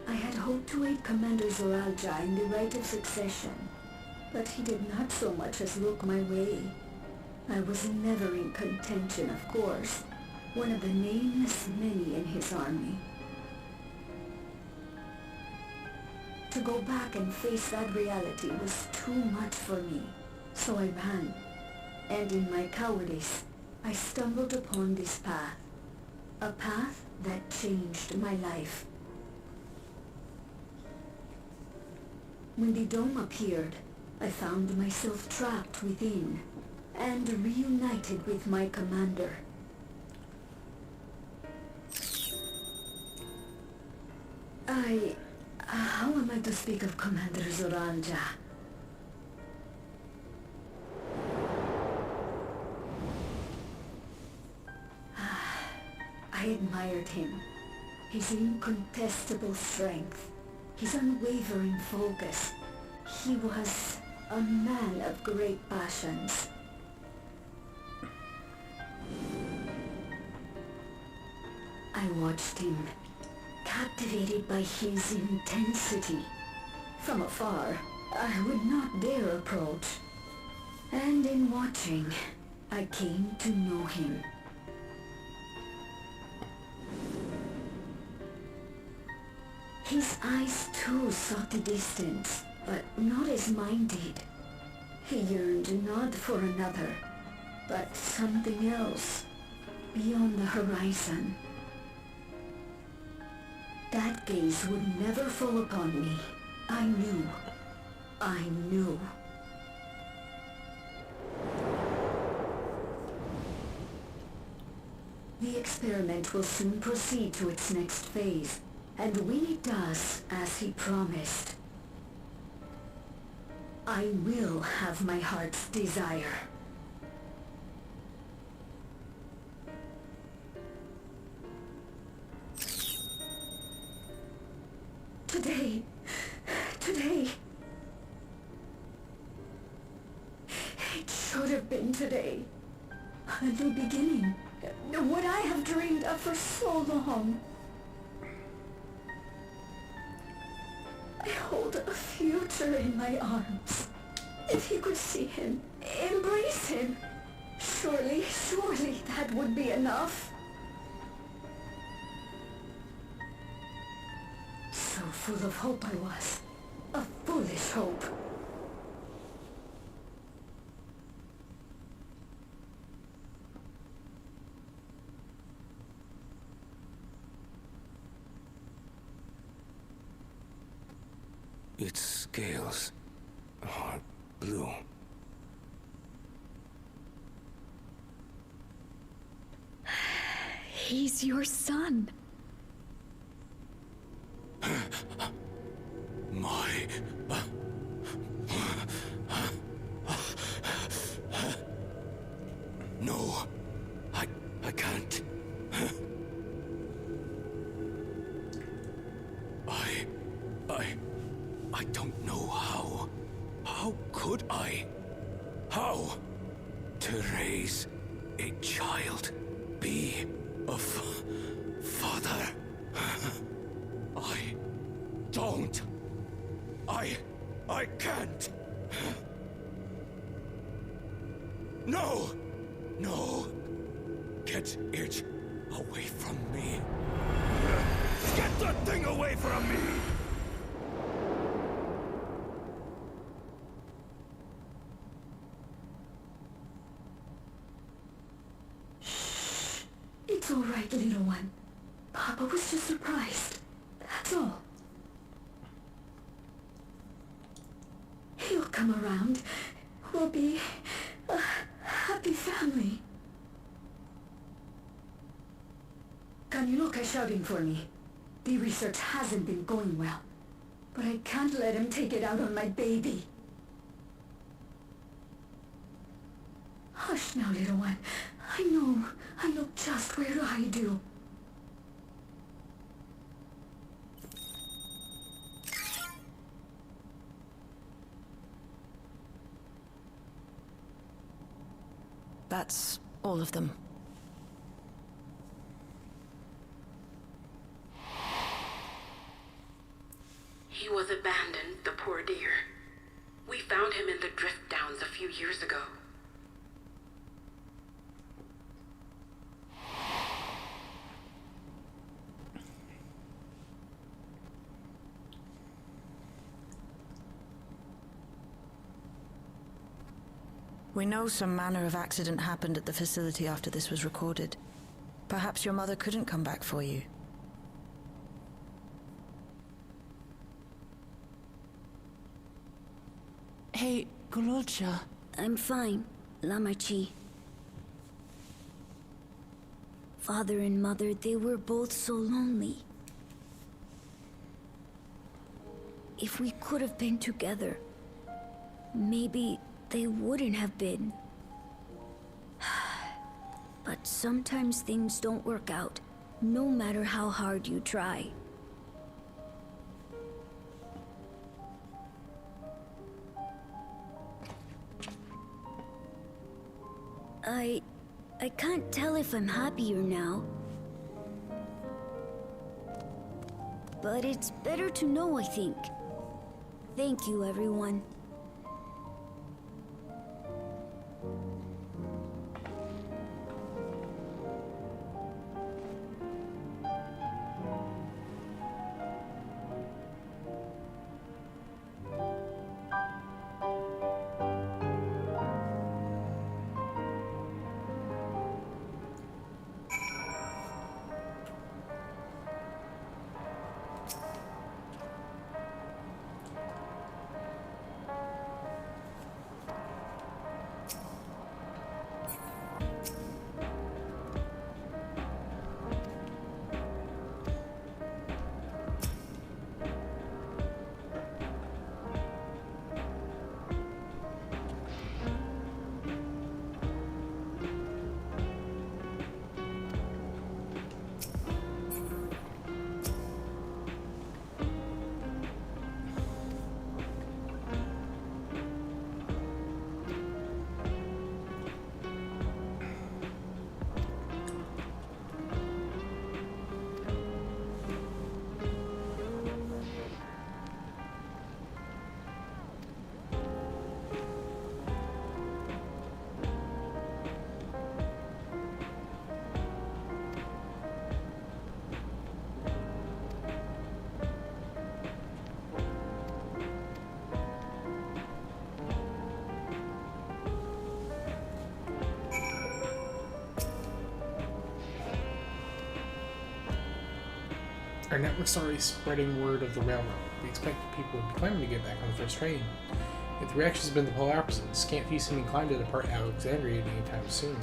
I had hoped to aid Commander Zoralja in the right of succession, but he did not so much as look my way. I was never in contention, of course, one of the nameless many in his army. To go back and face that reality was too much for me, so I ran. And in my cowardice, I stumbled upon this path. A path that changed my life. When the dome appeared, I found myself trapped within, and reunited with my commander. How am I to speak of Commander Zoralja? I admired him. His incontestable strength, his unwavering focus. He was a man of great passions. I watched him, captivated by his intensity. From afar, I would not dare approach. And in watching, I came to know him. His eyes too sought the distance, but not as mine did. He yearned not for another, but something else, beyond the horizon. That gaze would never fall upon me. I knew. I knew. The experiment will soon proceed to its next phase, and when it does, as he promised, I will have my heart's desire. Today. It should have been today. A new beginning. What I have dreamed of for so long. I hold a future in my arms. If he could see him, embrace him, surely that would be enough. So full of hope I was. A foolish hope. Its scales are blue. He's your son. My... No, I can't. I don't know how. How could I? How? To raise a child, be a father. I don't. I can't. No! No! Get it away from me. Get that thing away from me! It's all right, little one. Papa was just surprised. That's all. He'll come around. We'll be a happy family. Kaniloka's shouting for me. The research hasn't been going well. But I can't let him take it out on my baby. Hush now, little one. I know just where I do. That's all of them. He was abandoned, the poor dear. We found him in the drift downs a few years ago. We know some manner of accident happened at the facility after this was recorded. Perhaps your mother couldn't come back for you. Hey, Gololcha. I'm fine, Lamachi. Father and mother, they were both so lonely. If we could have been together, maybe they wouldn't have been. But sometimes things don't work out, no matter how hard you try. I can't tell if I'm happier now. But it's better to know, I think. Thank you, everyone. Our network's already spreading word of the railroad. We expect people would be clamoring to get back on the first train. Yet the reaction has been the polar opposite. The scant few seem inclined to depart Alexandria anytime soon.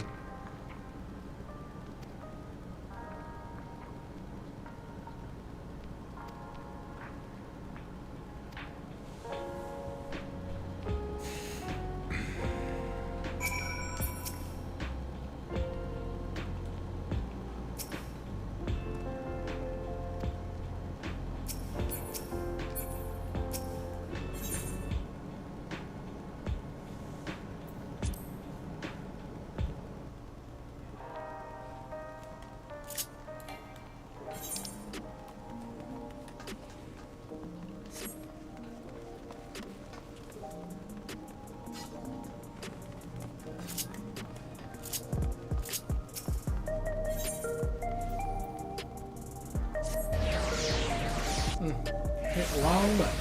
Hit the wrong button.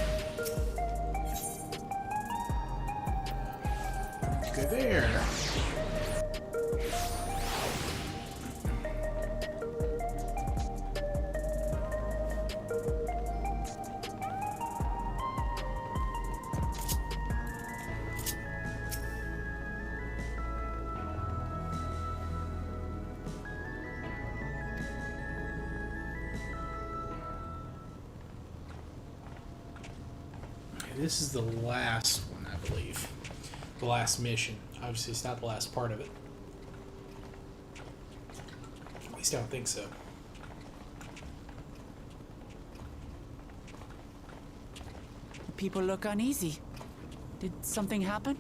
Go there. This is the last one, I believe. The last mission. Obviously, it's not the last part of it. At least I don't think so. People look uneasy. Did something happen?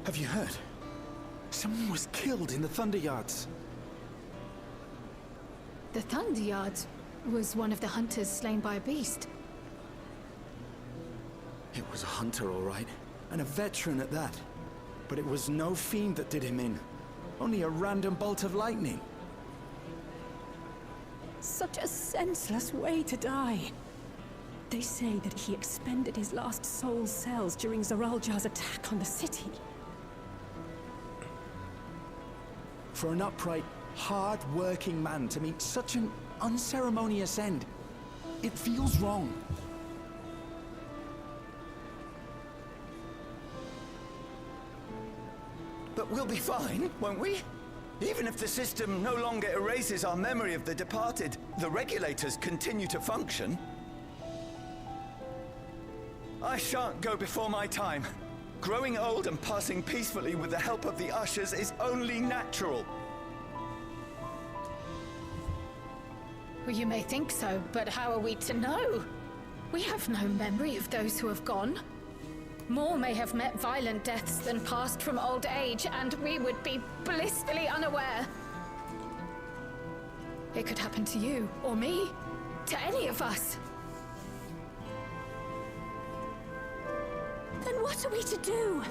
Have you heard? Someone was killed in the Thunder Yards. The Thunder Yards was one of the hunters slain by a beast. It was a hunter, all right. And a veteran at that. But it was no fiend that did him in. Only a random bolt of lightning. Such a senseless way to die. They say that he expended his last soul cells during Zoraljar's attack on the city. For an upright, hard-working man to meet such an unceremonious end, it feels wrong. But we'll be fine, won't we? Even if the system no longer erases our memory of the departed, the regulators continue to function. I shan't go before my time. Growing old and passing peacefully with the help of the ushers is only natural. Well, you may think so, but how are we to know? We have no memory of those who have gone. More may have met violent deaths than passed from old age, and we would be blissfully unaware. It could happen to you, or me, to any of us. Then what are we to do?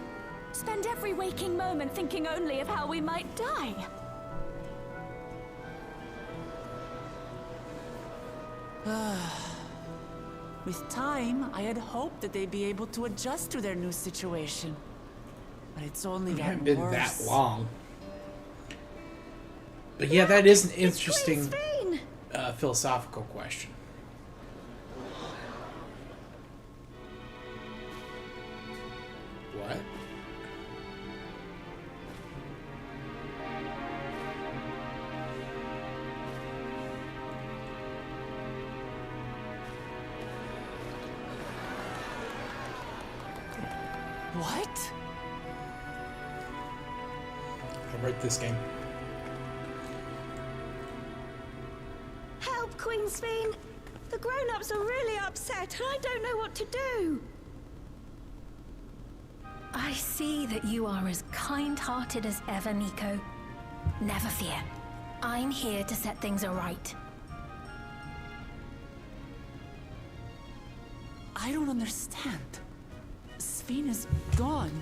Spend every waking moment thinking only of how we might die? With time, I had hoped that they'd be able to adjust to their new situation. But it's only It gotten hasn't been worse. that long. But yeah, that is an interesting philosophical question. What? What? I wrote this game. Help, Queen Sveen! The grown-ups are really upset, and I don't know what to do. I see that you are as kind-hearted as ever, Nico. Never fear. I'm here to set things aright. I don't understand. Sveen is gone.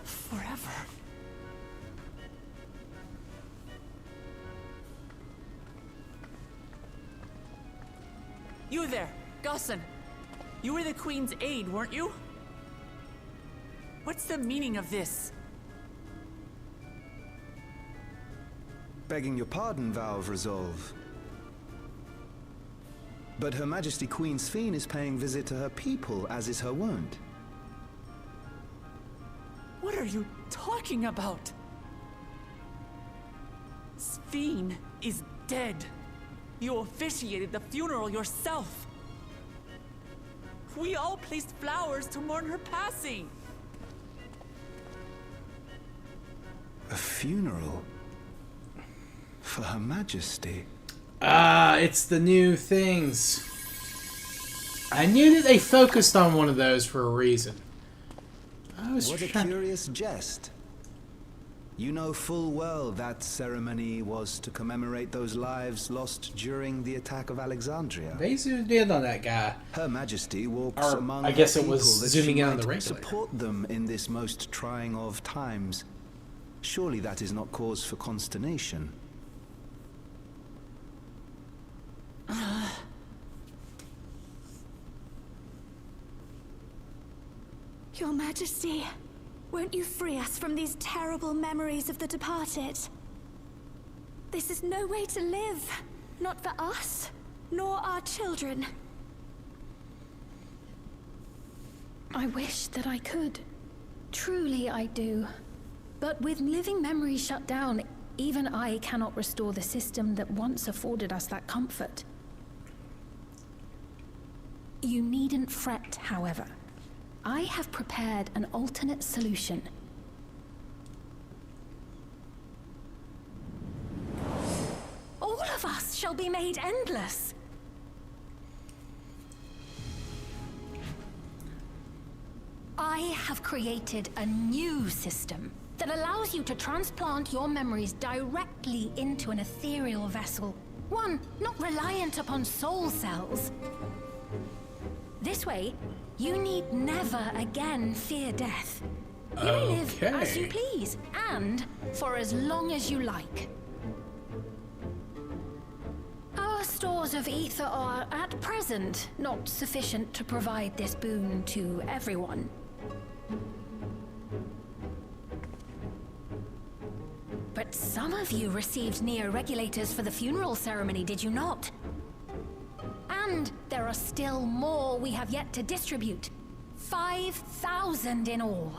Forever. You there, Gusson. You were the Queen's aide, weren't you? What's the meaning of this? Begging your pardon, Vow of Resolve. But Her Majesty Queen Sphene is paying visit to her people, as is her wont. What are you talking about? Sphene is dead. You officiated the funeral yourself. We all placed flowers to mourn her passing. A funeral? For Her Majesty? Ah, it's the new things. I knew that they focused on one of those for a reason. What a curious jest. You know full well that ceremony was to commemorate those lives lost during the attack of Alexandria. They zoomed in on that guy. Her Majesty walks among I guess her it was people that zooming she in on the might regulator. support them in this most trying of times. Surely that is not cause for consternation. Your Majesty, won't you free us from these terrible memories of the departed? This is no way to live. Not for us, nor our children. I wish that I could. Truly I do. But with living memories shut down, even I cannot restore the system that once afforded us that comfort. You needn't fret, however. I have prepared an alternate solution. All of us shall be made endless. I have created a new system that allows you to transplant your memories directly into an ethereal vessel. One not reliant upon soul cells. This way, you need never again fear death. You may live as you please, and for as long as you like. Our stores of ether are, at present, not sufficient to provide this boon to everyone. But some of you received neo-regulators for the funeral ceremony, did you not? And there are still more we have yet to distribute. 5,000 in all.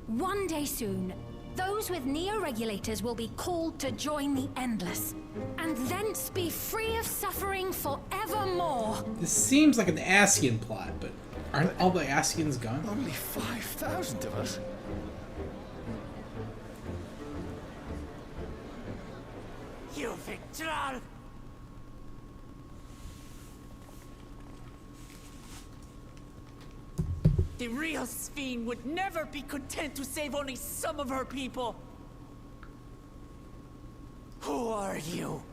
One day soon, those with neo-regulators will be called to join the Endless, and thence be free of suffering forevermore. This seems like an Ascian plot, but aren't all the Ascians gone? Only 5,000 of us? You Victral! The real Sphene would never be content to save only some of her people. Who are you?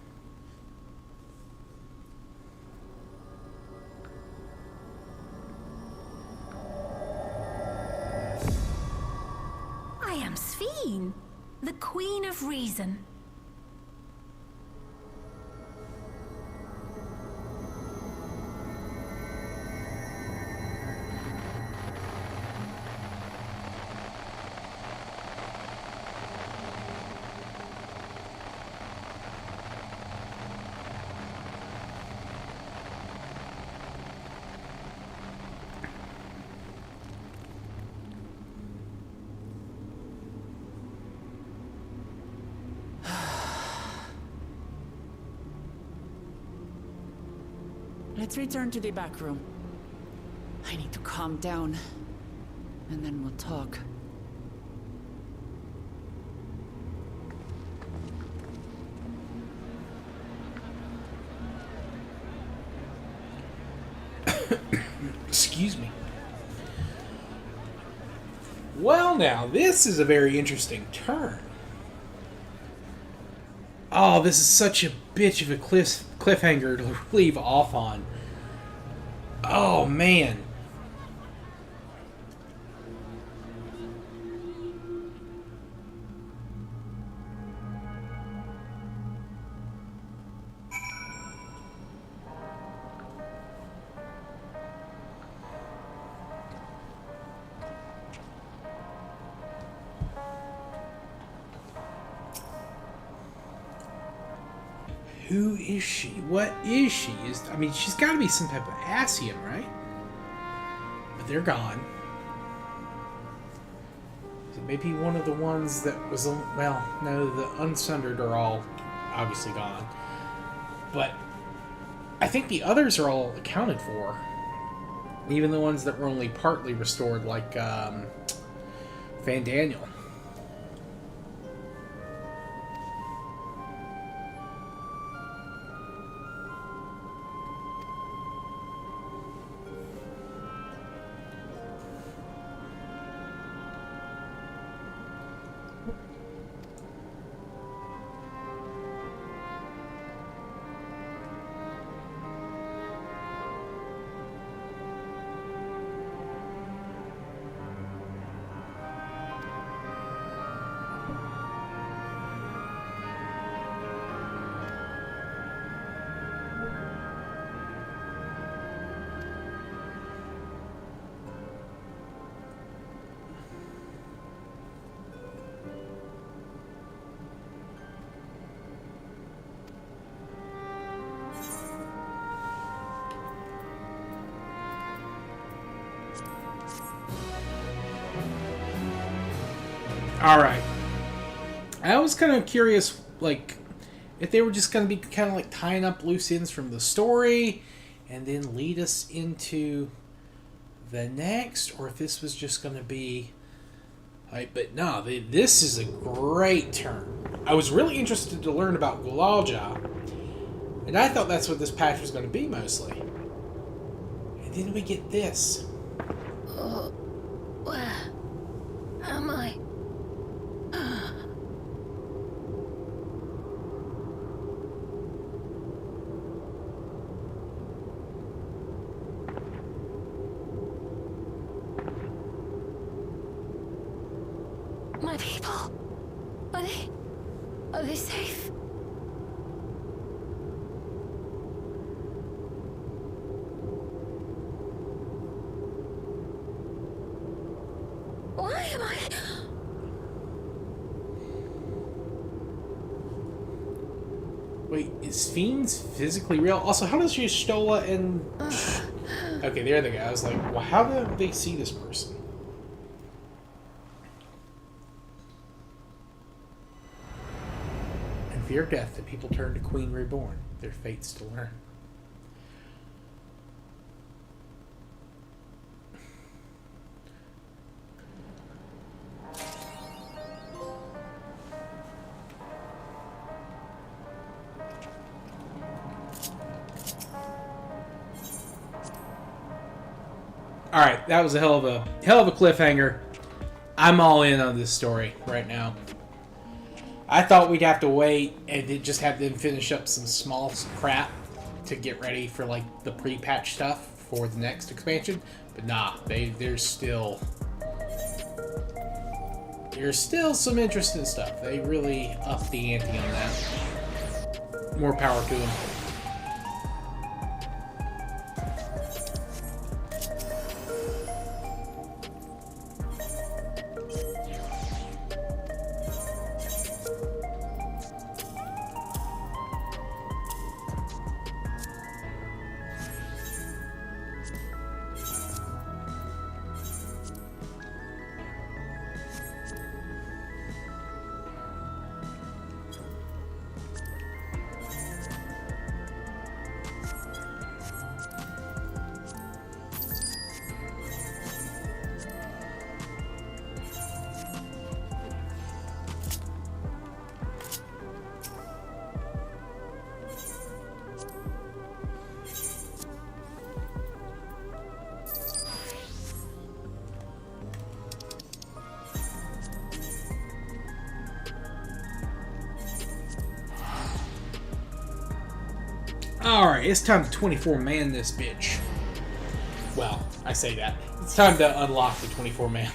I am Sphene, the Queen of Reason. Let's return to the back room. I need to calm down, and then we'll talk. Excuse me. Well, now, this is a very interesting turn. Oh, this is such a bitch of a cliffhanger to leave off on. Oh, man. Who is she? What is she? I mean, she's got to be some type of Asian, right? But they're gone. So maybe one of the ones that was... Well, no, the Unsundered are all obviously gone. But I think the others are all accounted for. Even the ones that were only partly restored, like Van Daniel. Alright. I was kind of curious, like, if they were just going to be kind of like tying up loose ends from the story and then lead us into the next, or if this was just going to be... Like, but no, this is a great turn. I was really interested to learn about Gulalja, and I thought that's what this patch was going to be mostly. And then we get this. Oh, where am I? My people, are they safe? Why am I... Wait, is Fiends physically real? Also, how does Stola and... Okay, there they go. I was like, well, how do they see this person? In fear of death, the people turn to Queen Reborn. Their fates to learn. Alright, that was a hell of a cliffhanger. I'm all in on this story right now. I thought we'd have to wait and just have them finish up some small crap to get ready for like the pre-patch stuff for the next expansion. But nah, there's still some interesting stuff. They really upped the ante on that. More power to them. Alright, it's time to 24-man this bitch. Well, I say that. It's time to unlock the 24-man.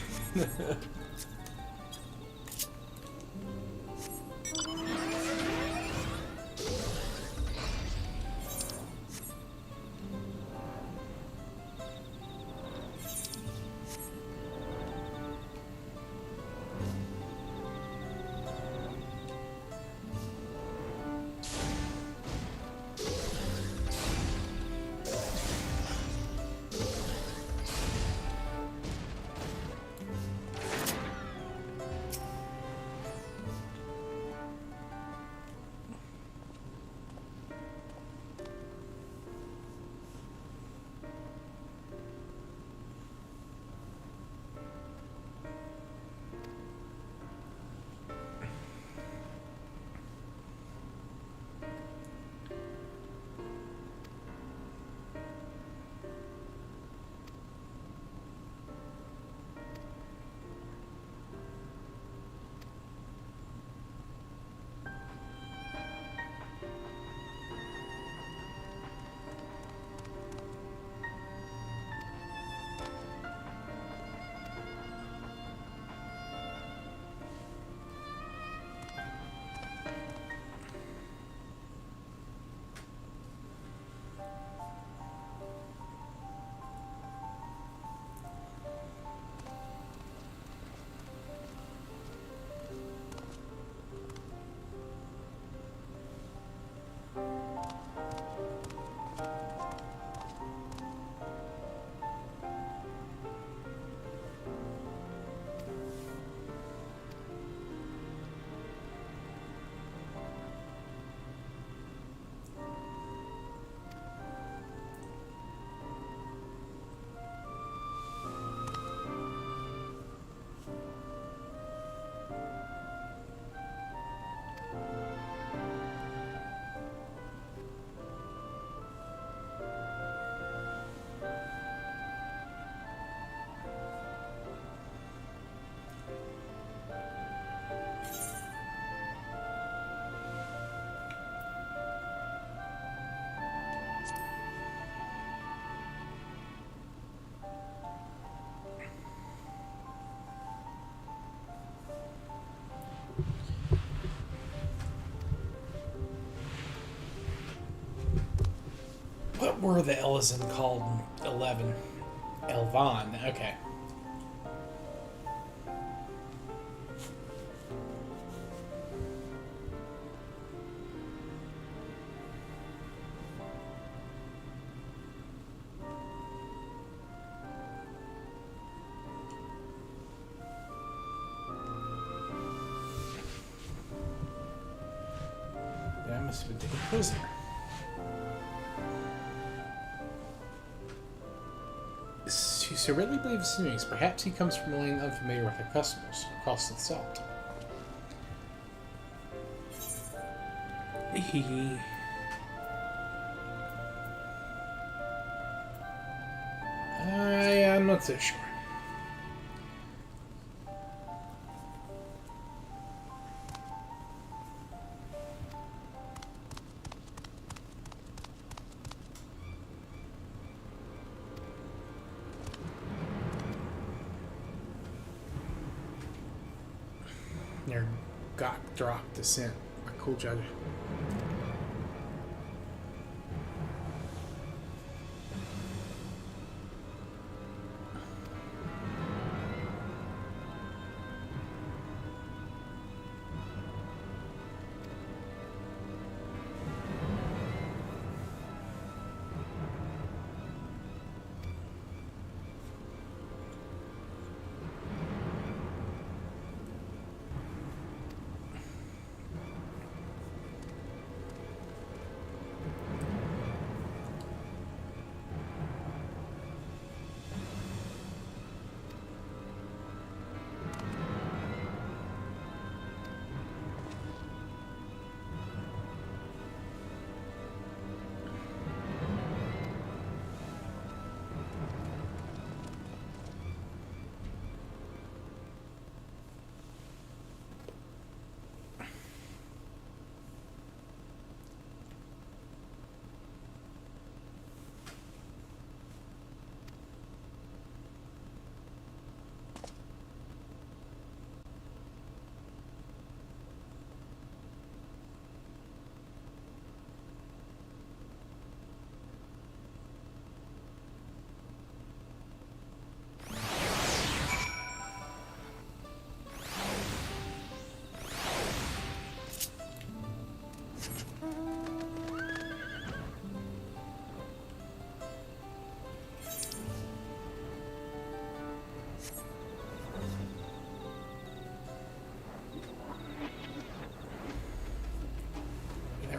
What were the Ellison called? 11. Elvan. Okay. That must have been taken prisoner. She really believes his news. Perhaps he comes from a land unfamiliar with her customers across the salt. I'm not so sure. Near Gok Drak Descent by Cool Judge.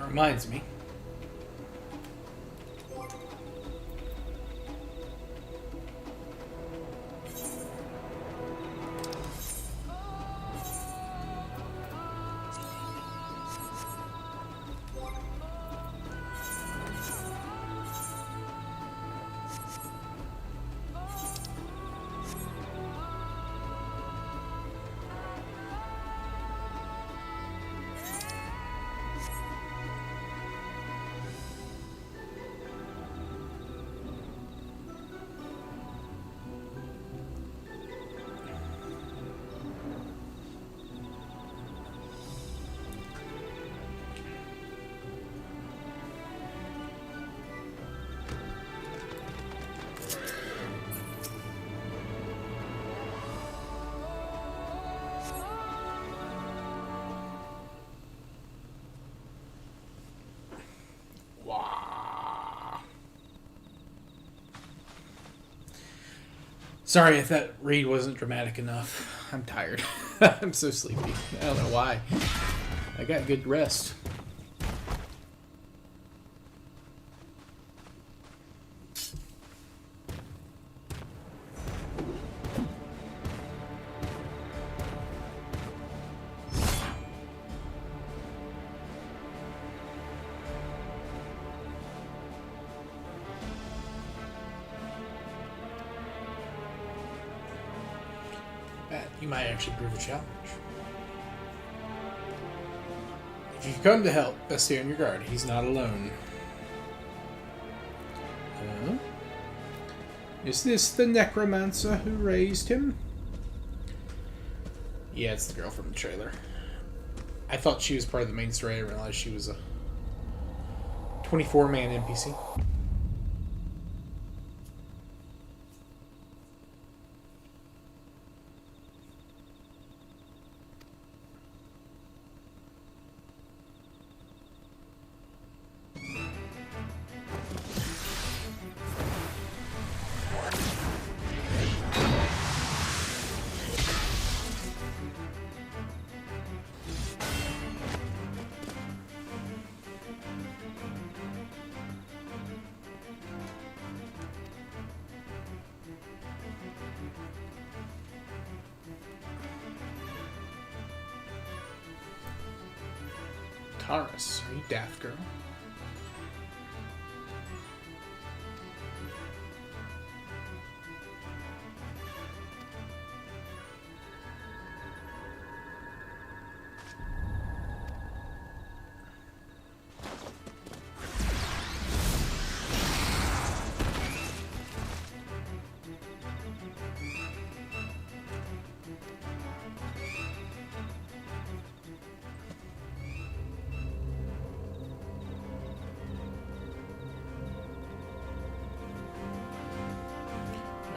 Reminds me. Sorry if that read wasn't dramatic enough. I'm tired. I'm so sleepy. I don't know why. I got good rest. You might actually prove a challenge. If you come to help, best stay on your guard. He's not alone. Is this the necromancer who raised him? Yeah, it's the girl from the trailer. I thought she was part of the main story. I realized she was a 24-man NPC. Taurus, are you daft, girl?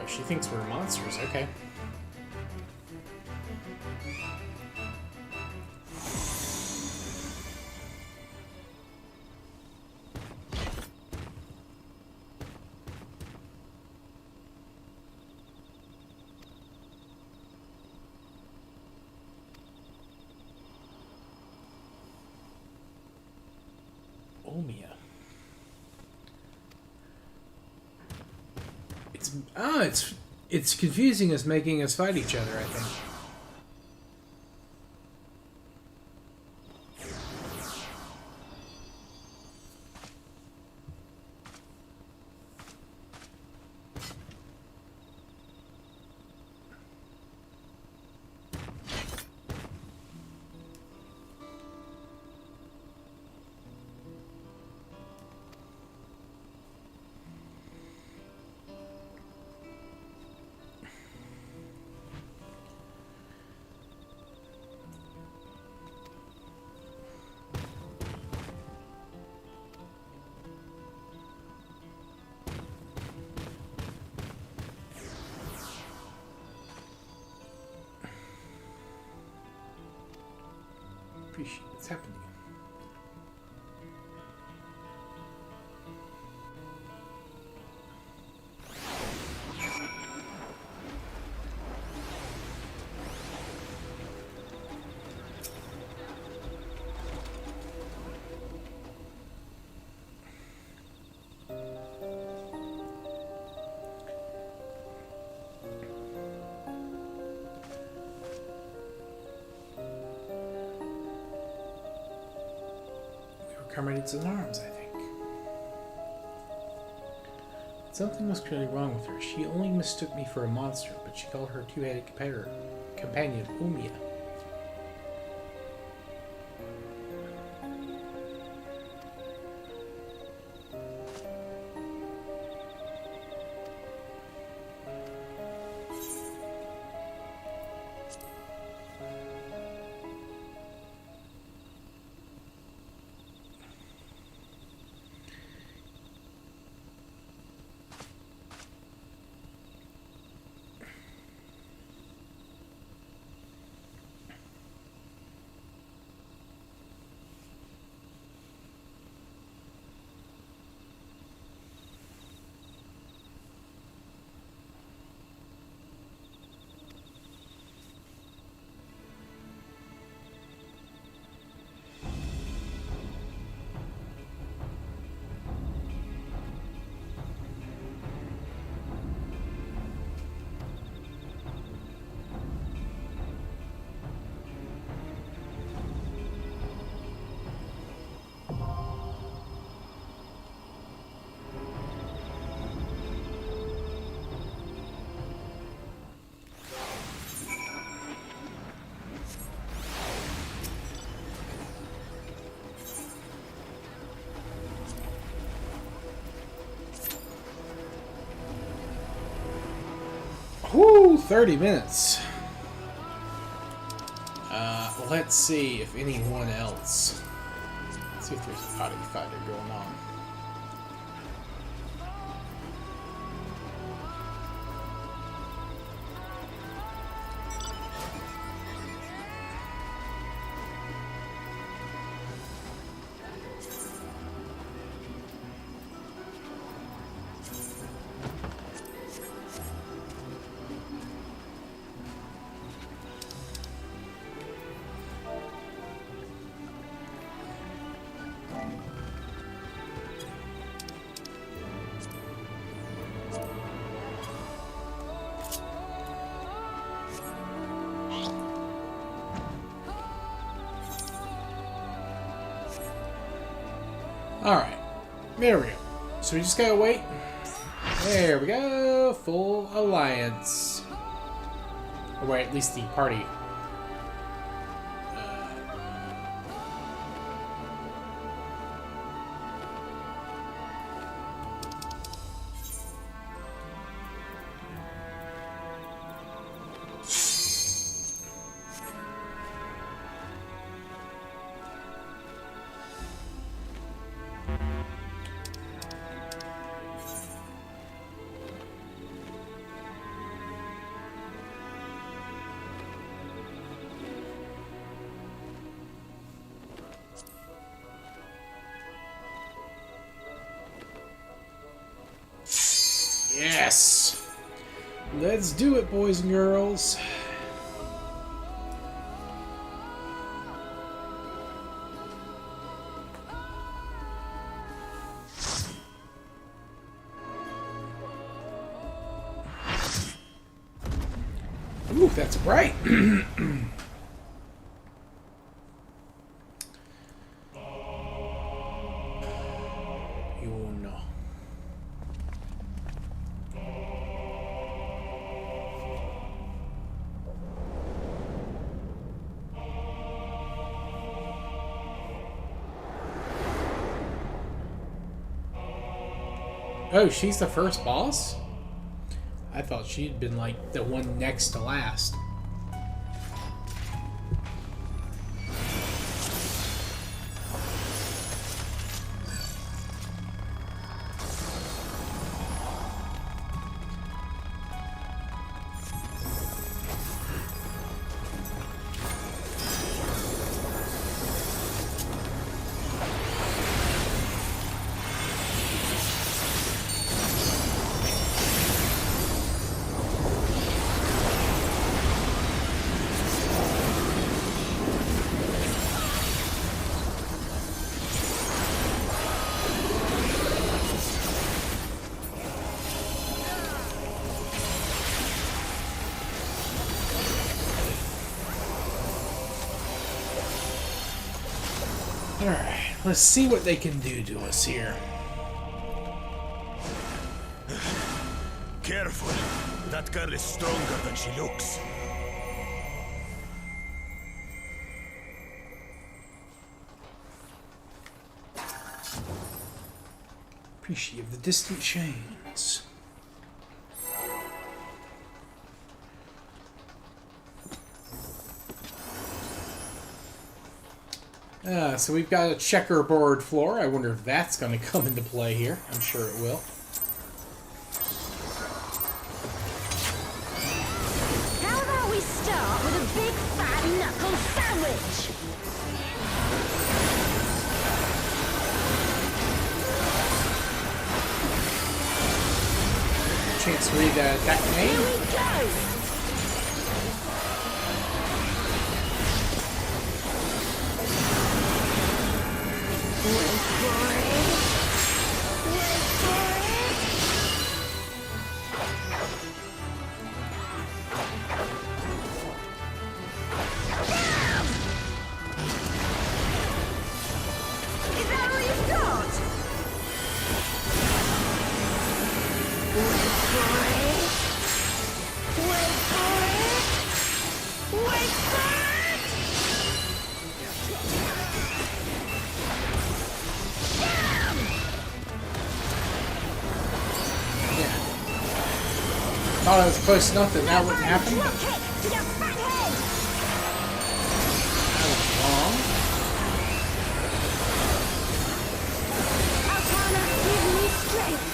She thinks we're monsters, okay. Omia. It's confusing us, making us fight each other, I think. Appreciate what's happening. Comrades in arms, I think. Something was clearly wrong with her. She only mistook me for a monster, but she called her two-headed companion Omia. Whoo, 30 minutes. Let's see if anyone else. Let's see if there's a potty fighter going on. Alright. There we go. So we just gotta wait. There we go. Full alliance. Or wait, at least the party. Yes! Let's do it, boys and girls. Ooh, that's bright. Oh, she's the first boss? I thought she'd been like the one next to last. Alright, let's see what they can do to us here. Careful. That girl is stronger than she looks. Appreciate the distant chains. So we've got a checkerboard floor. I wonder if that's going to come into play here. I'm sure it will. How about we start with a big fat knuckle sandwich? Chance to read that name. Here we go! Wait for it. Wait for it. Damn! Is that all you've got? Wait for it. Wait for it. Wait for it. Thought I was close enough that that wouldn't happen. That was wrong. Arcana, give me strength.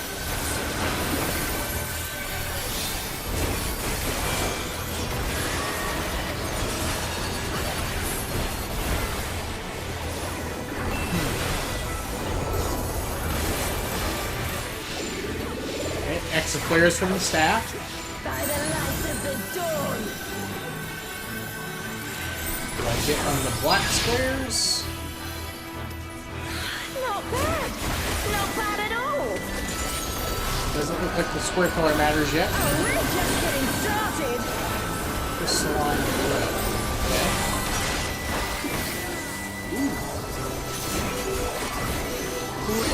Okay, extra flares from the staff. By the light of the dawn. Do I get on the black squares? Not bad. Not bad at all. Doesn't look like the square color matters yet. Oh, we're just getting started. Just salon red. Okay. Ooh.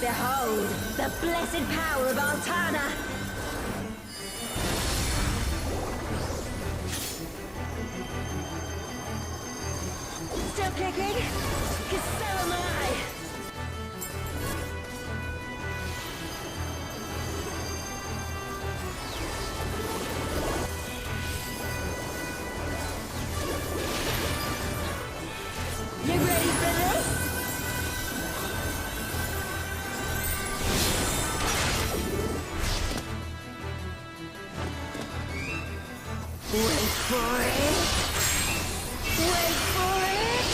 Behold, the blessed power of Altana! Still kicking? 'Cause so am I! You ready for this? Wait for it! Wait for it!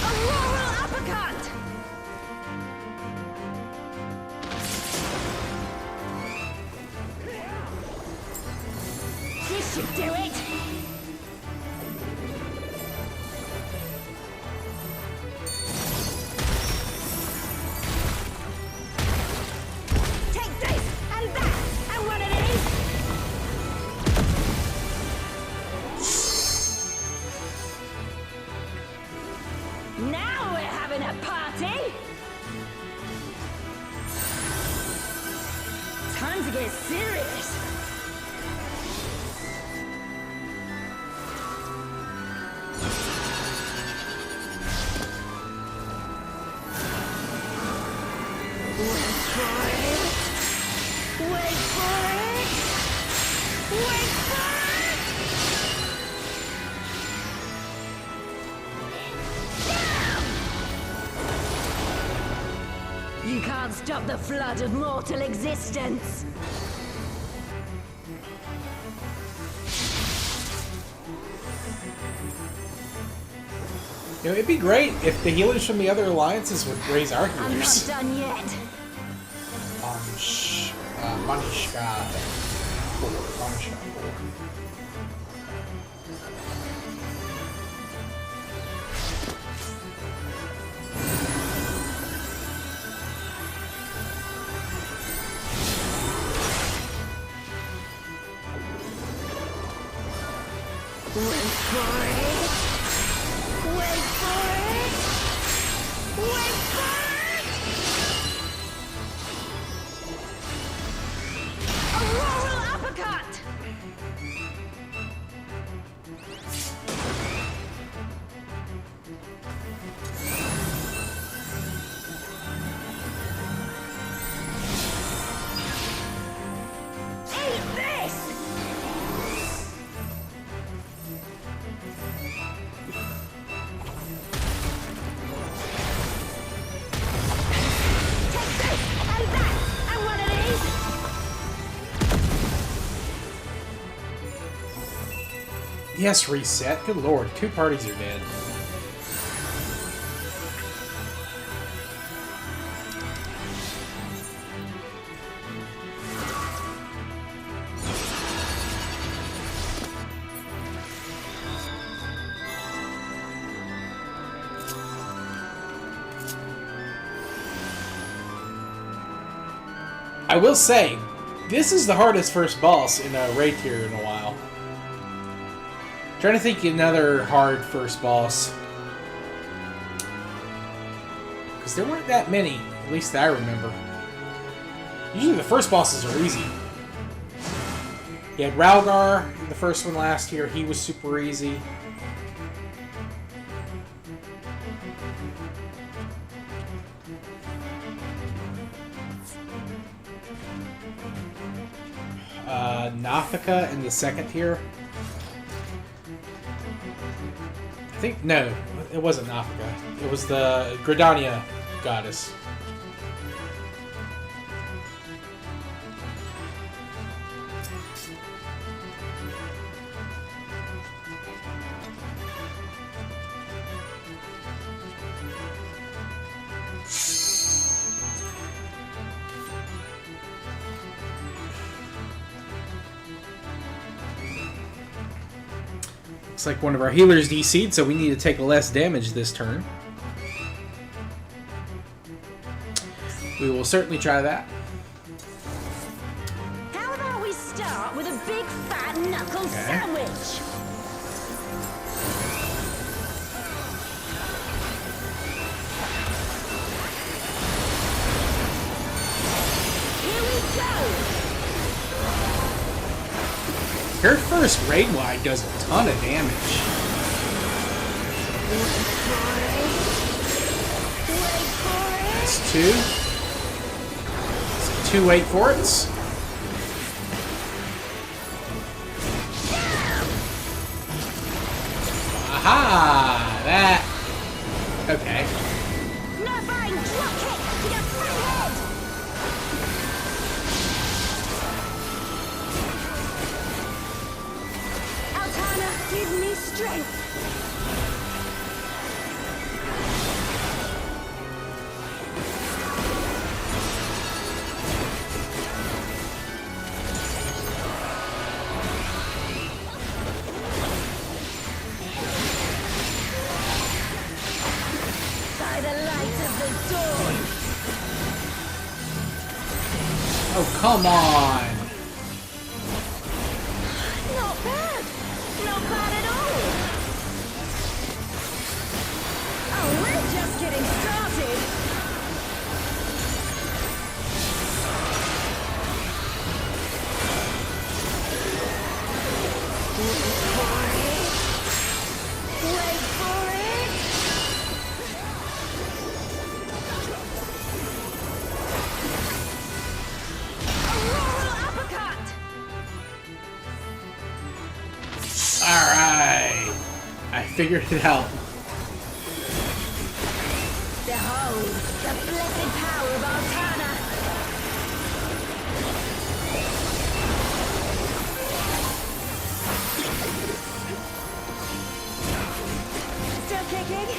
Auroral uppercut! This should do it! Take this, and that, and one of these! Now we're having a party! Time to get serious! Wait for it! Wait for it! Wait for it! You can't stop the flood of mortal existence! You know, it'd be great if the healers from the other alliances would raise our I'm healers. not done yet! Manishka 4. Manishka 4. Wait for it! Wait for it! Wait for it! Auroral uppercut! Eat this! Take this, and that, and one of these! Yes, reset. Good lord, 2 parties are dead. I will say, this is the hardest first boss in a raid tier in a while. Trying to think of another hard first boss. Because there weren't that many, at least that I remember. Usually the first bosses are easy. You had Ralgar, the first one last year, he was super easy. Nathaka in the second tier. I think, no, it wasn't Nathaka. It was the Gridania goddess. Looks like one of our healers DC'd, so we need to take less damage this turn. We will certainly try that. How about we start with a big fat knuckle sandwich? Her first raid wide does a ton of damage. That's two. So 2 wait for it. Aha! That. Okay. Altana, give me strength. Oh, come on! Not bad. Not bad at all. Oh, we're just getting started. Wait for it. Alright! I figured it out. Behold, the blessed power of Altana. Still kicking?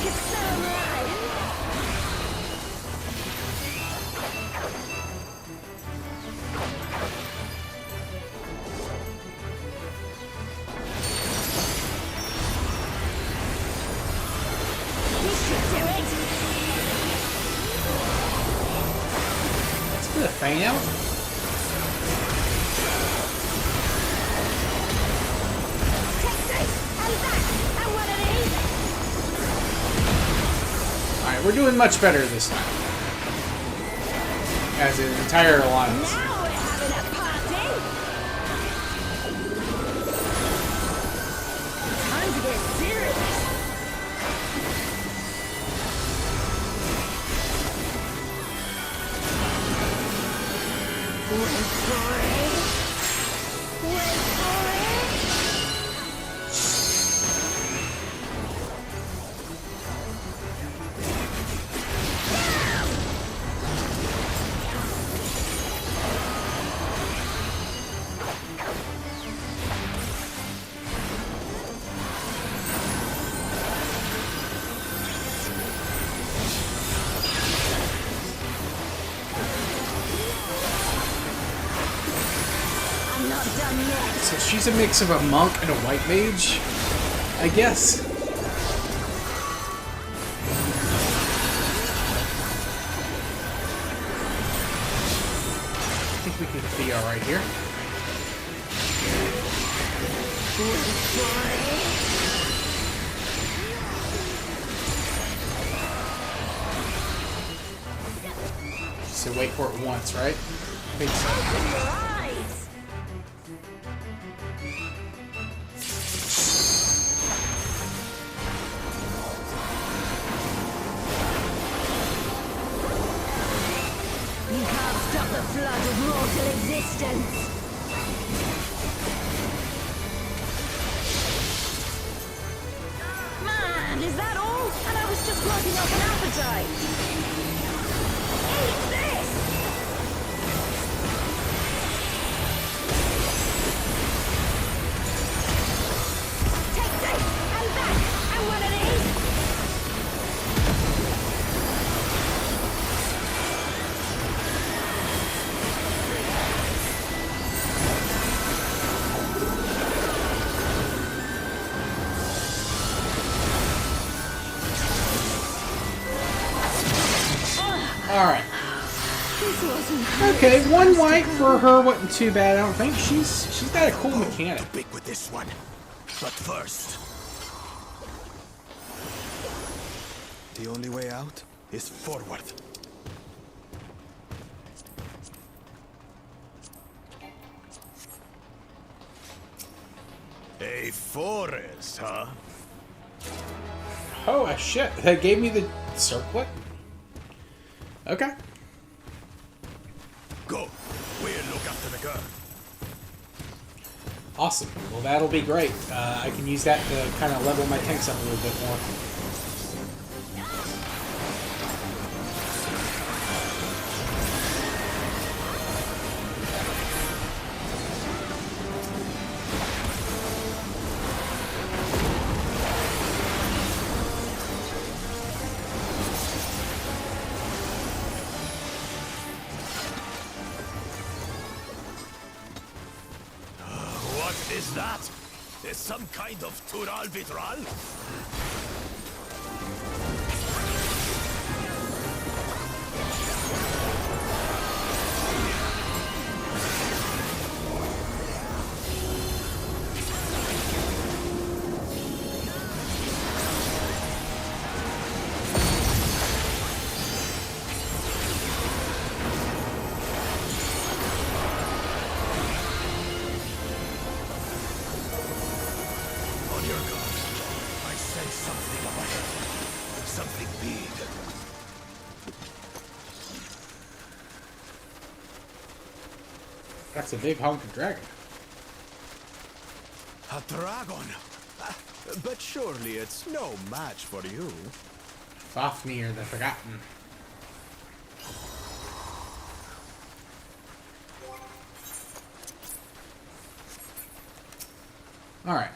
It's so right. Let's do a fan out. Alright, we're doing much better this time. As an entire alliance. Now we're having a party. Time to get serious. Wait for it. Wait for it. I'm not done yet. So she's a mix of a monk and a white mage, I guess. I think we can be alright here. She said wait for it once, right? I think so. Open your eyes. You can't stop the flood of mortal existence. Man, is that all? And I was just working up an appetite. Eat this! Take this! And that! And one of these! Alright. Okay, 1 white for her wasn't too bad, I don't think. She's got a cool mechanic. Big with this one. But first, the only way out is forward. A forest, huh? Oh, shit. That gave me the circlet? Okay. Go. We'll look after the girl. Awesome. Well, that'll be great. I can use that to kind of level my tanks up a little bit more. What is that? Is some kind of Tural Vitral? That's a big honking dragon. A dragon? But surely it's no match for you. Fafnir the Forgotten. Alright.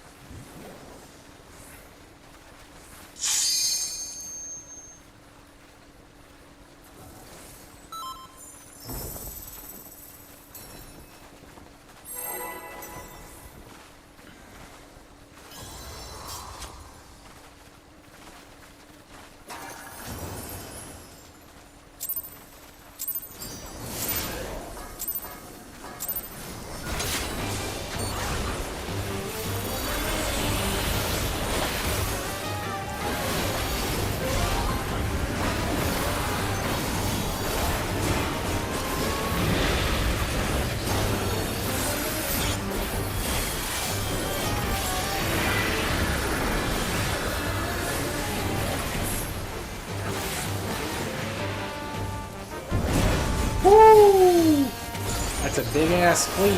Woo! That's a big ass cleave.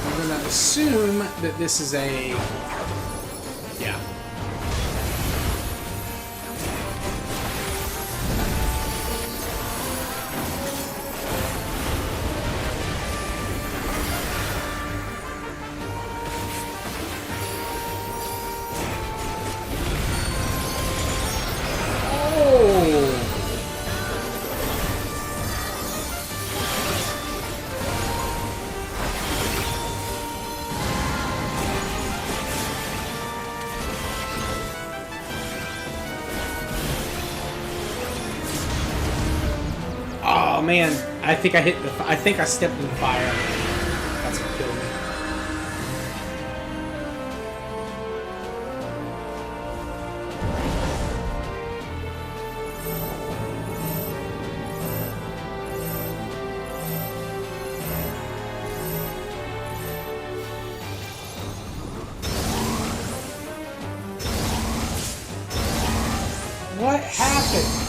I'm gonna assume that this is a... yeah. Oh man, I think I hit the. I think I stepped in the fire. That's what killed me. What happened?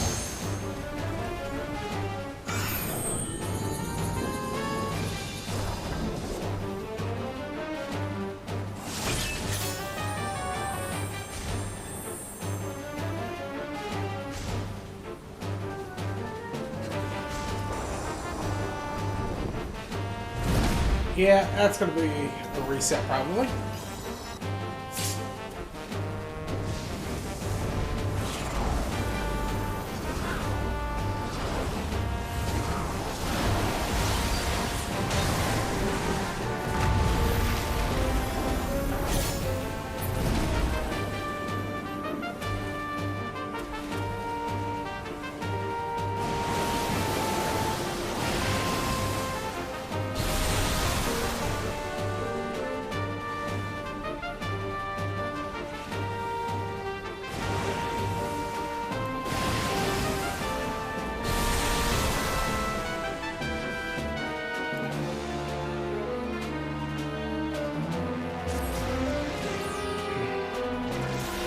Yeah, that's gonna be a reset probably.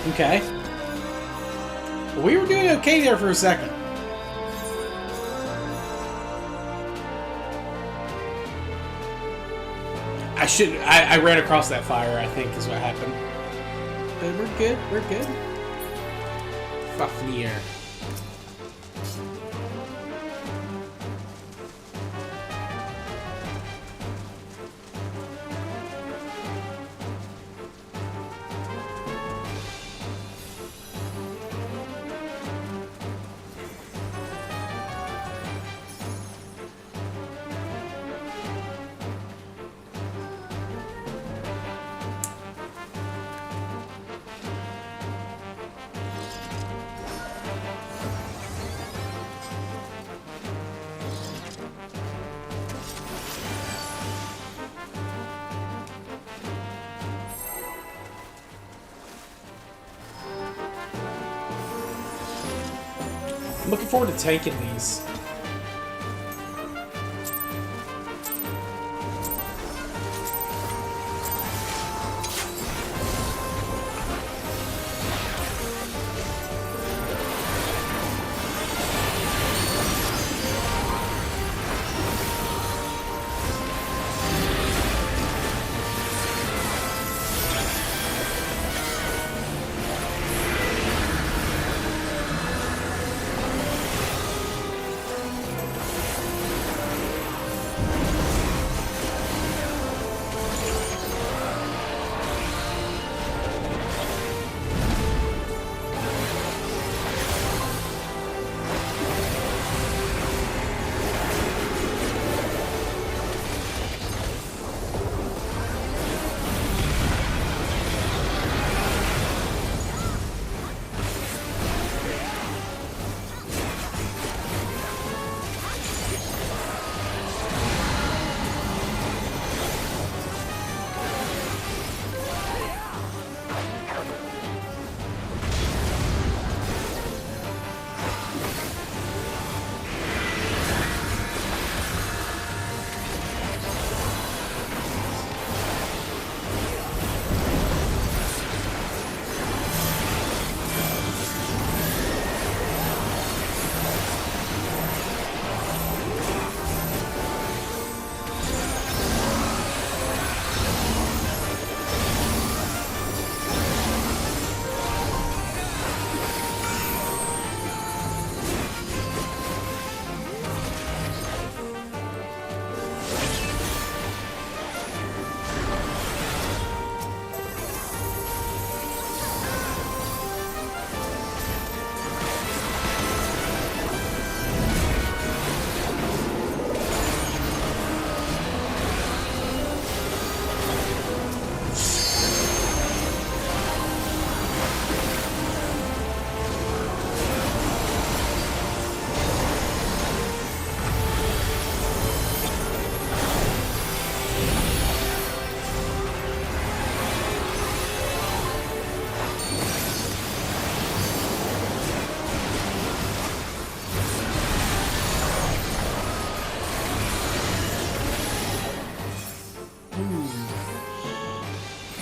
Okay. We were doing okay there for a second. I ran across that fire, I think, is what happened. But we're good, we're good. Fafnir. I'm looking forward to taking these.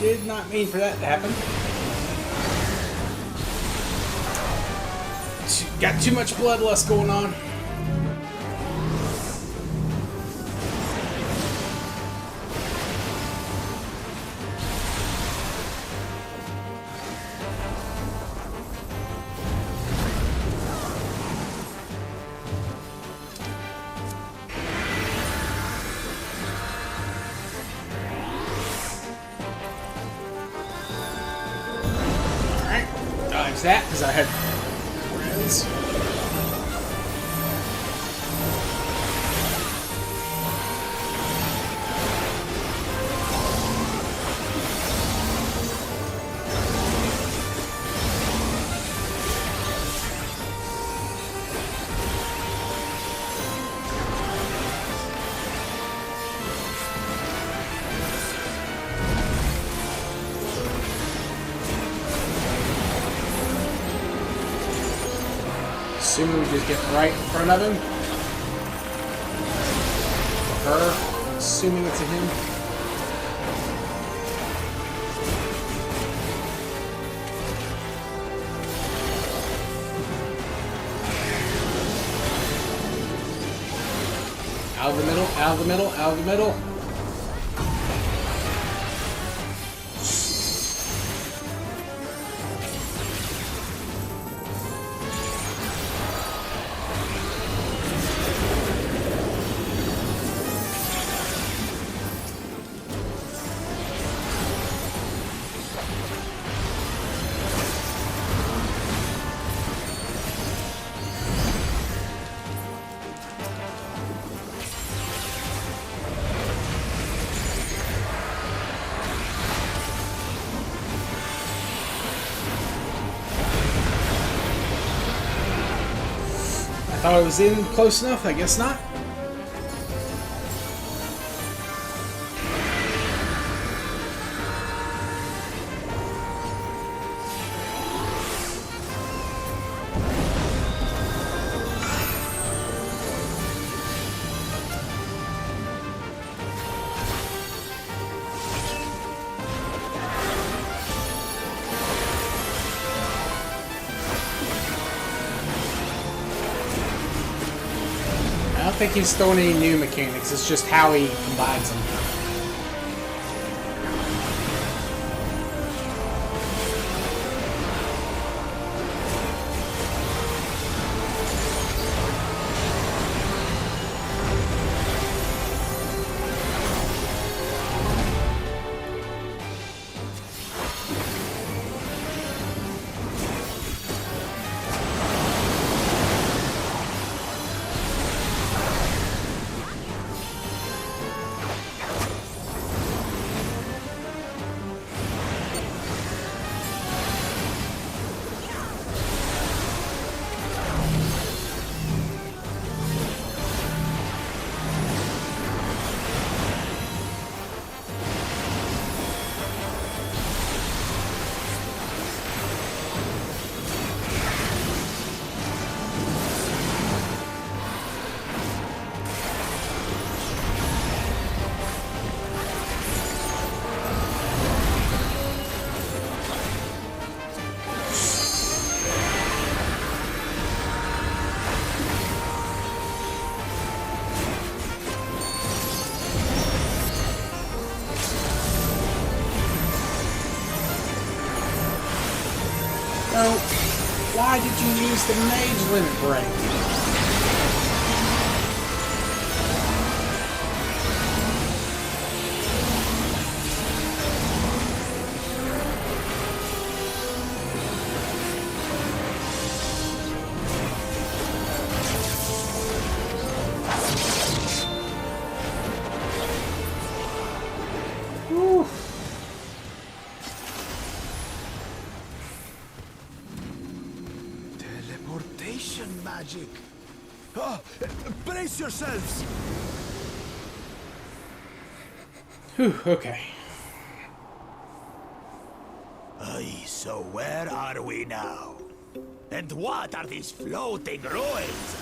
Did not mean for that to happen. Got too much bloodlust going on. That because I had friends. Assuming we just get right in front of him. Or her. Assuming it's a him. Out of the middle, out of the middle, out of the middle. Thought I was in close enough, I guess not. I don't think he's throwing any new mechanics, it's just how he combines them. So, why did you use the mage limit break? Magic. Brace yourselves. Whew, okay. Aye, so where are we now? And what are these floating ruins?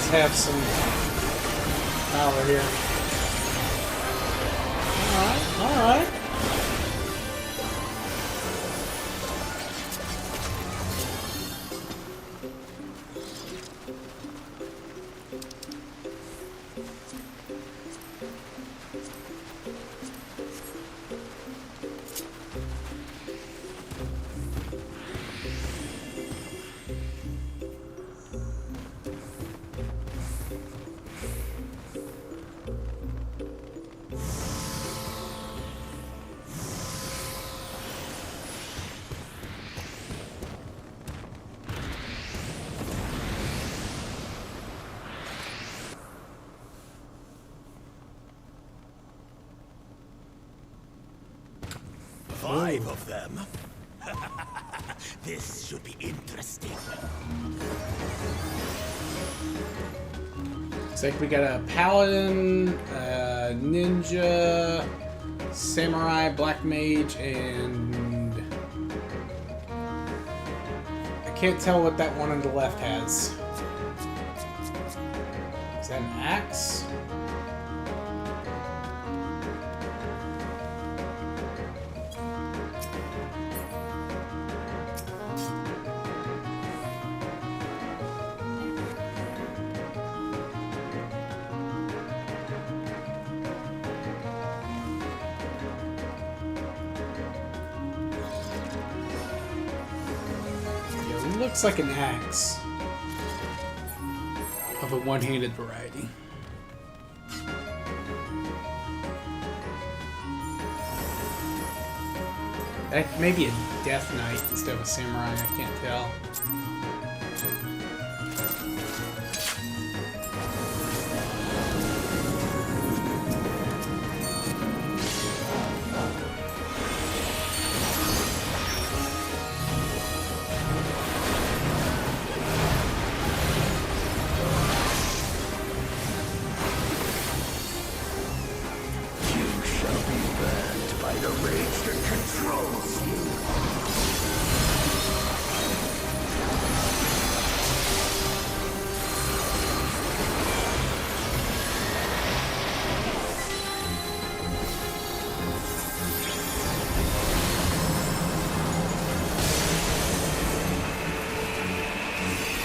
does have some power here. Alright, alright. Five of them? This should be interesting. Looks like we got a paladin, ninja, samurai, black mage, and I can't tell what that one on the left has. Is that an axe? Looks like an axe of a one-handed variety. That may be a death knight instead of a samurai, I can't tell.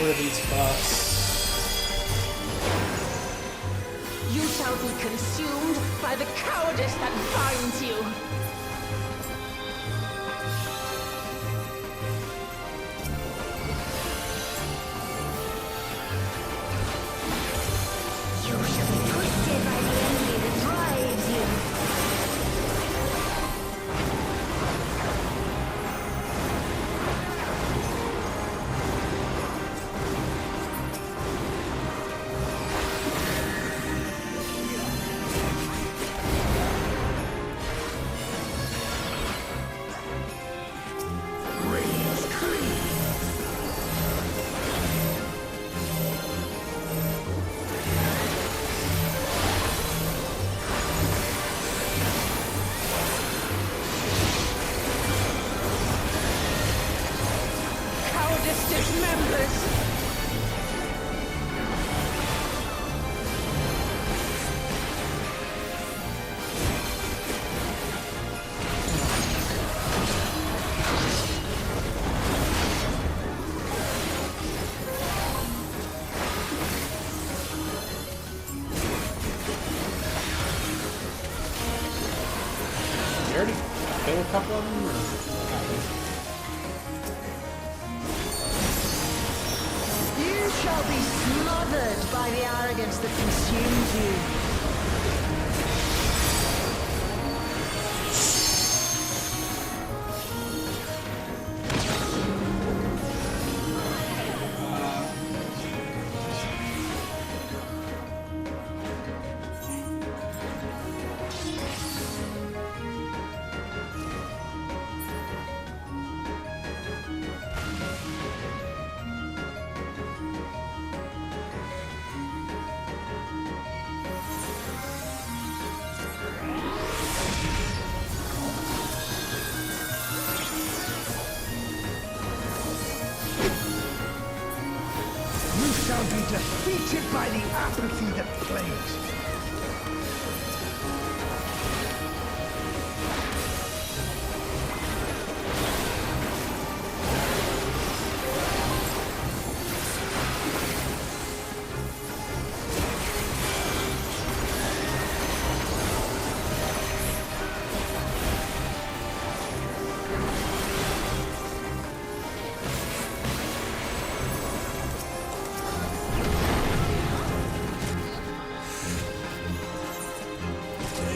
What are these buffs? You shall be consumed by the cowardice that binds you. You shall be twisted by the enemy that drives you. You already kill a couple of them? Or? You shall be smothered by the arrogance that consumes you. defeated by the apathy that plagues.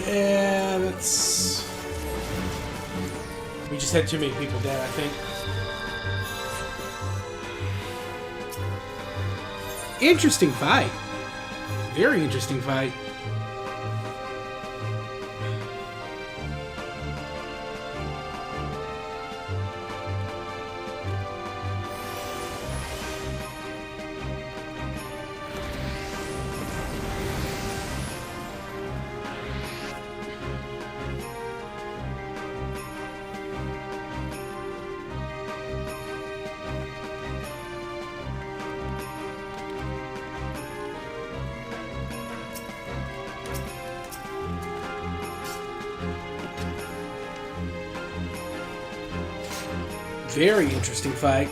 Yeah, that's... We just had too many people dead, I think. Interesting fight. Very interesting fight. Very interesting fight.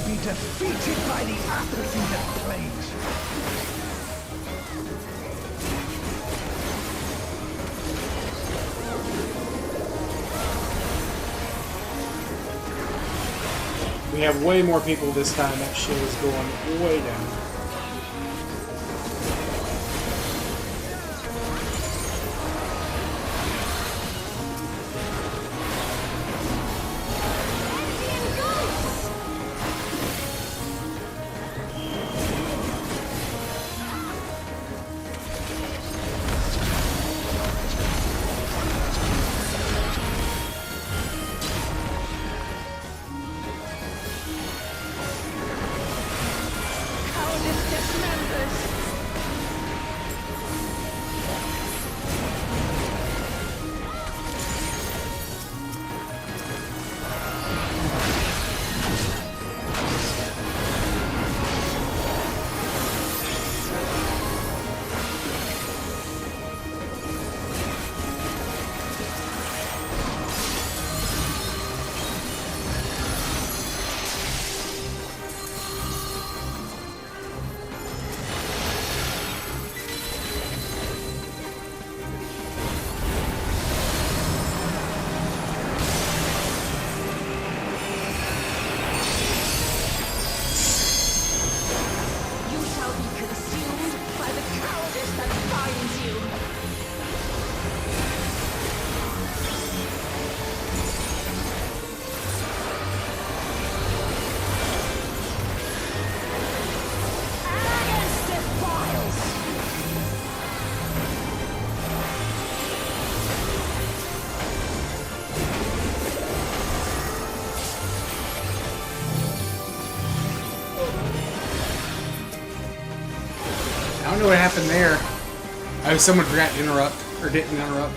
Be defeated by the apathy that plagues. We have way more people this time. That shit is going way down. I don't know what happened there. Oh, someone forgot to interrupt, or didn't interrupt.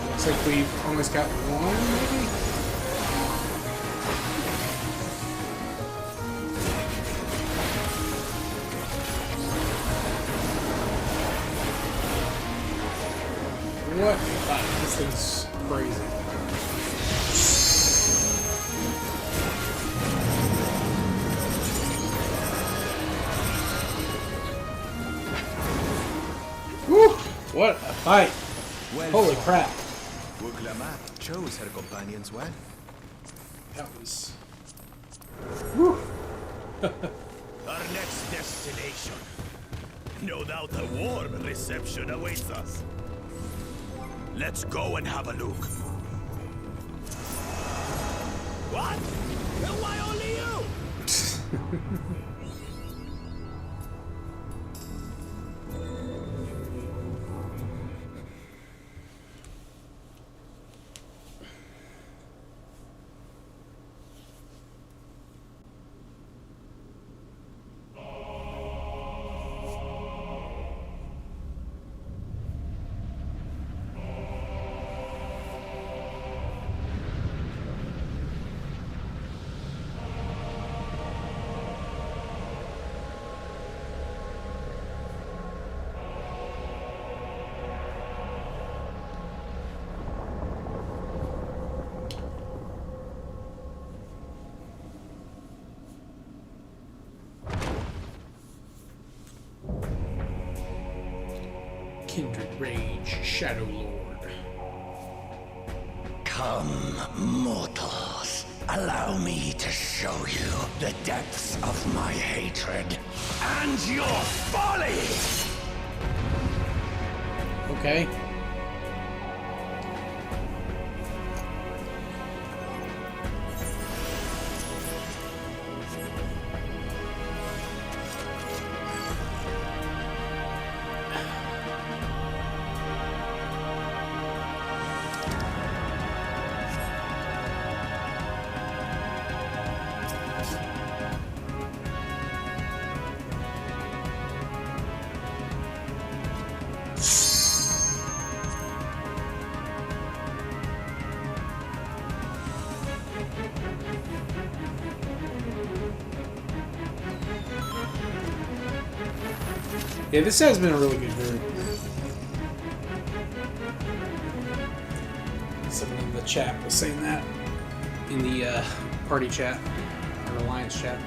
Looks like we've almost got one, maybe? What? Wow, this thing's crazy. Woo! What a fight! Well, holy crap! Wuglamat chose her companions well. That was... Woo! Our next destination. No doubt a warm reception awaits us. Let's go and have a look. What? Why only you? Kindred Rage, Shadow Lord. Come, mortals. Allow me to show you the depths of my hatred and your folly! Okay. Yeah, this has been a really good group. Someone in the chat was saying that in the party chat or alliance chat.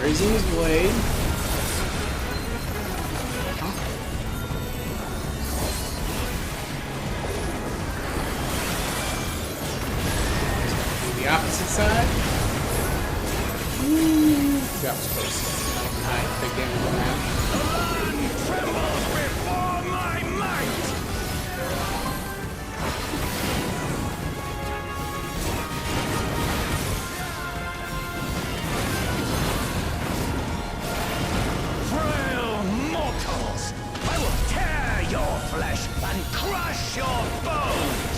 Raising his blade. The opposite side. Ooh, that was close. Alright, big damage on that. Trembles before my might! Flesh and crush your bones!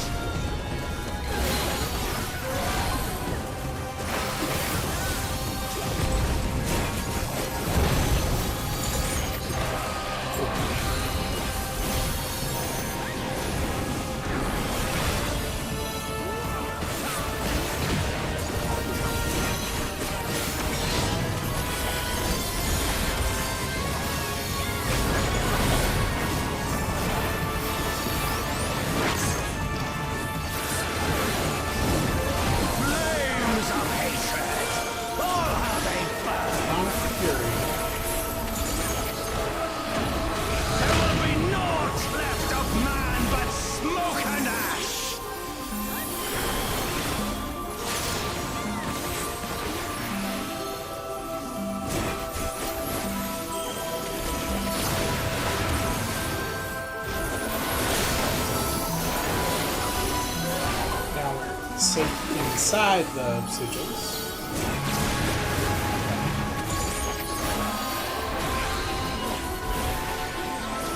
Sit inside the sigils.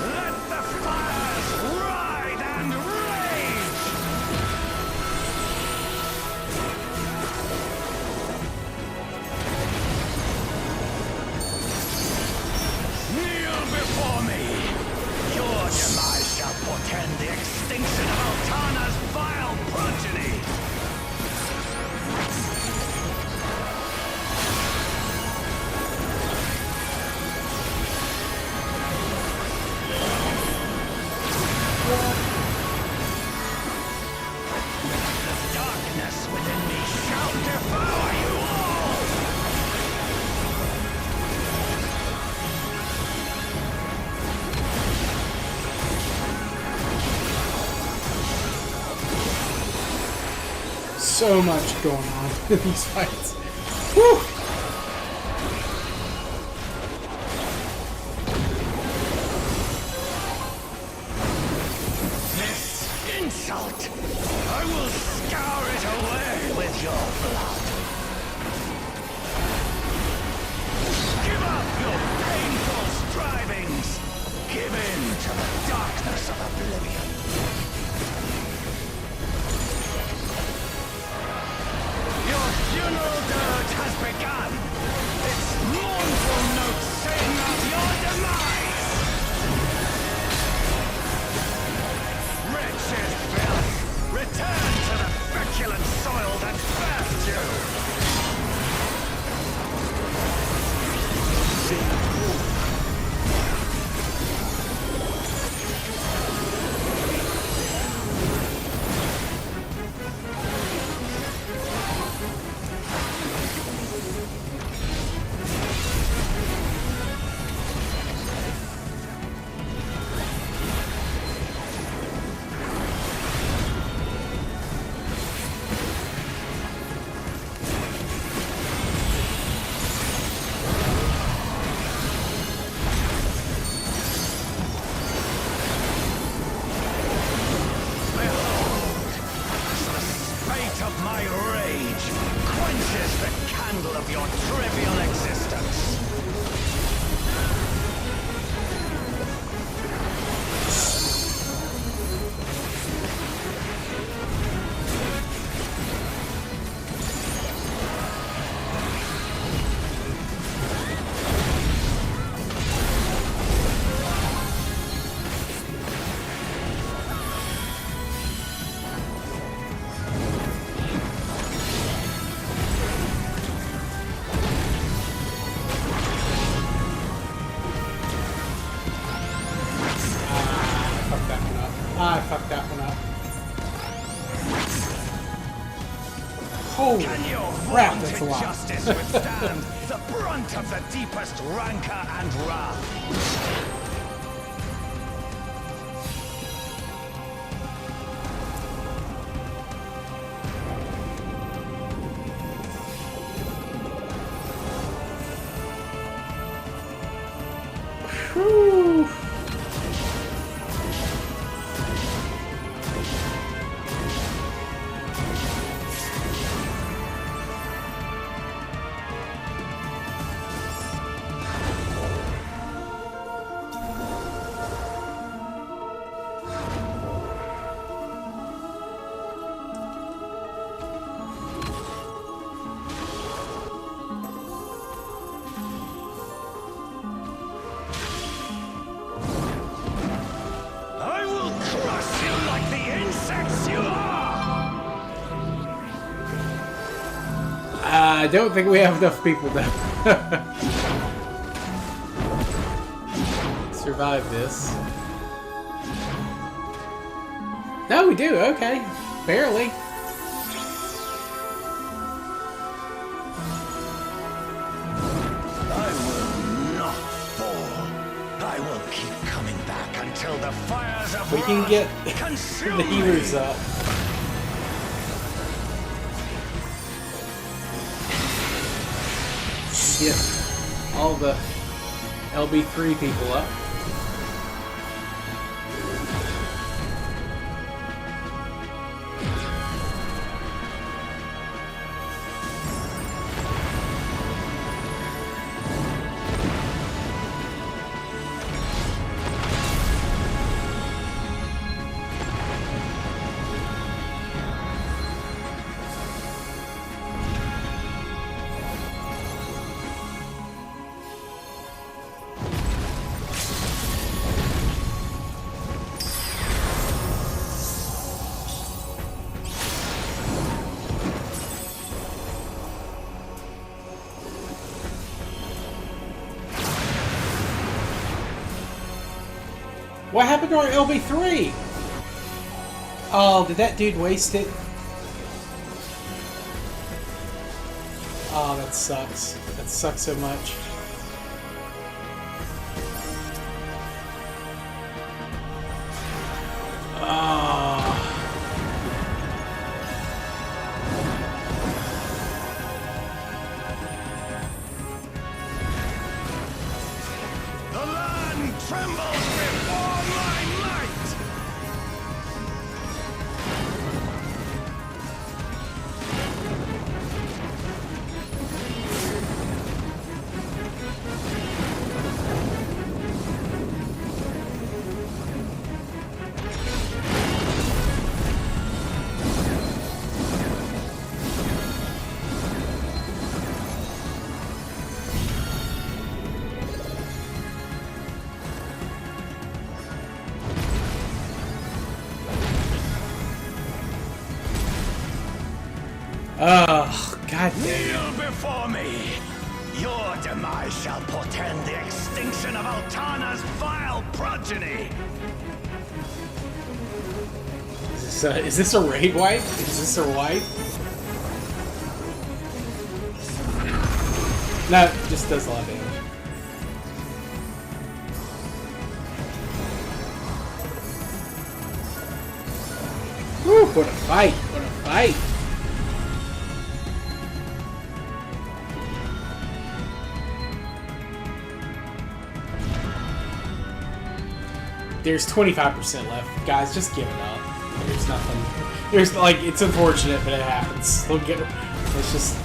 Let the fires ride and rage! Kneel before me! Your demise shall portend the extinction of Altana's vile progeny! So much going on in these fights. Whew. This insult, I will scour it away with your blood. Give up your painful strivings. Give in to the darkness of oblivion. Your funeral dirge has begun! Its mournful notes sing of your demise! Wretched filth! Return to the feculent soil that birthed you! I fucked that one up. Holy crap, that's a lot. Justice withstand the brunt of the deepest rancor and wrath. Whew. I will crush you like the insects you are! I don't think we have enough people to survive this. No, we do. Okay. Barely. I will not fall. I will keep coming back until the fires of We can wrath get consume the healers me. up. Get all the LB3 people up. What happened to our LB3? Oh, did that dude waste it? Oh, that sucks. That sucks so much. The land trembles before my might! Oh, god damn. Kneel before me! Your demise shall portend the extinction of Altana's vile progeny! Is this a raid wipe? Is this a wipe? No, it just does a lot of damage. Woo, what a fight! What a fight! There's 25% left. Guys, just give it up. There's nothing. There's, like, it's unfortunate, but it happens. Look at it. It's just...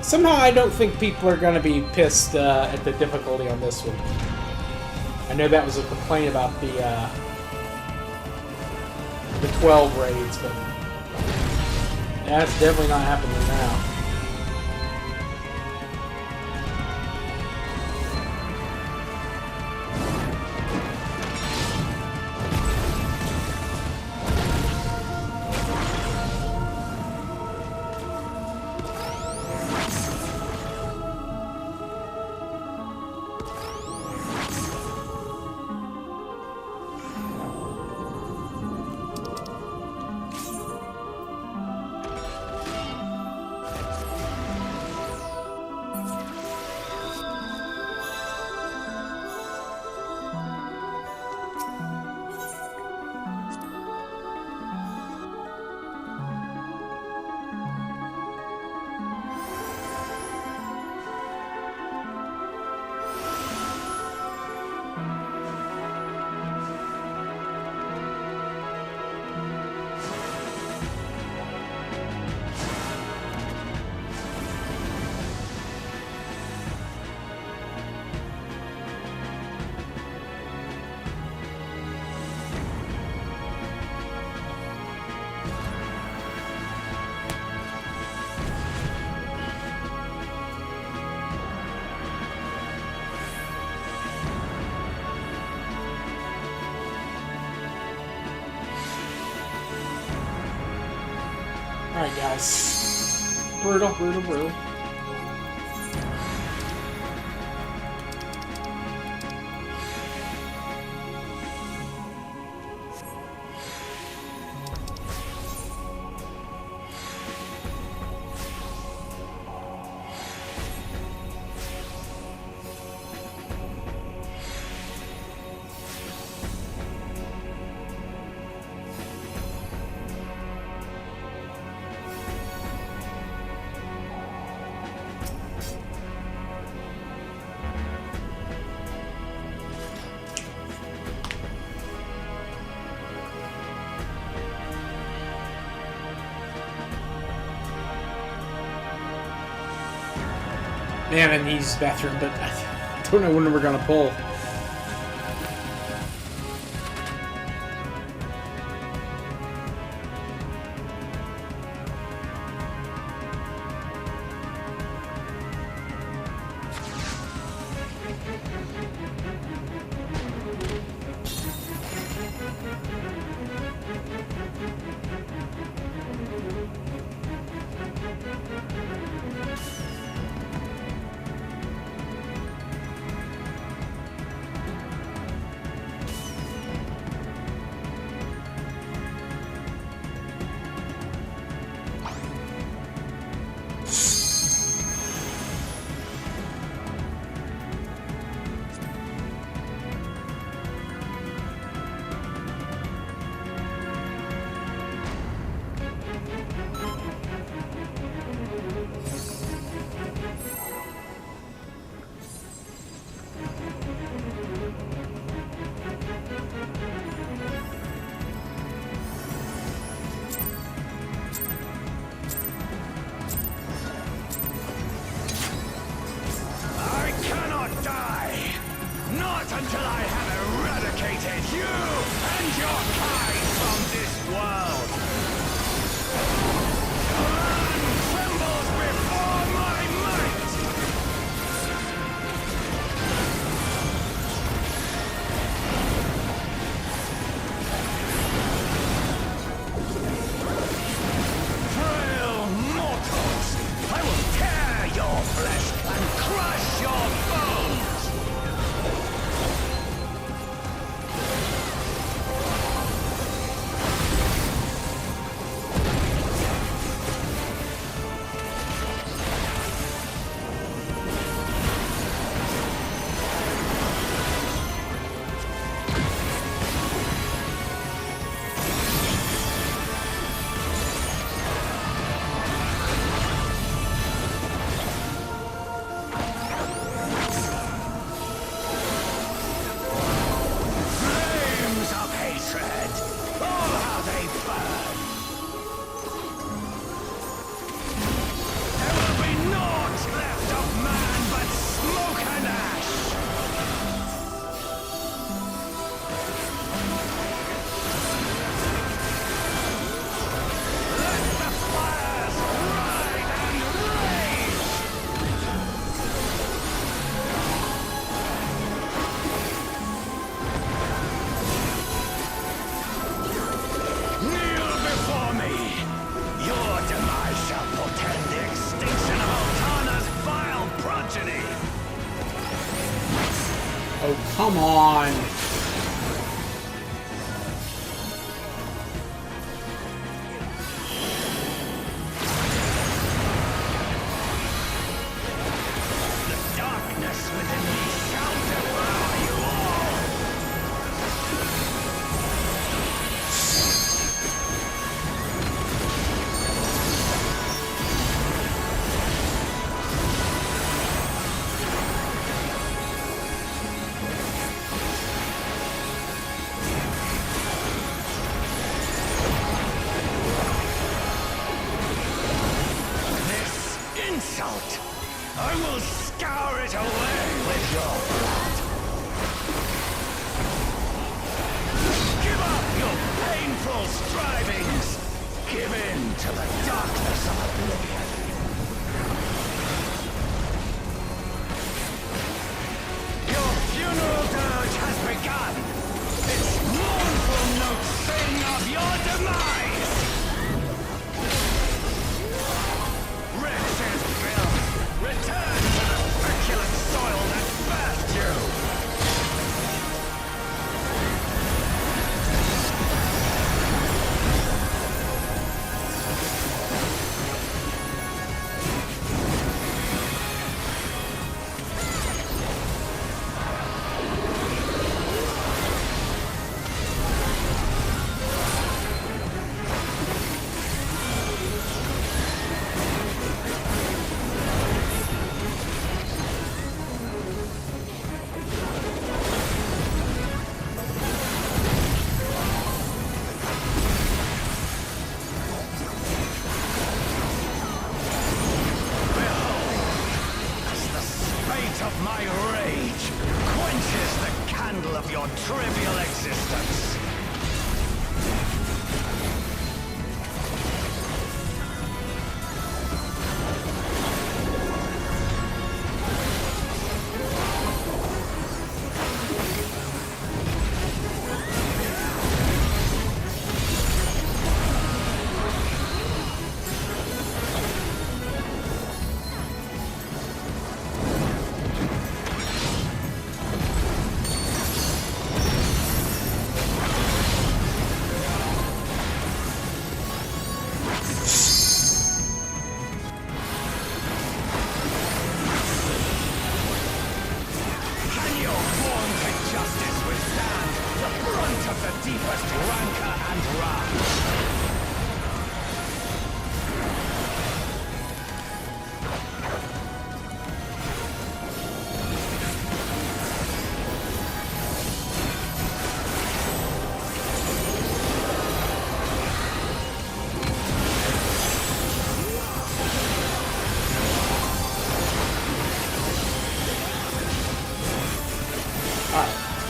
Somehow I don't think people are going to be pissed at the difficulty on this one. I know that was a complaint about the 12 raids, but that's definitely not happening now. Alright, guys. Brutal, brutal, brutal. Man, I need his bathroom, but I don't know when we're gonna pull. Until I have eradicated you and your kind from this world! The land trembles before my might! Frail mortals! I will tear your flesh and crush your bones! Oh, come on! The darkness within me shall devour you all! Insult! I will scour it away with your blood! Give up your painful strivings! Give in to the darkness of oblivion! Your funeral dirge has begun! Its mournful notes sing of your demise! trivial existence.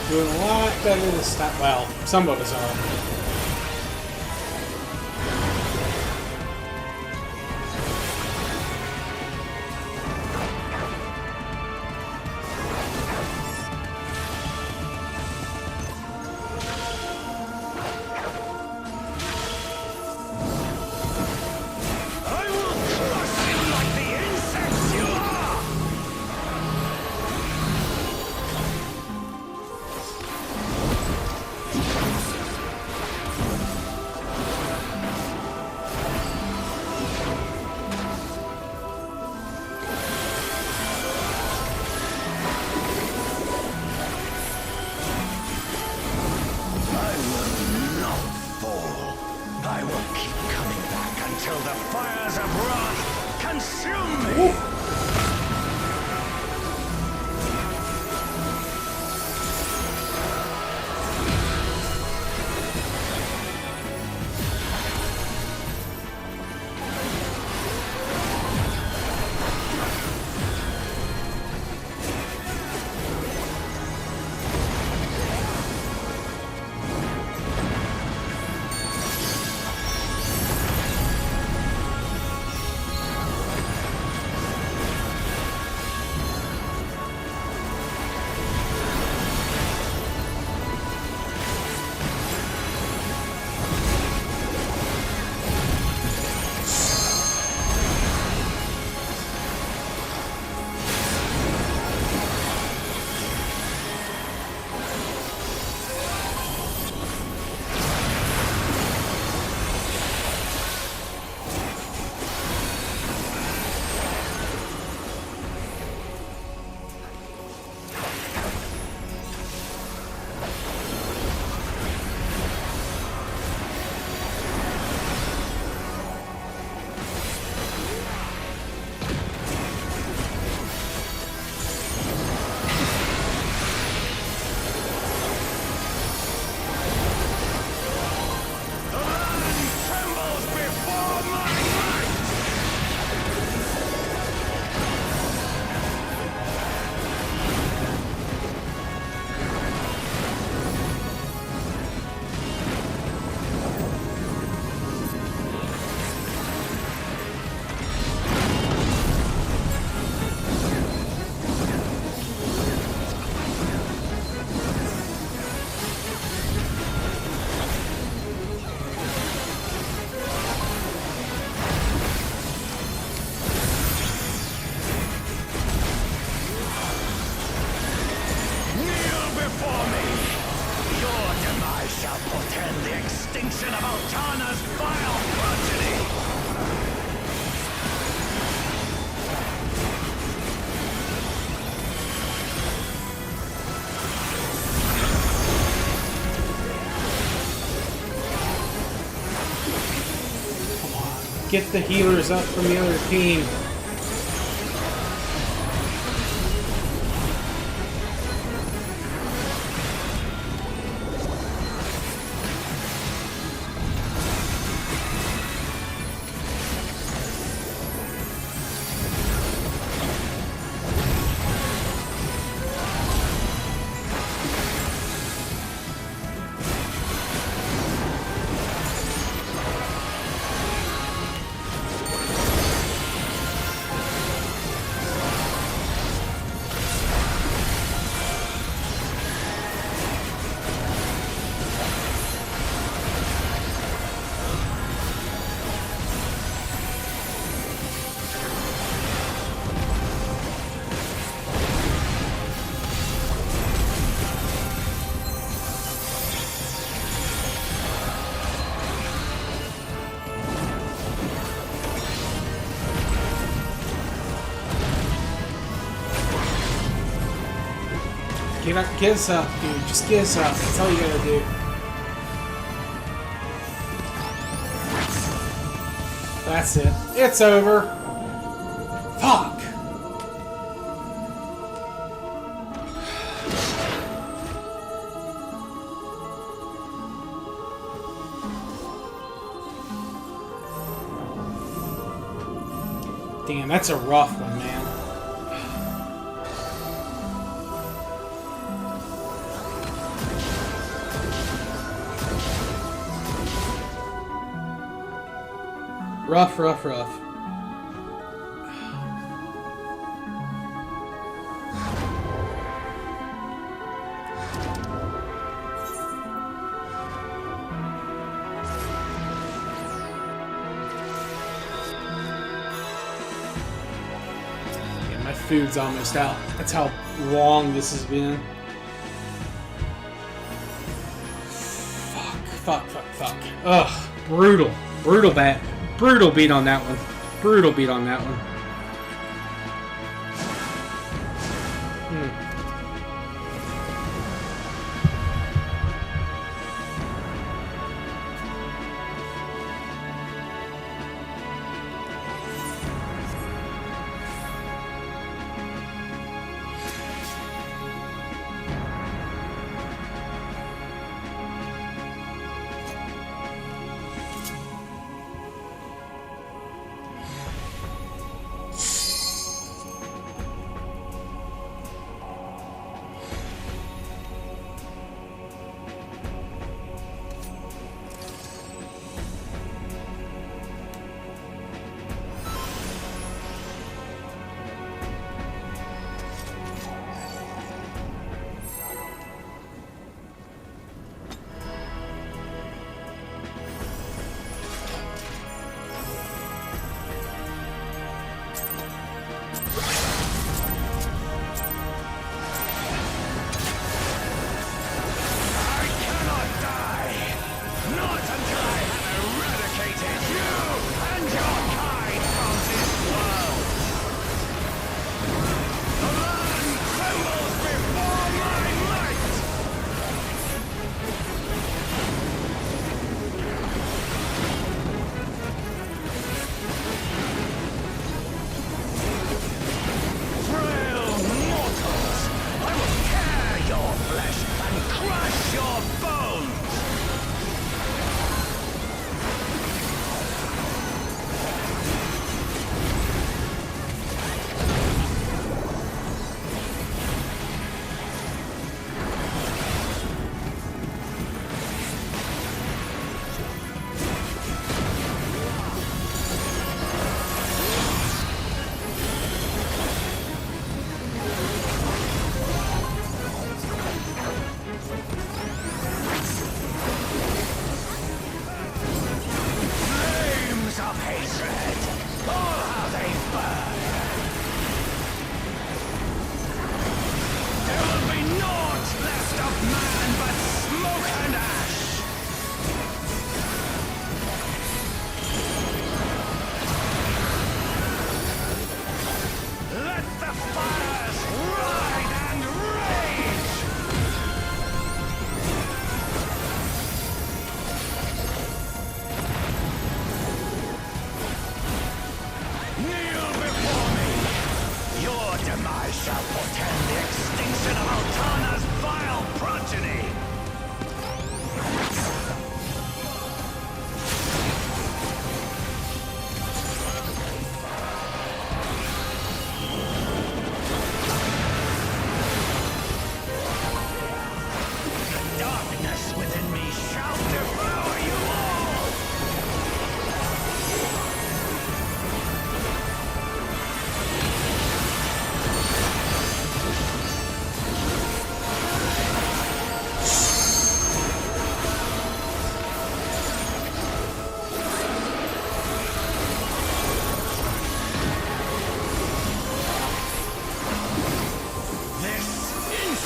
Doing a lot better this time. Well, some of us are. Get the healers up from the other team. Get us up, dude. Just get us up. That's all you gotta do. That's it. It's over. Fuck. Damn, that's a rough one, man. Rough, rough, rough. Yeah, my food's almost out. That's how long this has been. Fuck. Ugh, brutal. Brutal beat on that one. Brutal beat on that one.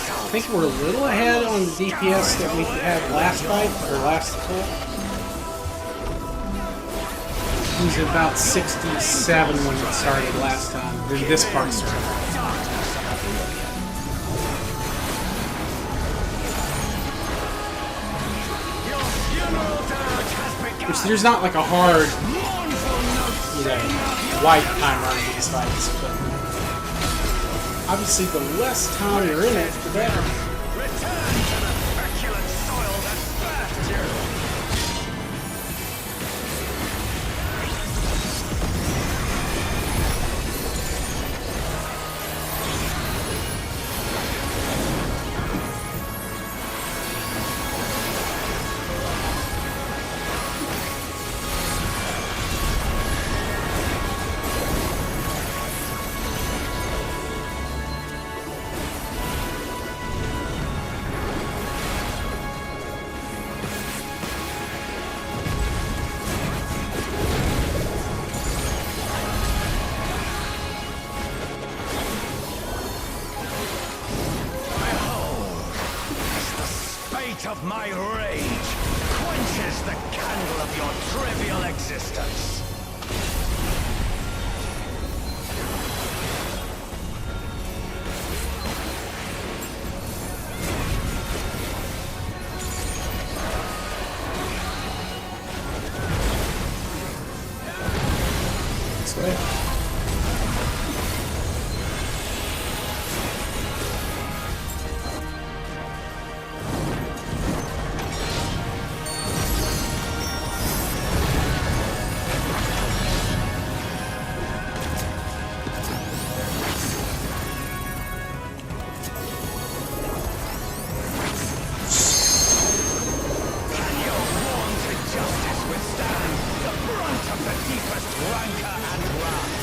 I think we're a little ahead on the DPS that we had last fight, or last assault. It was about 67 when it started last time. Then this part started. Which there's not like a hard, white timer on these fights, but obviously the less time you're in it, the better. Of my rage quenches the candle of your trivial existence. This way. Justice withstand the brunt of the deepest rancor and wrath.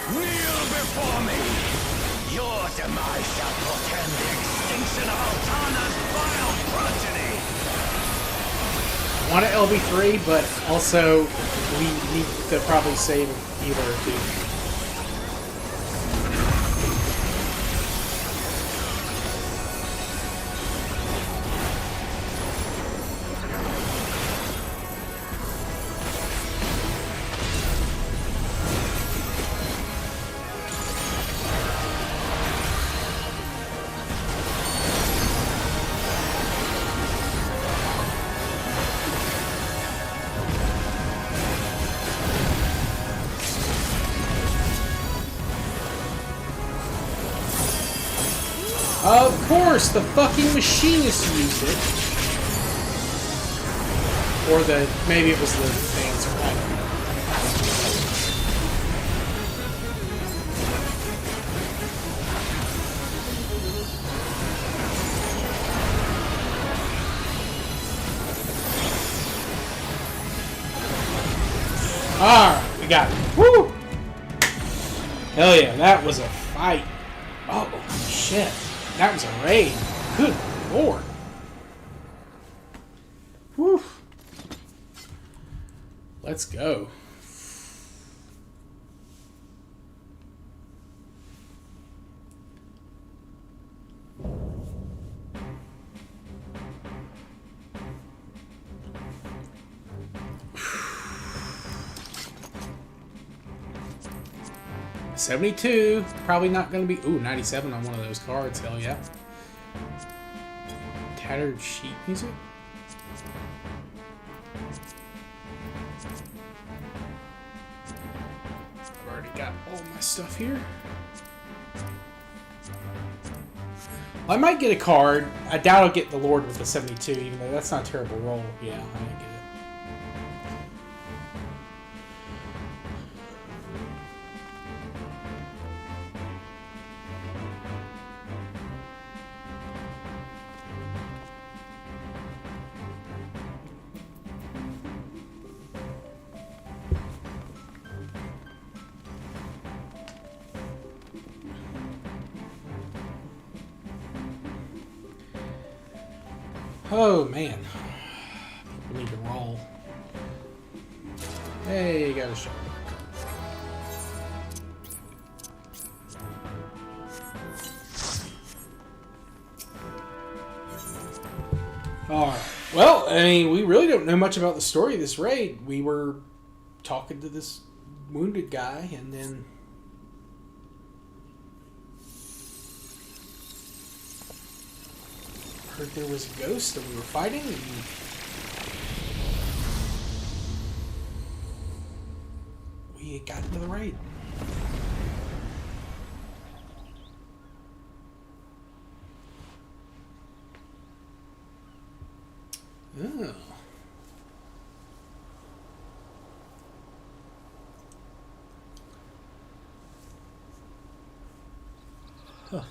Kneel before me! Your demise shall portend the extinction of Altana's vile progeny! I want an LB3, but also we need to probably save a healer or two. Of course, the fucking machinist used it. Or maybe it was the dancer. I don't know. Alright, we got it. Woo! Hell yeah, that was a fight. Oh, shit. That was a raid. Good lord. Whew. Let's go. $72. Probably not going to be... Ooh, 97 on one of those cards. Hell yeah. Tattered sheet music? I've already got all my stuff here. Well, I might get a card. I doubt I'll get the Lord with the 72, even though that's not a terrible roll. Yeah, I might get it. Oh man, we need to roll. Hey, got a shot. Alright, well, I mean, we really don't know much about the story of this raid. We were talking to this wounded guy, and then heard there was a ghost that we were fighting, and we got into the raid. Oh. Huh.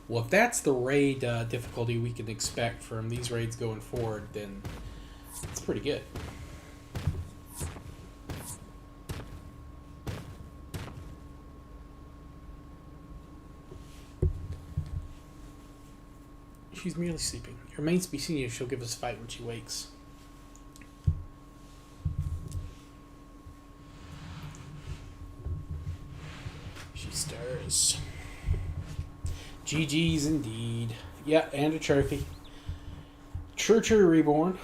Well, if that's the raid difficulty we can expect from these raids going forward, then it's pretty good. She's merely sleeping. Your main species, she'll give us a fight when she wakes. She stirs. GG's indeed. Yeah, and a trophy. True Reborn.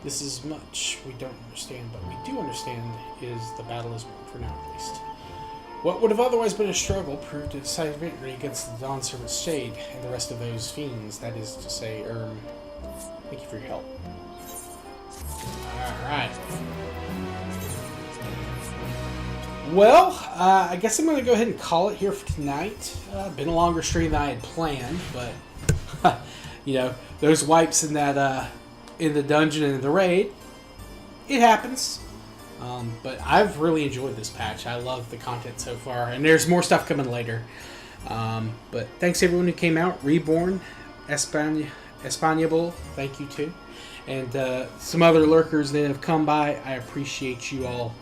This is much we don't understand, but we do understand is the battle is won, for now at least. What would have otherwise been a struggle proved a decisive victory against the Dawn Servant's Shade and the rest of those fiends. That is to say, thank you for your help. Alright. Well, I guess I'm going to go ahead and call it here for tonight. Been a longer stream than I had planned, but, you know, those wipes in that, in the dungeon and the raid, it happens. But I've really enjoyed this patch. I love the content so far, and there's more stuff coming later. But thanks to everyone who came out. Reborn, Espanable, thank you too. And some other lurkers that have come by, I appreciate you all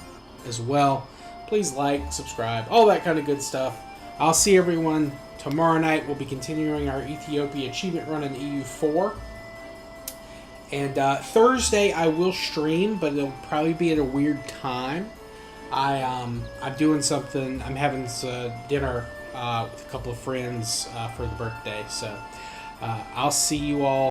as well. Please like, subscribe, all that kind of good stuff. I'll see everyone tomorrow night. We'll be continuing our Ethiopia achievement run in EU4. And Thursday I will stream, but it'll probably be at a weird time. I'm doing something. I'm having dinner with a couple of friends for the birthday. So I'll see you all